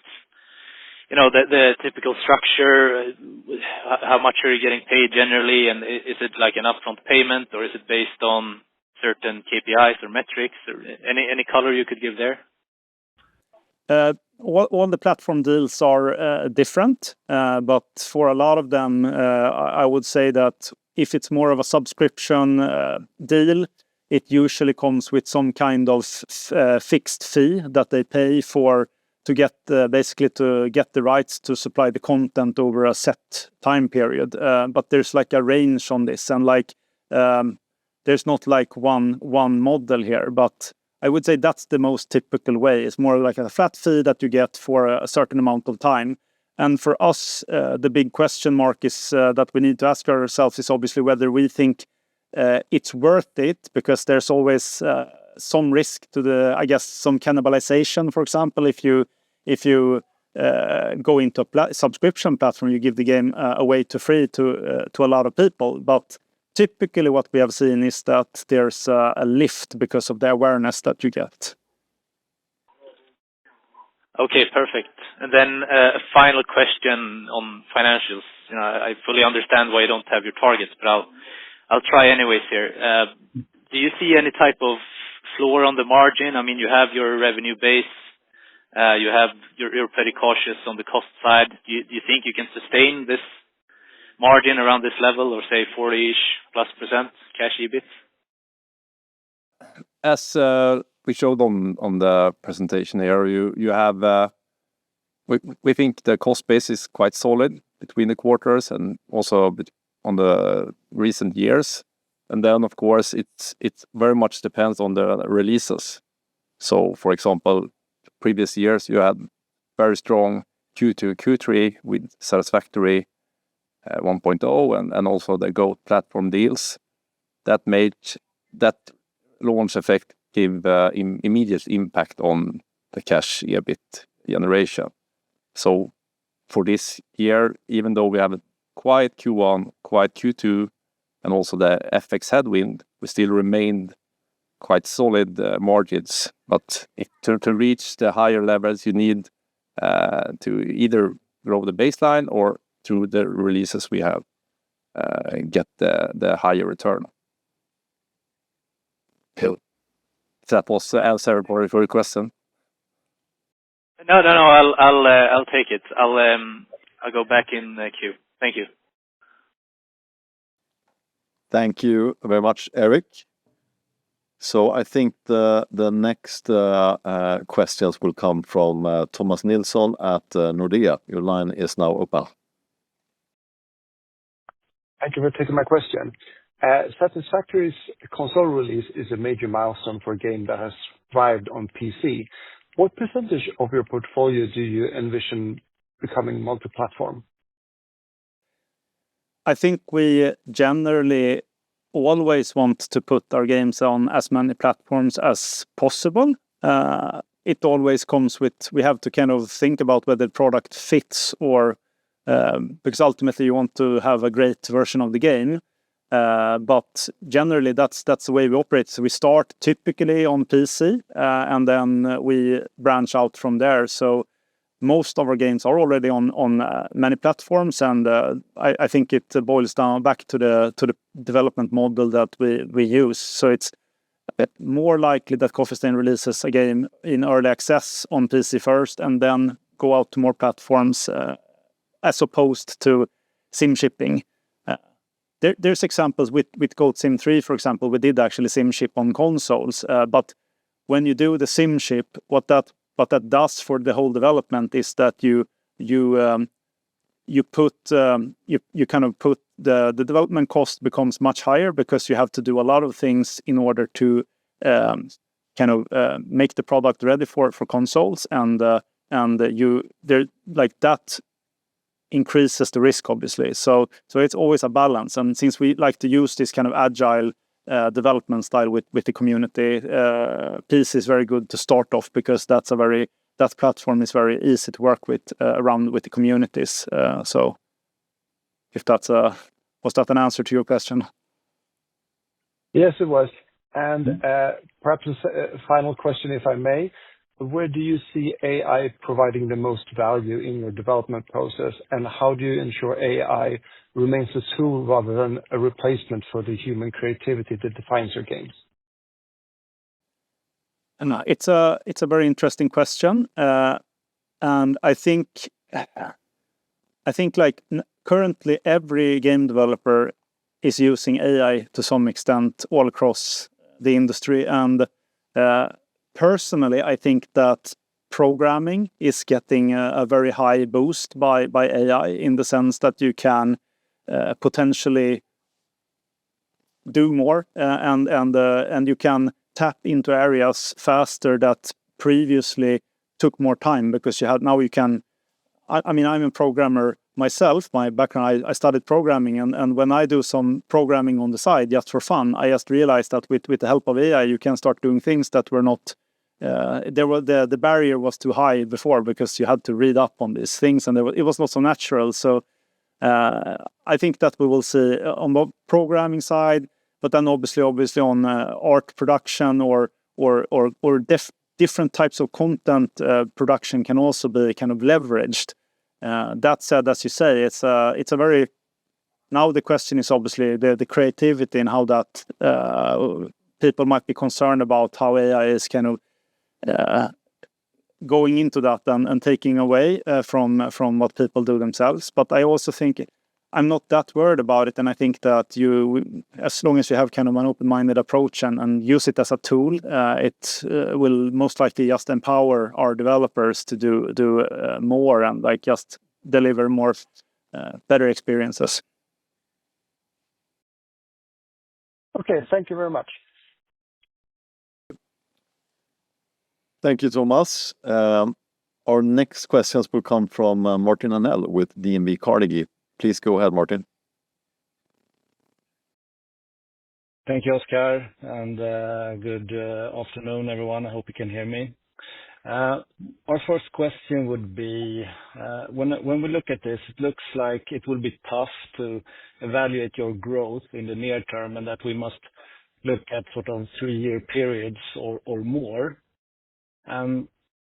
K: the typical structure. How much are you getting paid generally, and is it like an upfront payment, or is it based on certain KPIs or metrics, or any color you could give there?
J: All the platform deals are different, but for a lot of them, I would say that if it's more of a subscription deal, it usually comes with some kind of fixed fee that they pay to get basically to get the rights to supply the content over a set time period. But there's like a range on this, and there's not like one model here, but I would say that's the most typical way. It's more like a flat fee that you get for a certain amount of time. And for us, the big question mark is that we need to ask ourselves is obviously whether we think it's worth it, because there's always some risk to some cannibalization. For example, if you go into a subscription platform, you give the game away to free to a lot of people. But typically what we have seen is that there's a lift because of the awareness that you get.
K: Okay, perfect. And then a final question on financials. I fully understand why you don't have your targets, but I'll try anyways here. Do you see any type of floor on the margin? I mean, you have your revenue base. You're pretty cautious on the cost side. Do you think you can sustain this margin around this level, or say 40-ish+% cash EBIT?
L: As we showed on the presentation here, you have we think the cost base is quite solid between the quarters and also on the recent years. And then of course it very much depends on the releases. So for example, previous years you had very strong Q2, Q3 with Satisfactory 1.0 and also the Goat platform deals. That launch effect give immediate impact on the cash EBIT generation. So for this year, even though we have a quiet Q1, quiet Q2, and also the FX headwind, we still remained quite solid margins. But to reach the higher levels, you need to either grow the baseline or through the releases we have get the higher return. That was the answer for your question.
K: No. I'll take it. I'll go back in the queue. Thank you.
A: Thank you very much, Eric. So I think the next questions will come from Thomas Nilsson at Nordea. Your line is now open.
M: Thank you for taking my question. Satisfactory's console release is a major milestone for a game that has thrived on PC. What percentage of your portfolio do you envision becoming multi-platform?
J: I think we generally always want to put our games on as many platforms as possible. It always comes with, we have to kind of think about whether the product fits or because ultimately you want to have a great version of the game. But generally that's the way we operate. So we start typically on PC and then we branch out from there. So most of our games are already on many platforms, and I think it boils down back to the development model that we use. So it's a bit more likely that Coffee Stain releases a game in early access on PC first and then go out to more platforms as opposed to sim shipping. There's examples with Goat Sim 3, for example. We did actually sim ship on consoles, but when you do the sim ship, what that does for the whole development is that you put the development cost becomes much higher because you have to do a lot of things in order to make the product ready for consoles, and and like that increases the risk, obviously. So it's always a balance. And since we like to use this kind of agile development style with the community, PC is very good to start off, because that platform is very easy to work with around with the communities. So if was that an answer to your question?
M: Yes, it was. And perhaps a final question, if I may. Where do you see AI providing the most value in your development process, and how do you ensure AI remains a tool rather than a replacement for the human creativity that defines your games?
J: And it's a very interesting question, and I think like currently every game developer is using AI to some extent all across the industry, and personally, I think that programming is getting a very high boost by AI, in the sense that you can potentially do more, and you can tap into areas faster that previously took more time, because now you can. I mean, I'm a programmer myself. My background, I studied programming, and when I do some programming on the side just for fun, I just realized that with the help of AI, you can start doing things that were not. The barrier was too high before, because you had to read up on these things, and it was not so natural. So I think that we will see on the programming side, but then obviously on art production or different types of content production can also be kind of leveraged. That said, as you say, it's a very. Now the question is obviously the creativity, and how that people might be concerned about how AI is kind of going into that and taking away from what people do themselves. But I also think I'm not that worried about it, and I think that as long as you have kind of an open-minded approach and use it as a tool, it will most likely just empower our developers to do more, and like just deliver more better experiences.
M: Okay, thank you very much.
A: Thank you, Thomas. Our next questions will come from Martin Arnell with DNB Carnegie. Please go ahead, Martin.
N: Thank you, Oscar, and good afternoon, everyone. I hope you can hear me. Our first question would be, when we look at this, it looks like it will be tough to evaluate your growth in the near term, and that we must look at sort of 3-year periods or more.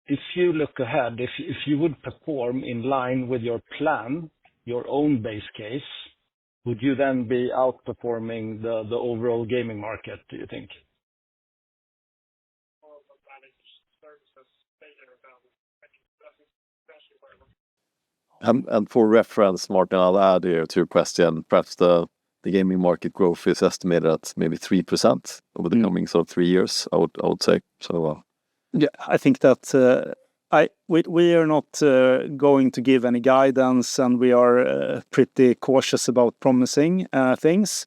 N: If you look ahead, if you would perform in line with your plan, your own base case, would you then be outperforming the overall gaming market, do you think?
A: And for reference, Martin, I'll add here to your question, perhaps the gaming market growth is estimated at maybe 3% over the coming sort of 3 years, I would say. So,
J: yeah, I think that we are not going to give any guidance, and we are pretty cautious about promising things.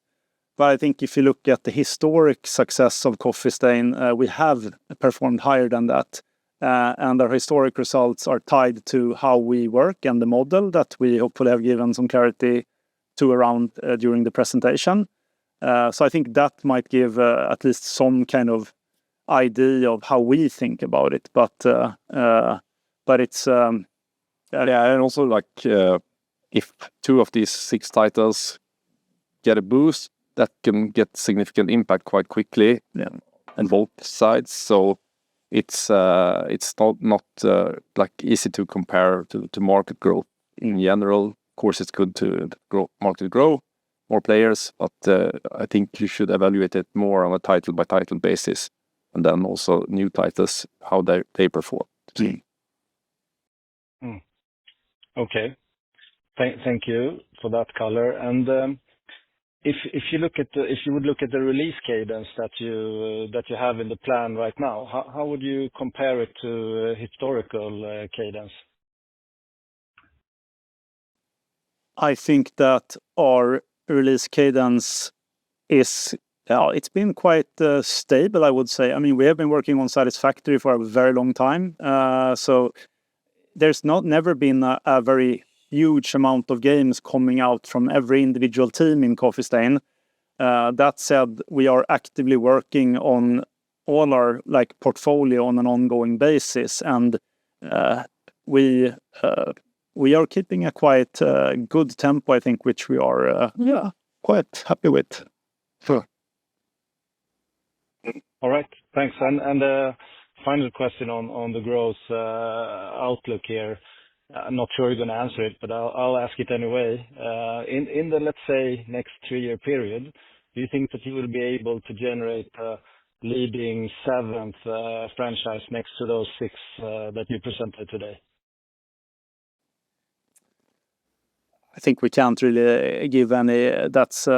J: But I think if you look at the historic success of Coffee Stain, we have performed higher than that. And our historic results are tied to how we work and the model that we hopefully have given some clarity to around during the presentation. So I think that might give at least some kind of idea of how we think about it. But it's
L: yeah, and also like if 2 of these 6 titles get a boost, that can get significant impact quite quickly on both sides. So it's not like easy to compare to market growth in general. Of course, it's good to market grow, more players, but I think you should evaluate it more on a title by title basis, and then also new titles, how they perform.
N: Okay, thank you for that color. And if you would look at the release cadence that you have in the plan right now, how would you compare it to historical cadence?
J: I think that our release cadence is it's been quite stable, I would say. I mean, we have been working on Satisfactory for a very long time, so there's never been a very huge amount of games coming out from every individual team in Coffee Stain. That said, we are actively working on all our portfolio on an ongoing basis, and we are keeping a quite good tempo, I think, which we are quite happy with.
N: All right, thanks. And final question on the growth outlook here. I'm not sure you're going to answer it, but I'll ask it anyway. In the, let's say, next 3-year period, do you think that you will be able to generate a leading 7th franchise next to those 6 that you presented today?
J: I think we can't really give any. That's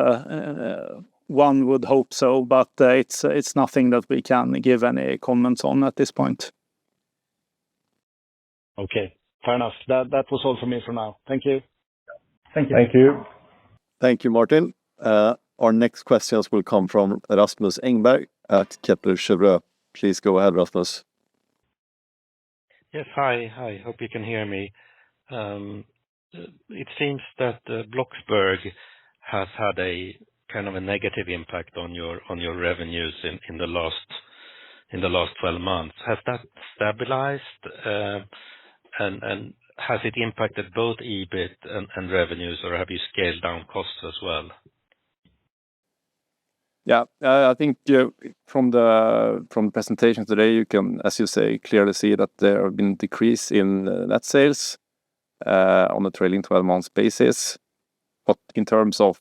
J: one would hope so, but it's nothing that we can give any comments on at this point.
N: Okay, fair enough. That was all for me for now. Thank you.
I: Thank you.
F: Thank you.
A: Thank you, Martin. Our next questions will come from Rasmus Engberg at Kepler Cheuvreux. Please go ahead, Rasmus.
O: Yes, hi. Hope you can hear me. It seems that Bloxburg has had a kind of a negative impact on your revenues in the last 12 months. Has that stabilized? And has it impacted both EBIT and revenues, or have you scaled down costs as well?
L: Yeah, I think from the presentation today, you can, as you say, clearly see that there have been decrease in net sales on a trailing 12 months basis. But in terms of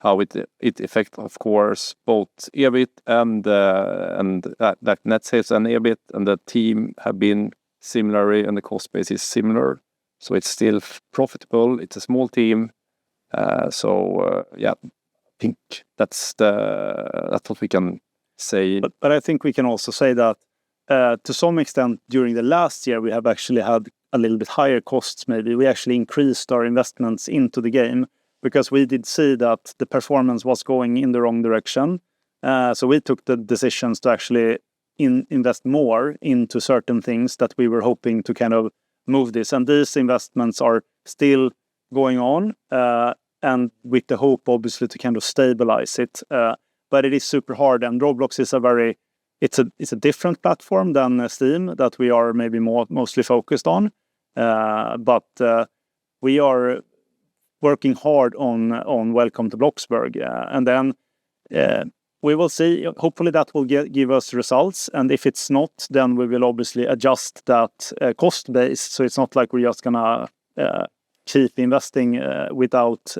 L: how it affects, of course, both EBIT and that net sales and EBIT, and the team have been similarly, and the cost base is similar. So it's still profitable. It's a small team. Yeah, I think that's what we can say.
J: But I think we can also say that to some extent during the last year we have actually had a little bit higher costs. Maybe we actually increased our investments into the game because we did see that the performance was going in the wrong direction. So we took the decisions to actually invest more into certain things that we were hoping to kind of move this. And these investments are still going on. And with the hope, obviously, to kind of stabilize it. But it is super hard. And Roblox is it's a different platform than Steam that we are maybe mostly focused on. But we are working hard on Welcome to Bloxburg. And then we will see. Hopefully that will give us results. And if it's not, then we will obviously adjust that cost base. So it's not like we're just going to keep investing without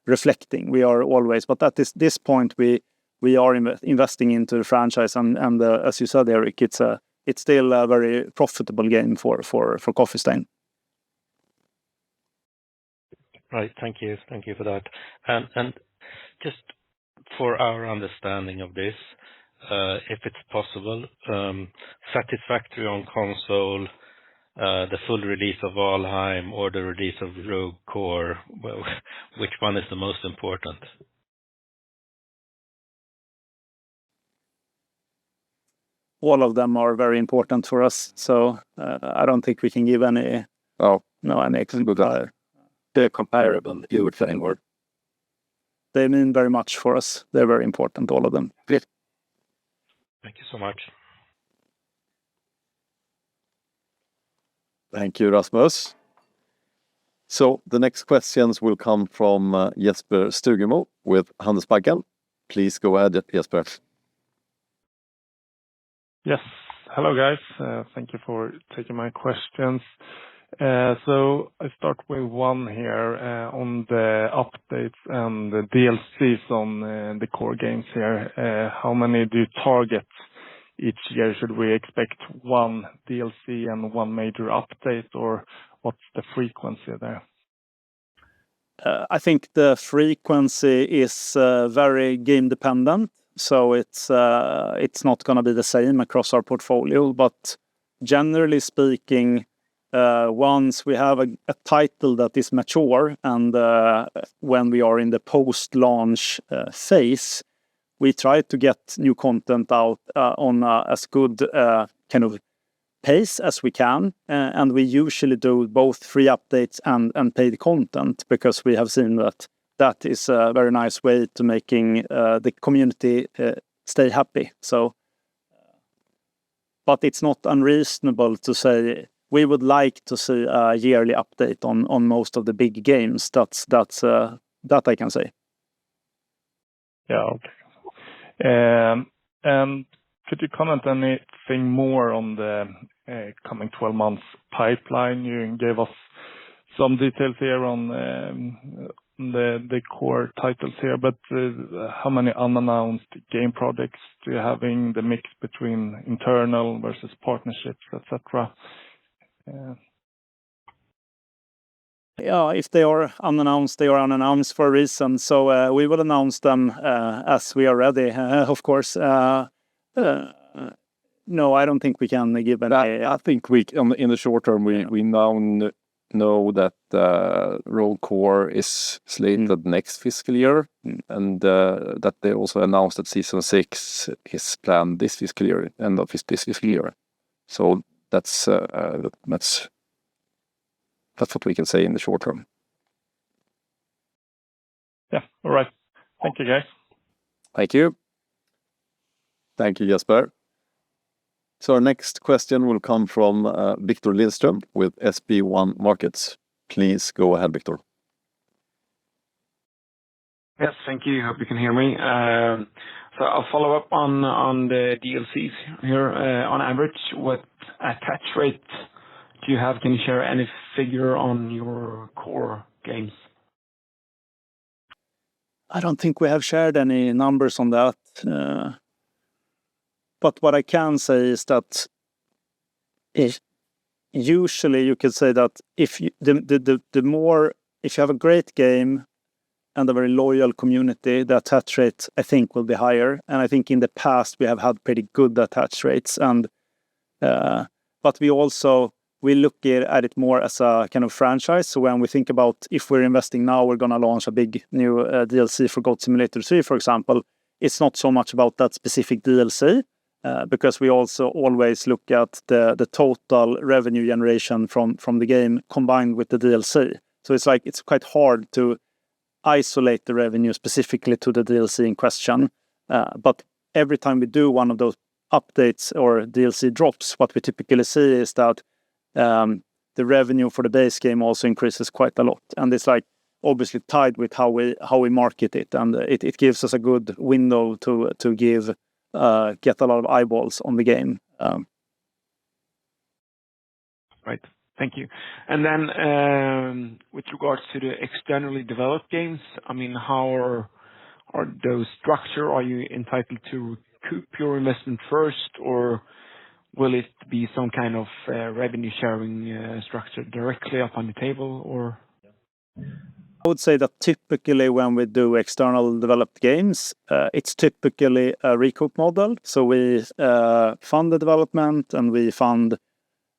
J: reflecting. We are always, but at this point, we are investing into the franchise, and as you said, Eric, it's still a very profitable game for Coffee Stain.
O: Right, thank you for that. And just for our understanding of this, if it's possible, satisfactory on console. The full release of Valheim or the release of Rogue Core, well, which one is the most important?
J: All of them are very important for us, so I don't think we can give any. Any example.
L: They're comparable, you would say, or
J: they mean very much for us. They're very important, all of them.
L: Great.
O: Thank you so much.
A: Thank you, Rasmus. So the next questions will come from Jesper Stugemo with Handelsbanken. Please go ahead, Jesper.
P: Yes. Hello, guys. Thank you for taking my questions. So I start with one here on the updates and the DLCs on the core games here. How many do you target each year? Should we expect one DLC and one major update, or what's the frequency there?
J: I think the frequency is very game dependent, so it's not going to be the same across our portfolio. But generally speaking, once we have a title that is mature and when we are in the post-launch phase, we try to get new content out on as good kind of pace as we can, and we usually do both free updates and paid content, because we have seen that is a very nice way to making the community stay happy. So, but it's not unreasonable to say we would like to see a yearly update on most of the big games. That I can say.
P: Yeah, okay. And could you comment anything more on the coming 12 months pipeline? You gave us some details here on the core titles here, but how many unannounced game projects do you have in the mix between internal versus partnerships, etc.?
J: Yeah, if they are unannounced, they are unannounced for a reason. So we will announce them as we are ready, of course. No, I don't think we can give an.
L: I think we, in the short term, we now know that Roll Core is slated next fiscal year, and that they also announced that Season 6 is planned this fiscal year, end of this fiscal year. So that's what we can say in the short term.
P: Yeah, all right. Thank you, guys.
L: Thank you. Thank you, Jesper. So our next question will come from Victor Lidström with SB1 Markets. Please go ahead, Victor.
Q: Yes, thank you. Hope you can hear me. So I'll follow up on the DLCs here. On average, what attach rate do you have? Can you share any figure on your core games?
J: I don't think we have shared any numbers on that. But what I can say is that usually you could say that if you, if you have a great game and a very loyal community, the attach rate I think will be higher. And I think in the past we have had pretty good attach rates. And but we look at it more as a kind of franchise. So when we think about if we're investing now, we're going to launch a big new DLC for Goat Simulator 3, for example. It's not so much about that specific DLC. Because we also always look at the total revenue generation from the game combined with the DLC. So it's quite hard to isolate the revenue specifically to the DLC in question. But every time we do one of those updates or DLC drops, what we typically see is that the revenue for the base game also increases quite a lot. And it's obviously tied with how we market it, and it gives us a good window to get a lot of eyeballs on the game.
Q: Right. Thank you. And then with regards to the externally developed games, I mean, how are those structured? Are you entitled to recoup your investment first, or will it be some kind of revenue sharing structure directly up on the table, or?
J: I would say that typically when we do external developed games, it's typically a recoup model. So we fund the development, and we fund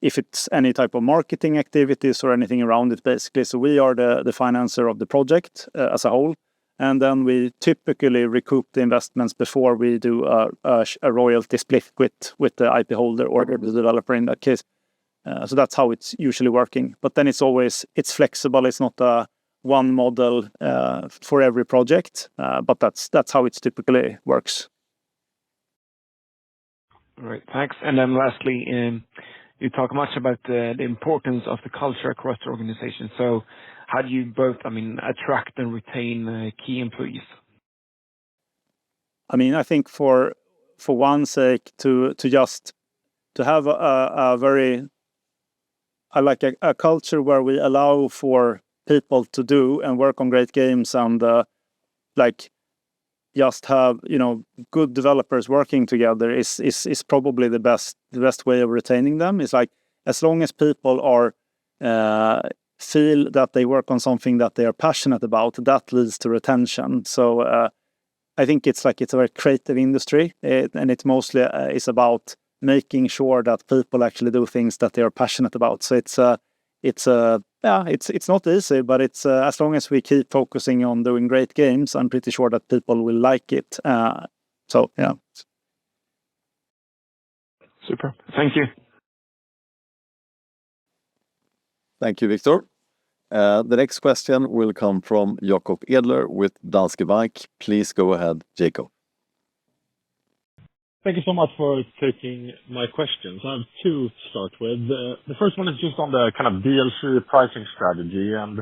J: if it's any type of marketing activities or anything around it, basically. So we are the financer of the project as a whole. And then we typically recoup the investments before we do a royalty split with the IP holder or the developer in that case. So that's how it's usually working. But then it's flexible. It's not a one model for every project, but that's how it typically works.
Q: All right, thanks. And then lastly, you talk much about the importance of the culture across the organization. So how do you both, attract and retain key employees?
J: I think for one sake to have a very, I like a culture where we allow for people to do and work on great games, and just have good developers working together is probably the best way of retaining them. It's as long as people are feel that they work on something that they are passionate about, that leads to retention. So I think it's a very creative industry, and it mostly is about making sure that people actually do things that they are passionate about. So it's not easy, but it's as long as we keep focusing on doing great games, I'm pretty sure that people will like it. So yeah.
Q: Super. Thank you.
A: Thank you, Victor. The next question will come from Jakob Edler with Danske Bank. Please go ahead, Jakob.
R: Thank you so much for taking my questions. I have two to start with. The first one is just on the kind of DLC pricing strategy, and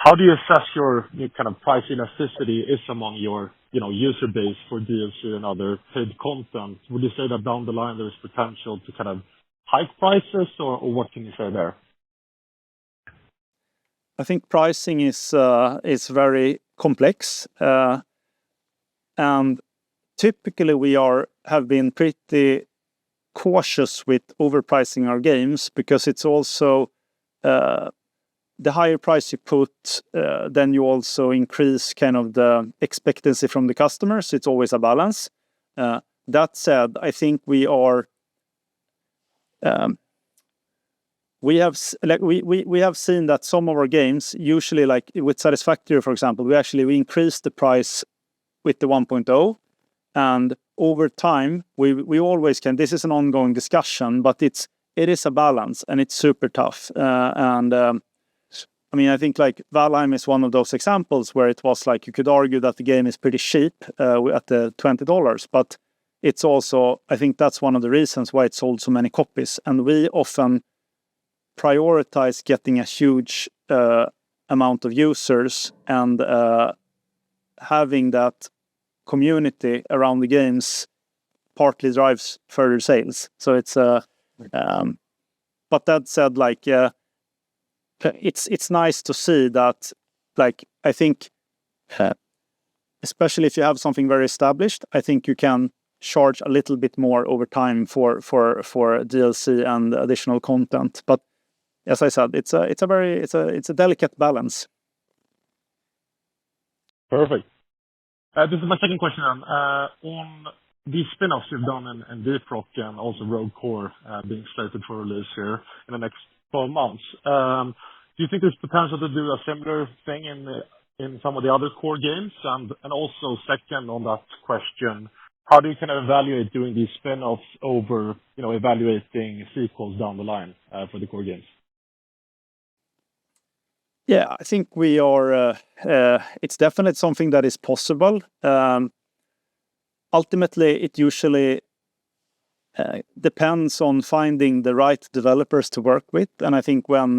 R: how do you assess your kind of price elasticity is among your user base for DLC and other paid content? Would you say that down the line there is potential to kind of hike prices, or what can you say there?
J: I think pricing is very complex, and typically we have been pretty cautious with overpricing our games, because it's also the higher price you put, then you also increase kind of the expectancy from the customers. It's always a balance. That said, I think we have seen that some of our games, usually like with Satisfactory, for example, we increased the price with the 1.0, and over time we always can. This is an ongoing discussion, but it is a balance, and it's super tough. I mean, I think like Valheim is one of those examples where it was like you could argue that the game is pretty cheap at the $20, but it's also, I think that's one of the reasons why it sold so many copies. And we often prioritize getting a huge amount of users, and having that community around the games partly drives further sales. So it's but that said, like it's nice to see that, like, I think especially if you have something very established, I think you can charge a little bit more over time for DLC and additional content. But as I said, it's a delicate balance.
R: Perfect. This is my second question. On the spin-offs you've done in Deep Rock and also Rogue Core being slated for release here in the next 12 months, do you think there's potential to do a similar thing in some of the other core games? And also, second on that question, how do you kind of evaluate doing these spin-offs over evaluating sequels down the line for the core games?
J: Yeah, I think we are. It's definitely something that is possible. Ultimately, it usually depends on finding the right developers to work with. And I think when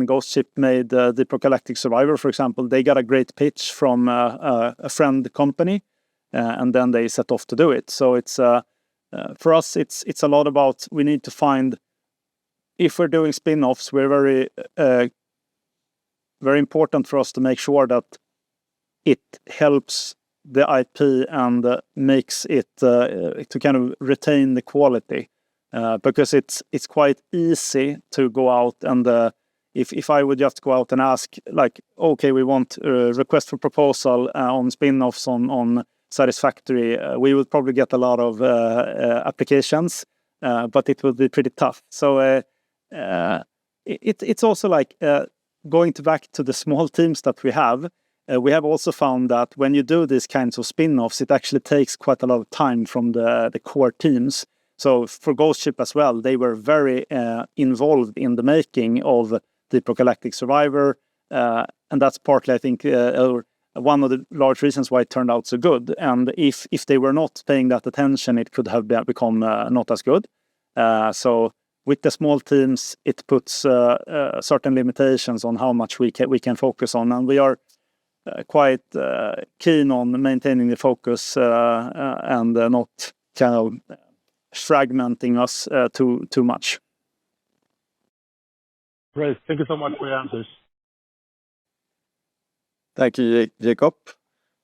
J: Ghost Ship made the Galactic Survivor, for example, they got a great pitch from a friend company, and then they set off to do it. So it's for us, it's a lot about, we need to find, if we're doing spin-offs, we're very important for us to make sure that it helps the IP and makes it to kind of retain the quality, because it's quite easy to go out and if I would just go out and ask, like, okay, we want a request for proposal on spin-offs on Satisfactory, we would probably get a lot of applications, but it would be pretty tough. So it's also like going back to the small teams that we have also found that when you do these kinds of spin-offs, it actually takes quite a lot of time from the core teams. So for Ghost Ship as well, they were very involved in the making of the Galactic Survivor, and that's partly, I think, one of the large reasons why it turned out so good. And if they were not paying that attention, it could have become not as good. So with the small teams, it puts certain limitations on how much we can focus on, and we are quite keen on maintaining the focus and not kind of fragmenting us too much.
R: Great. Thank you so much for your answers.
A: Thank you, Jakob.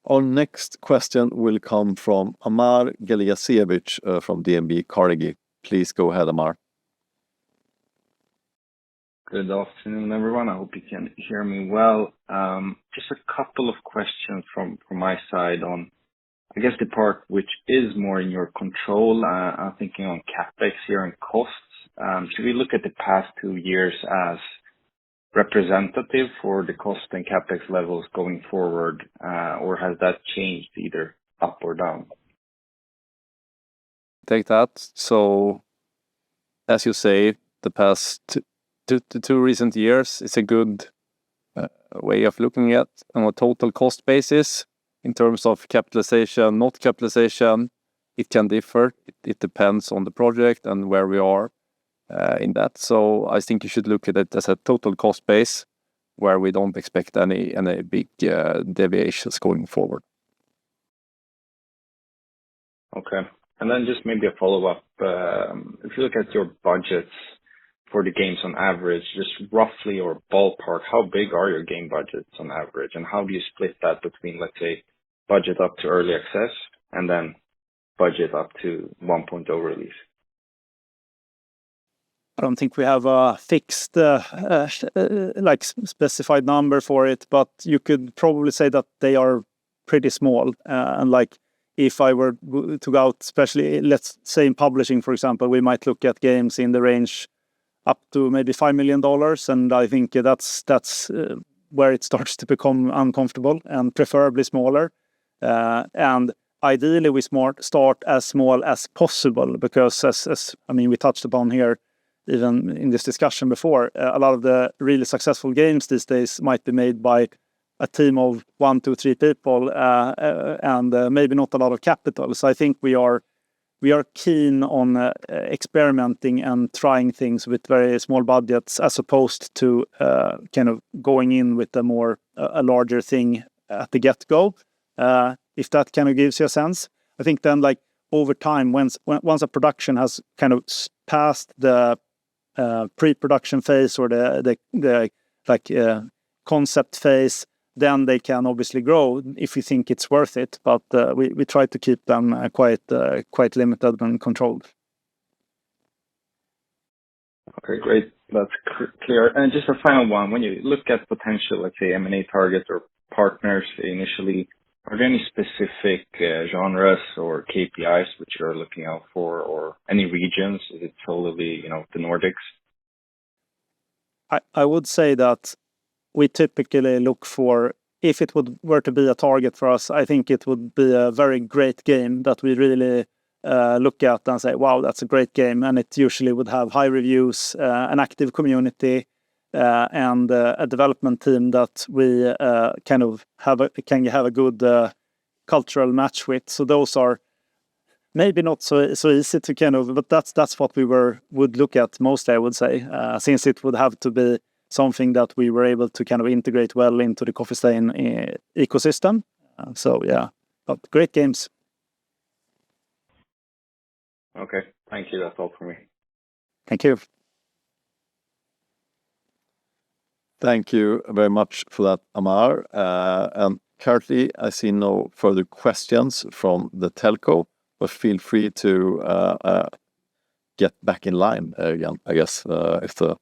A: Our next question will come from Amar Galiasevich from DNB Carnegie. Please go ahead, Amar.
S: Good afternoon, everyone. I hope you can hear me well. Just a couple of questions from my side on, I guess, the part which is more in your control. I'm thinking on CapEx here and costs. Should we look at the past 2 years as representative for the cost and CapEx levels going forward, or has that changed either up or down?
A: Take that. So, as you say, the past
L: the 2 recent years is a good way of looking at on a total cost basis in terms of capitalization, not capitalization. It can differ. It depends on the project and where we are in that. So I think you should look at it as a total cost base where we don't expect any big deviations going forward.
S: Okay. And then just maybe a follow-up. If you look at your budgets for the games on average, just roughly or ballpark, how big are your game budgets on average? And how do you split that between, let's say, budget up to early access and then budget up to 1.0 release?
J: I don't think we have a fixed, like specified number for it, but you could probably say that they are pretty small. And like if I were to go out, especially let's say in publishing, for example, we might look at games in the range up to maybe $5 million, and I think that's where it starts to become uncomfortable, and preferably smaller. And ideally, we start as small as possible because, as I mean, we touched upon here, even in this discussion before, a lot of the really successful games these days might be made by a team of 1, 2, 3 people, and maybe not a lot of capital. So I think we are keen on experimenting and trying things with very small budgets, as opposed to kind of going in with a larger thing at the get-go. If that kind of gives you a sense, I think then like over time, once a production has kind of passed the pre-production phase or the concept phase, then they can obviously grow if we think it's worth it. But we try to keep them quite limited and controlled.
S: Okay, great. That's clear. And just a final one. When you look at potential, let's say, M&A targets or partners initially, are there any specific genres or KPIs which you're looking out for, or any regions? Is it solely, the Nordics?
J: I would say that we typically look for, if it were to be a target for us, I think it would be a very great game that we really look at and say, wow, that's a great game. And it usually would have high reviews, an active community, and a development team that we kind of can have a good cultural match with. So those are maybe not so easy to kind of, but that's what we would look at mostly, I would say, since it would have to be something that we were able to kind of integrate well into the Coffee Stain ecosystem. So yeah, but great games.
S: Okay, thank you. That's all for me.
J: Thank you.
A: Thank you very much for that, Amar. And currently, I see no further questions from the telco, but feel free to get back in line again, I guess, if the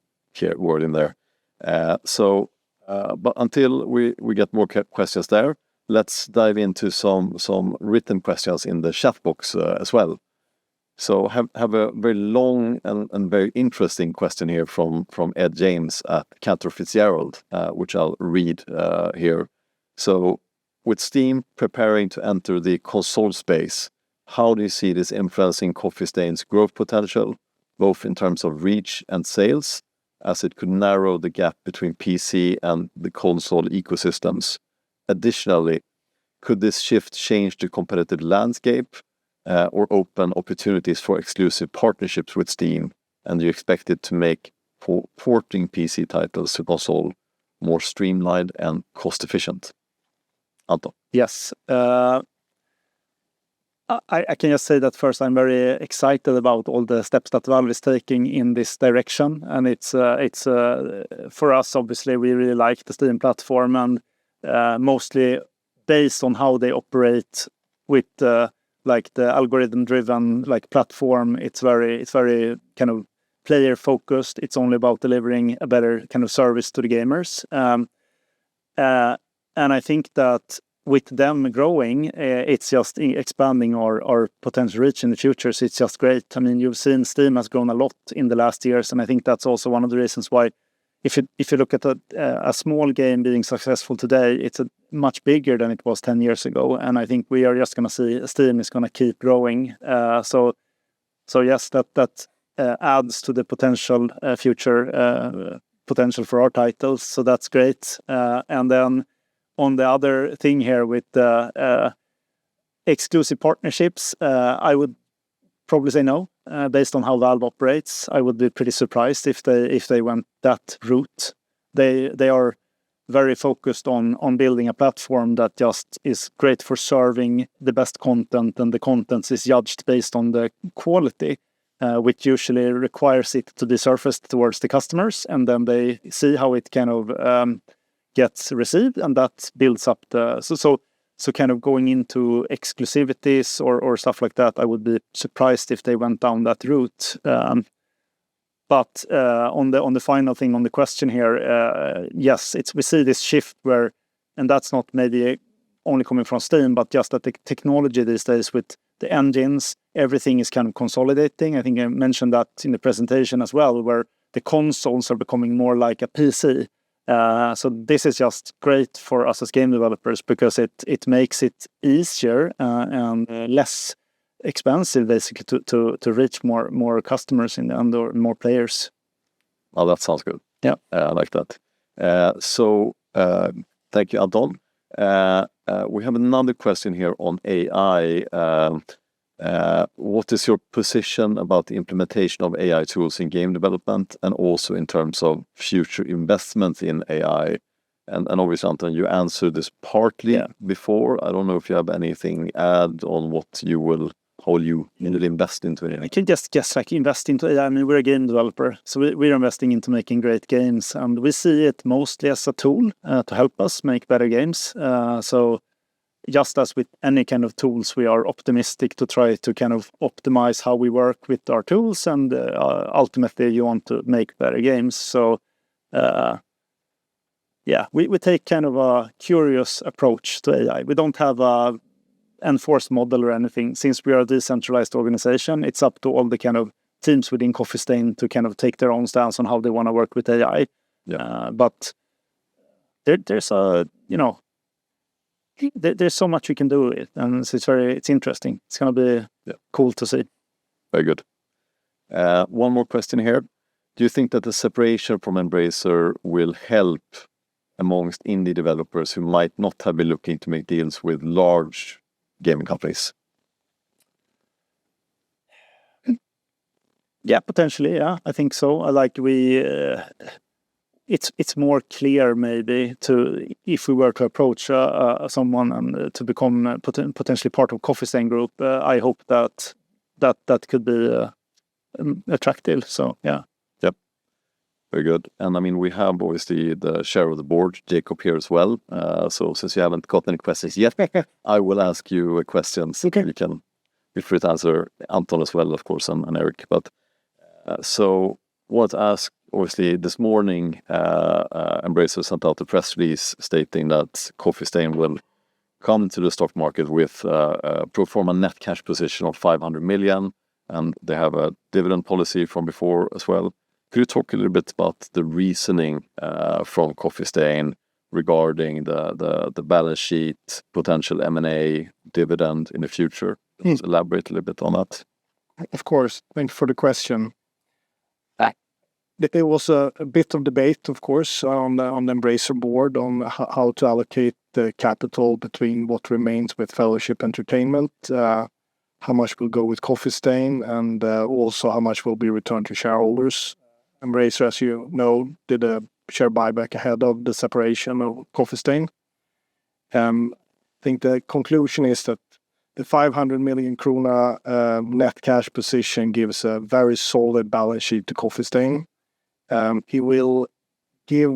A: word in there. But until we get more questions there, let's dive into some written questions in the chat box as well. So have a very long and very interesting question here from Ed James at Cantor Fitzgerald, which I'll read here. So with Steam preparing to enter the console space, how do you see this influencing Coffee Stain's growth potential, both in terms of reach and sales, as it could narrow the gap between PC and the console ecosystems? Additionally, could this shift change the competitive landscape or open opportunities for exclusive partnerships with Steam? And do you expect it to make porting PC titles to console more streamlined and cost efficient? Anton.
J: Yes. I can just say that first, I'm very excited about all the steps that Valve is taking in this direction, and it's for us, obviously we really like the Steam platform, and mostly based on how they operate with like the algorithm-driven like platform. It's very kind of player focused. It's only about delivering a better kind of service to the gamers, and I think that with them growing, it's just expanding our potential reach in the future. So it's just great. I mean, you've seen Steam has grown a lot in the last years, and I think that's also one of the reasons why, if you look at a small game being successful today, it's much bigger than it was 10 years ago. And I think we are just going to see Steam is going to keep growing. So yes, that adds to the potential future potential for our titles. So that's great. And then on the other thing here with the exclusive partnerships, I would probably say no. Based on how Valve operates, I would be pretty surprised if they went that route. They are very focused on building a platform that just is great for serving the best content, and the content is judged based on the quality, which usually requires it to be surfaced towards the customers, and then they see how it kind of gets received, and that builds up the so kind of going into exclusivities or stuff like that. I would be surprised if they went down that route. But on the final thing on the question here, yes, we see this shift where, and that's not maybe only coming from Steam, but just that the technology these days with the engines, everything is kind of consolidating. I think I mentioned that in the presentation as well, where the consoles are becoming more like a PC. So this is just great for us as game developers because it makes it easier and less expensive, basically, to reach more customers in the end, or more players.
A: Oh, that sounds good.
J: Yeah,
A: I like that. Thank you, Anton. We have another question here on AI. What is your position about the implementation of AI tools in game development, and also in terms of future investments in AI? And obviously, Anton, you answered this partly before. I don't know if you have anything add on how you will invest into it.
J: I can just guess, like, invest into AI. I mean, we're a game developer, so we're investing into making great games, and we see it mostly as a tool to help us make better games. So just as with any kind of tools, we are optimistic to try to kind of optimize how we work with our tools, and ultimately you want to make better games. So we take kind of a curious approach to AI. We don't have a enforced model or anything. Since we are a decentralized organization, it's up to all the kind of teams within Coffee Stain to kind of take their own stance on how they want to work with AI. But there's there's so much we can do with it, and it's interesting. It's going to be cool to see.
A: Very good. One more question here. Do you think that the separation from Embracer will help amongst indie developers who might not have been looking to make deals with large gaming companies?
J: Yeah, potentially. Yeah, I think so. It's more clear maybe if we were to approach someone and to become potentially part of Coffee Stain Group. I hope that could be attractive. So yeah.
A: Yep. Very good. And I mean, we have obviously the chair of the board, Jacob, here as well. So since you haven't got any questions yet, I will ask you questions.
J: Okay.
A: You can feel free to answer, Anton as well, of course, and Eric. But so what to ask? Obviously, this morning, Embracer sent out a press release stating that Coffee Stain will come to the stock market with a pro forma net cash position of 500 million, and they have a dividend policy from before as well. Could you talk a little bit about the reasoning from Coffee Stain regarding the balance sheet, potential M&A, dividend in the future? Just elaborate a little bit on that.
C: Of course. Thank you for the question. There was a bit of debate, of course, on the Embracer board on how to allocate the capital between what remains with Fellowship Entertainment, how much will go with Coffee Stain, and also how much will be returned to shareholders. Embracer, as you know, did a share buyback ahead of the separation of Coffee Stain. I think the conclusion is that the 500 million krona net cash position gives a very solid balance sheet to Coffee Stain. He will give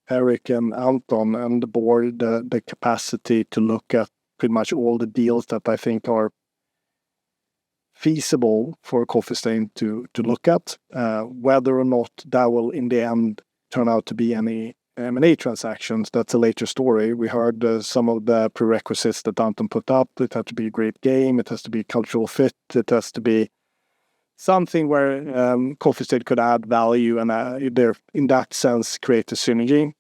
C: Eric and Anton and the board the capacity to look at pretty much all the deals that I think are feasible for Coffee Stain to look at. Whether or not that will in the end turn out to be any M&A transactions, that's a later story. We heard some of the prerequisites that Anton put up. It has to be a great game, it has to be a cultural fit, it has to be something where Coffee Stain could add value and in that sense create a synergy.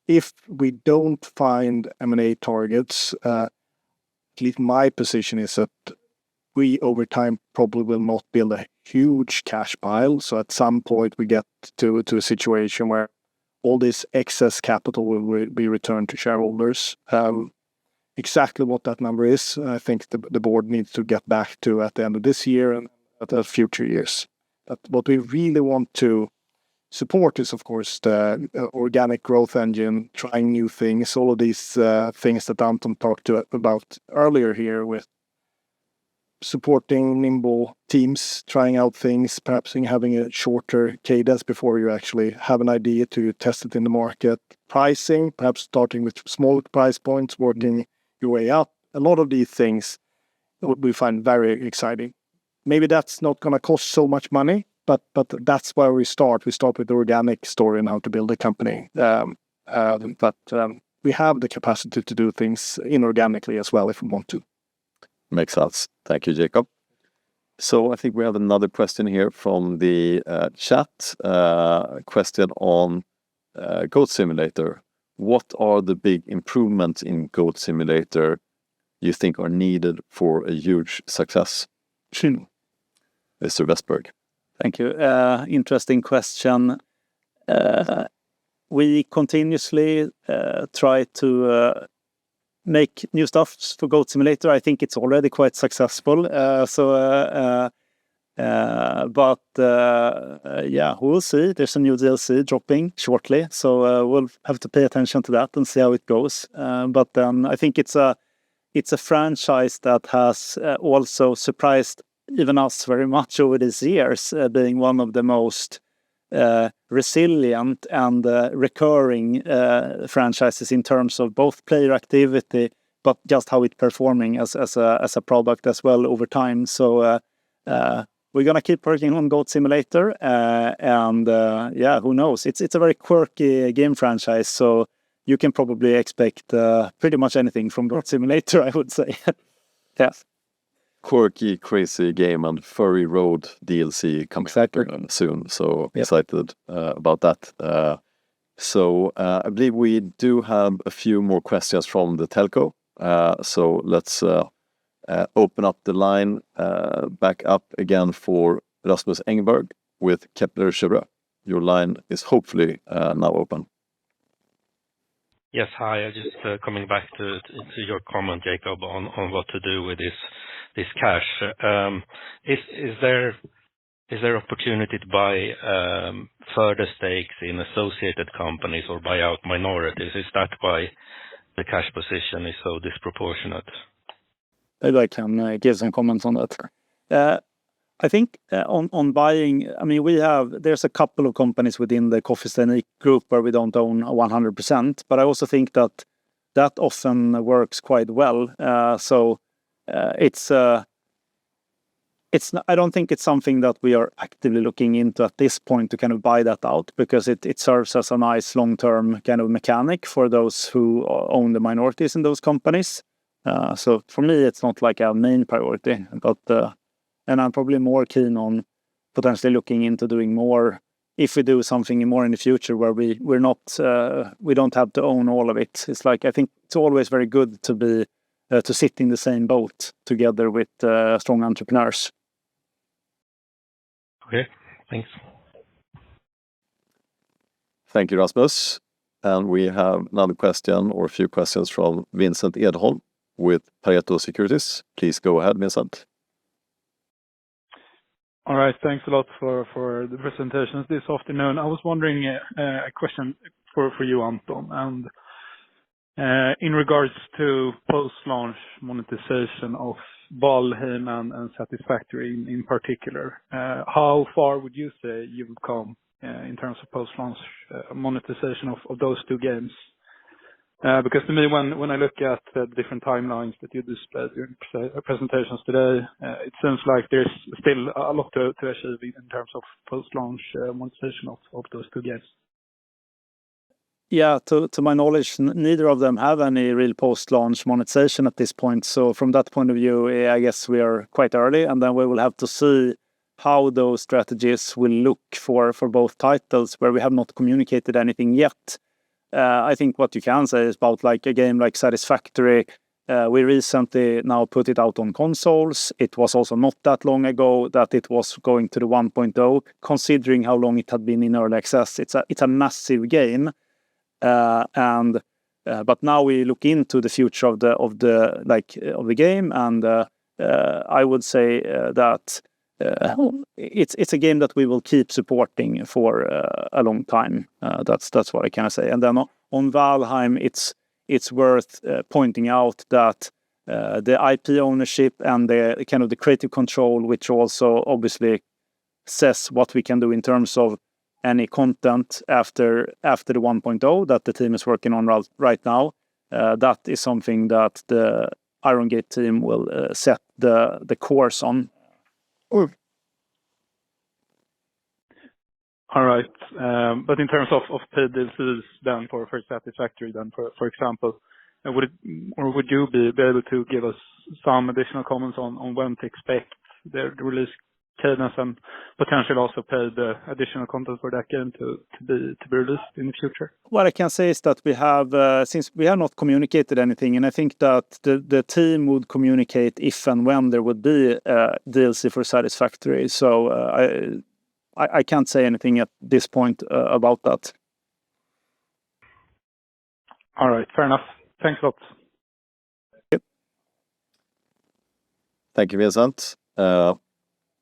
C: If we don't find M&A targets, at least my position is that we over time probably will not build a huge cash pile. So at some point we get to a situation where all this excess capital will be returned to shareholders. Exactly what that number is, I think the board needs to get back to at the end of this year and at the future years. But what we really want to support is, of course, the organic growth engine, trying new things, all of these things that Anton talked about earlier here, with supporting nimble teams, trying out things, perhaps having a shorter cadence before you actually have an idea to test it in the market. Pricing, perhaps starting with small price points, working your way up. A lot of these things we find very exciting. Maybe that's not going to cost so much money, but that's where we start. We start with the organic story and how to build a company. But we have the capacity to do things inorganically as well if we want to.
A: Makes sense. Thank you, Jacob. So I think we have another question here from the chat. Question on Goat Simulator. What are the big improvements in Goat Simulator you think are needed for a huge success? Mr. Westberg.
J: Thank you. Interesting question. We continuously try to make new stuff for Goat Simulator. I think it's already quite successful. But we'll see. There's a new DLC dropping shortly, so we'll have to pay attention to that and see how it goes. But then I think it's a franchise that has also surprised even us very much over these years, being one of the most resilient and recurring franchises in terms of both player activity, but just how it's performing as a product as well over time. So we're gonna keep working on Goat Simulator, and who knows? It's a very quirky game franchise, so you can probably expect pretty much anything from Goat Simulator, I would say. Yes.
A: Quirky, crazy game, and Furry Road DLC coming soon. So excited about that. So I believe we do have a few more questions from the telco. So let's open up the line back up again for Rasmus Engberg with Kepler Cheuvreux. Your line is hopefully now open.
O: Yes, hi. I just coming back to your comment, Jacob, on what to do with this cash. Is there opportunity to buy further stakes in associated companies or buy out minorities? Is that why the cash position is so disproportionate?
J: Maybe I can give some comments on that. I think on buying, I mean, there's a couple of companies within the Coffee Stain group where we don't own 100%, but I also think that often works quite well. I don't think it's something that we are actively looking into at this point to kind of buy that out, because it serves as a nice long-term kind of mechanic for those who own the minorities in those companies. So for me, it's not like a main priority, but and I'm probably more keen on potentially looking into doing more if we do something more in the future where we don't have to own all of it. It's like, I think it's always very good to be to sit in the same boat together with strong entrepreneurs.
O: Okay, thanks.
A: Thank you, Rasmus. And we have another question or a few questions from Vincent Edholm with Pareto Securities. Please go ahead, Vincent.
T: All right, thanks a lot for the presentations this afternoon. I was wondering a question for you, Anton, and in regards to post-launch monetization of Valheim and Satisfactory in particular, how far would you say you've come in terms of post-launch monetization of those two games? Because to me, when I look at the different timelines that you displayed during presentations today, it seems like there's still a lot to achieve in terms of post-launch monetization of those two games.
J: Yeah, to my knowledge, neither of them have any real post-launch monetization at this point. So from that point of view, I guess we are quite early, and then we will have to see how those strategies will look for both titles, where we have not communicated anything yet. I think what you can say is about like a game like Satisfactory, We recently now put it out on consoles. It was also not that long ago that it was going to the 1.0. Considering how long it had been in early access, it's a massive game. But now we look into the future of the game, and I would say that it's a game that we will keep supporting for a long time. That's what I can say. And then on Valheim, it's worth pointing out that the IP ownership and the kind of the creative control, which also obviously says what we can do in terms of any content after the 1.0 that the team is working on right now. That is something that the Iron Gate team will set the course on.
T: All right. But in terms of paid DLCs then for Satisfactory then, for example, would you be able to give us some additional comments on when to expect the release cadence and potentially also pay the additional content for that game to be released in the future?
J: What I can say is that we have, since we have not communicated anything, and I think that the team would communicate if and when there would be DLC for Satisfactory. So I can't say anything at this point about that.
T: All right, fair enough. Thanks a lot.
J: Yep.
A: Thank you, Vincent.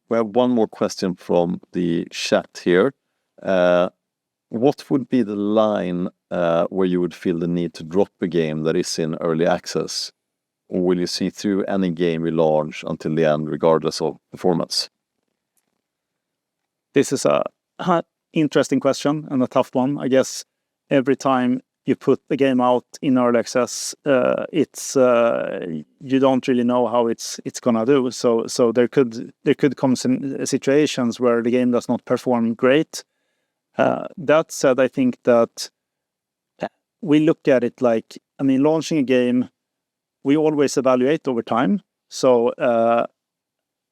A: We have one more question from the chat here. What would be the line where you would feel the need to drop a game that is in early access? Or will you see through any game you launch until the end, regardless of performance?
J: This is a interesting question and a tough one. I guess every time you put the game out in early access, it's you don't really know how it's gonna do. So there could come some situations where the game does not perform great. That said, I think that we look at it like, I mean, launching a game, we always evaluate over time. So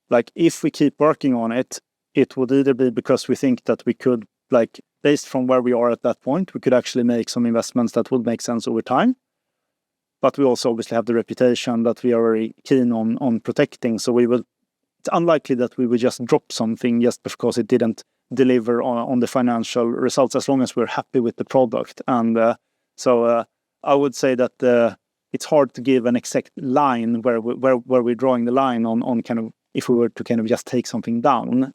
J: like if we keep working on it, it would either be because we think that we could, like, based from where we are at that point, we could actually make some investments that would make sense over time. But we also obviously have the reputation that we are very keen on protecting. So it's unlikely that we would just drop something just because it didn't deliver on the financial results, as long as we're happy with the product. And so I would say that it's hard to give an exact line where we're drawing the line on kind of, if we were to kind of just take something down.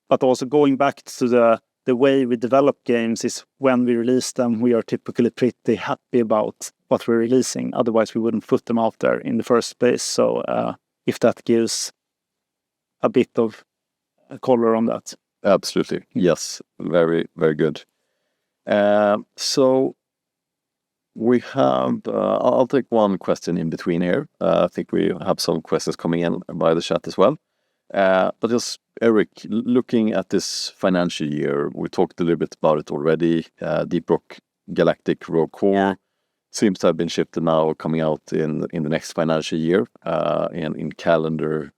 J: But also going back to the way we develop games is when we release them, we are typically pretty happy about what we're releasing. Otherwise, we wouldn't put them out there in the first place. So if that gives a bit of color on that.
A: Absolutely. Yes. Very, very good. So we have, I'll take one question in between here. I think we have some questions coming in by the chat as well. But just, Eric, looking at this financial year, we talked a little bit about it already. Deep Rock Galactic Rogue Core seems to have been shifted now, coming out in the next financial year, in calendar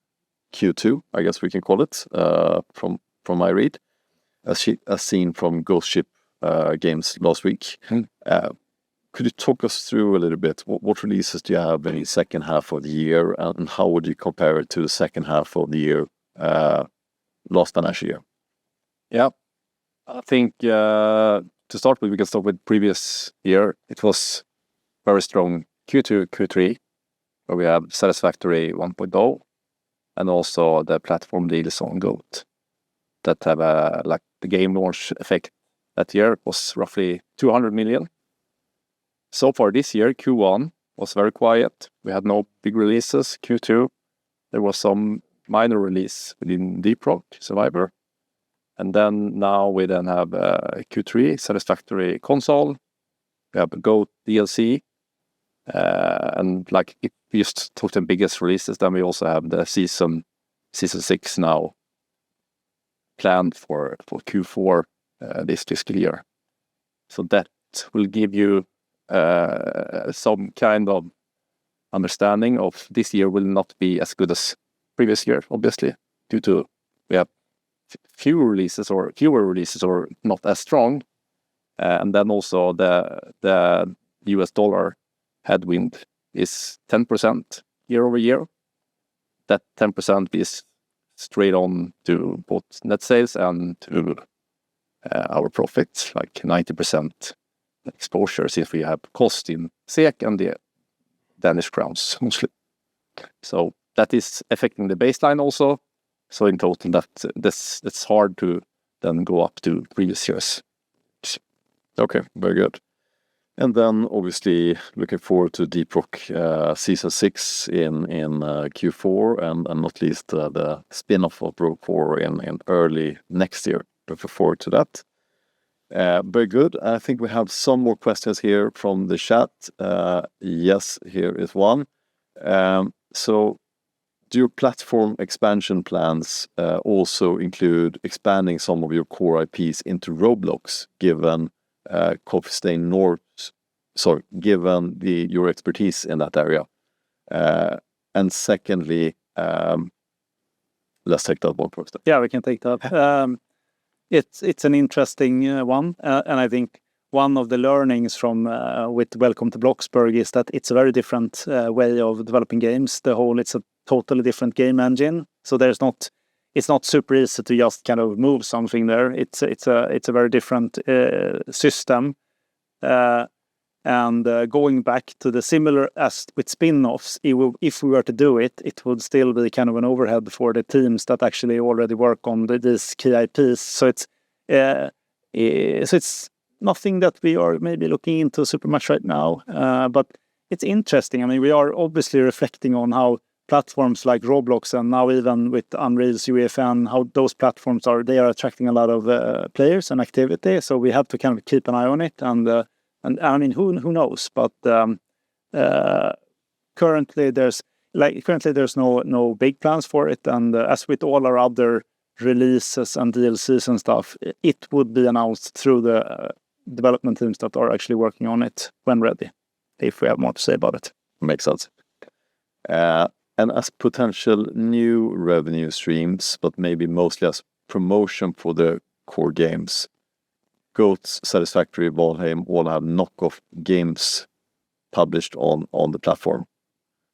A: Q2, I guess we can call it, from my read, as seen from Ghost Ship Games last week. Could you talk us through a little bit, what releases do you have in the second half of the year, and how would you compare it to the second half of the year, last financial year?
L: Yeah, I think to start with, we can start with previous year. It was very strong Q2, Q3, where we have Satisfactory 1.0, and also the platform deals on Goat that have like the game launch effect that year was roughly 200 million. So far this year, Q1 was very quiet. We had no big releases. Q2, there was some minor release within Deep Rock Survivor. And then now we then have Q3, Satisfactory console. We have a Goat DLC. And like, if we just took the biggest releases, then we also have the season 6 now planned for Q4 this fiscal year. So that will give you some kind of understanding of this year will not be as good as previous year, obviously, due to we have fewer releases or not as strong, and then also the US dollar headwind is 10% year-over-year. That 10% is straight on to both net sales and to our profits, like 90% exposure since we have cost in SEK and the Danish crowns mostly. So that is affecting the baseline also. So in total, that's hard to then go up to previous years. Okay, very good. And then obviously looking forward to Deep Rock Season 6 in Q4 and not least the spin-off of Rogue Core in early next year. Looking forward to that. Very good. I think we have some more questions here from the chat. Yes, here is one. So do your platform expansion plans also include expanding some of your core IPs into Roblox, given Coffee Stain given your expertise in that area? And secondly, let's take that one first.
J: Yeah, we can take that. It's an interesting one, and I think one of the learnings from with Welcome to Bloxburg is that it's a very different way of developing games. It's a totally different game engine, so it's not super easy to just kind of move something there. It's a very different system. And going back to the similar as with spin-offs, if we were to do it, it would still be kind of an overhead for the teams that actually already work on these key IPs. So it's nothing that we are maybe looking into super much right now, but it's interesting. I mean, we are obviously reflecting on how platforms like Roblox and now even with Unreal's UEFN, how those platforms they are attracting a lot of players and activity. So we have to kind of keep an eye on it. And I mean, who knows? But currently there's no big plans for it. And as with all our other releases and DLCs and stuff, it would be announced through the development teams that are actually working on it when ready, if we have more to say about it.
L: Makes sense. And as potential new revenue streams, but maybe mostly as promotion for the core games, Goats, Satisfactory, Valheim all have knockoff games published on the platform.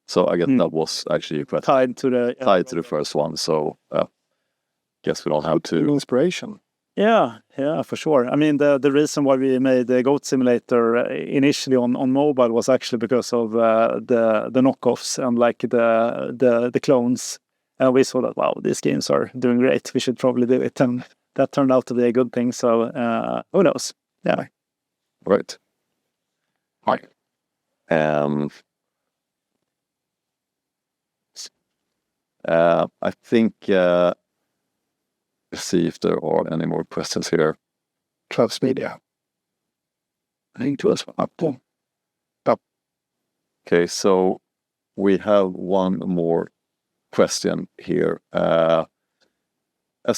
L: So I guess that was actually quite
J: tied to
L: the first one. So guess we don't have to
C: inspiration.
J: Yeah, for sure. I mean, the reason why we made the Goat Simulator initially on mobile was actually because of the knockoffs and like the clones. And we saw that, wow, these games are doing great. We should probably do it. And that turned out to be a good thing. So who knows? Yeah.
L: Right. Hi. I think... let's see if there are any more questions here.
C: Travis Media.
L: I think to us up. Okay, so we have one more question here. As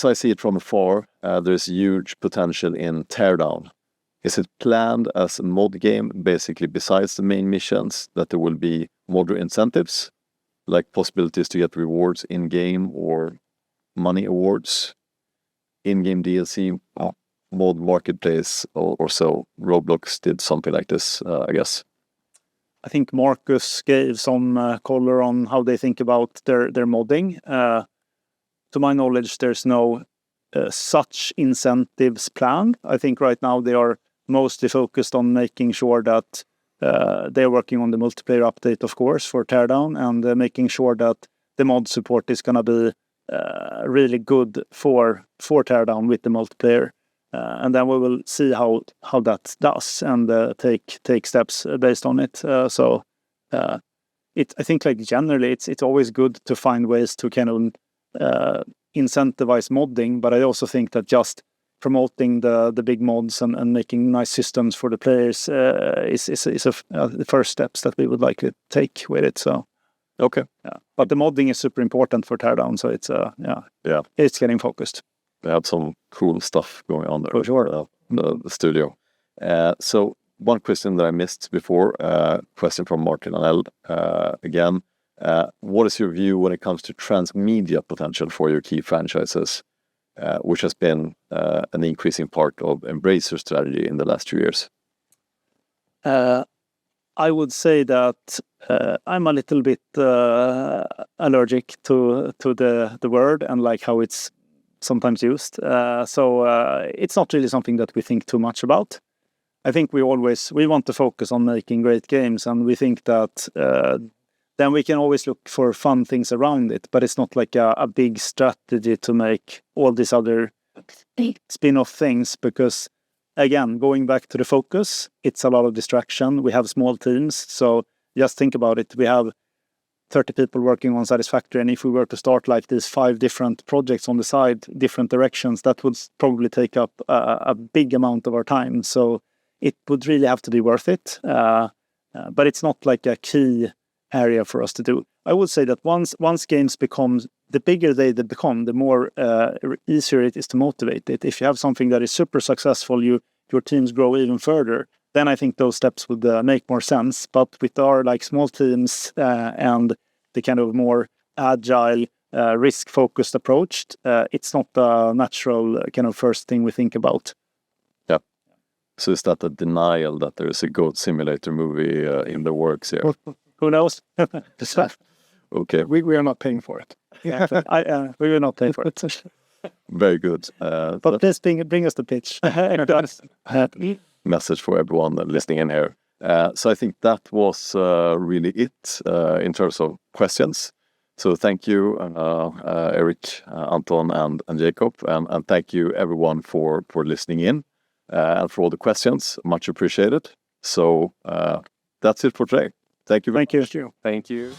L: I see it from afar, there's huge potential in Teardown. Is it planned as a mod game, basically besides the main missions, that there will be mod incentives, like possibilities to get rewards in-game or money awards? In-game DLC, mod marketplace or so. Roblox did something like this, I guess.
J: I think Marcus gave some color on how they think about their modding. To my knowledge, there's no such incentives planned. I think right now they are mostly focused on making sure that they're working on the multiplayer update, of course, for Teardown, and making sure that the mod support is going to be really good for Teardown with the multiplayer, and then we will see how that does and take steps based on it. I think like generally it's always good to find ways to kind of incentivize modding, but I also think that just promoting the big mods and making nice systems for the players is the first steps that we would like to take with it. So.
L: Okay.
J: Yeah. But the modding is super important for Teardown, so it's it's getting focused.
L: They have some cool stuff going on there.
J: For sure.
L: The studio. So one question that I missed before, question from Martin Anel again. What is your view when it comes to transmedia potential for your key franchises, which has been an increasing part of Embracer's strategy in the last 2 years?
J: I would say that I'm a little bit allergic to the word and like how it's sometimes used. So it's not really something that we think too much about. I think we want to focus on making great games, and we think that then we can always look for fun things around it. But it's not like a big strategy to make all these other spin-off things, because again, going back to the focus, it's a lot of distraction. We have small teams, so just think about it. We have 30 people working on Satisfactory, and if we were to start like these 5 different projects on the side, different directions, that would probably take up a big amount of our time. So it would really have to be worth it. But it's not like a key area for us to do. I would say that once games become, the bigger they become, the more easier it is to motivate it. If you have something that is super successful, your teams grow even further, then I think those steps would make more sense. But with our like small teams and the kind of more agile, risk-focused approach, it's not a natural kind of first thing we think about.
A: Yeah. So is that a denial that there is a Goat Simulator movie in the works here?
J: Who knows?
A: Okay.
C: We are not paying for it.
J: We will not pay for it.
A: Very good.
J: But please bring us the pitch.
A: Message for everyone listening in here. So I think that was really it in terms of questions. So thank you, Erik, Anton, and Jacob, and thank you everyone for listening in and for all the questions. Much appreciated. So that's it for today. Thank you.
J: Thank you.
L: Thank you.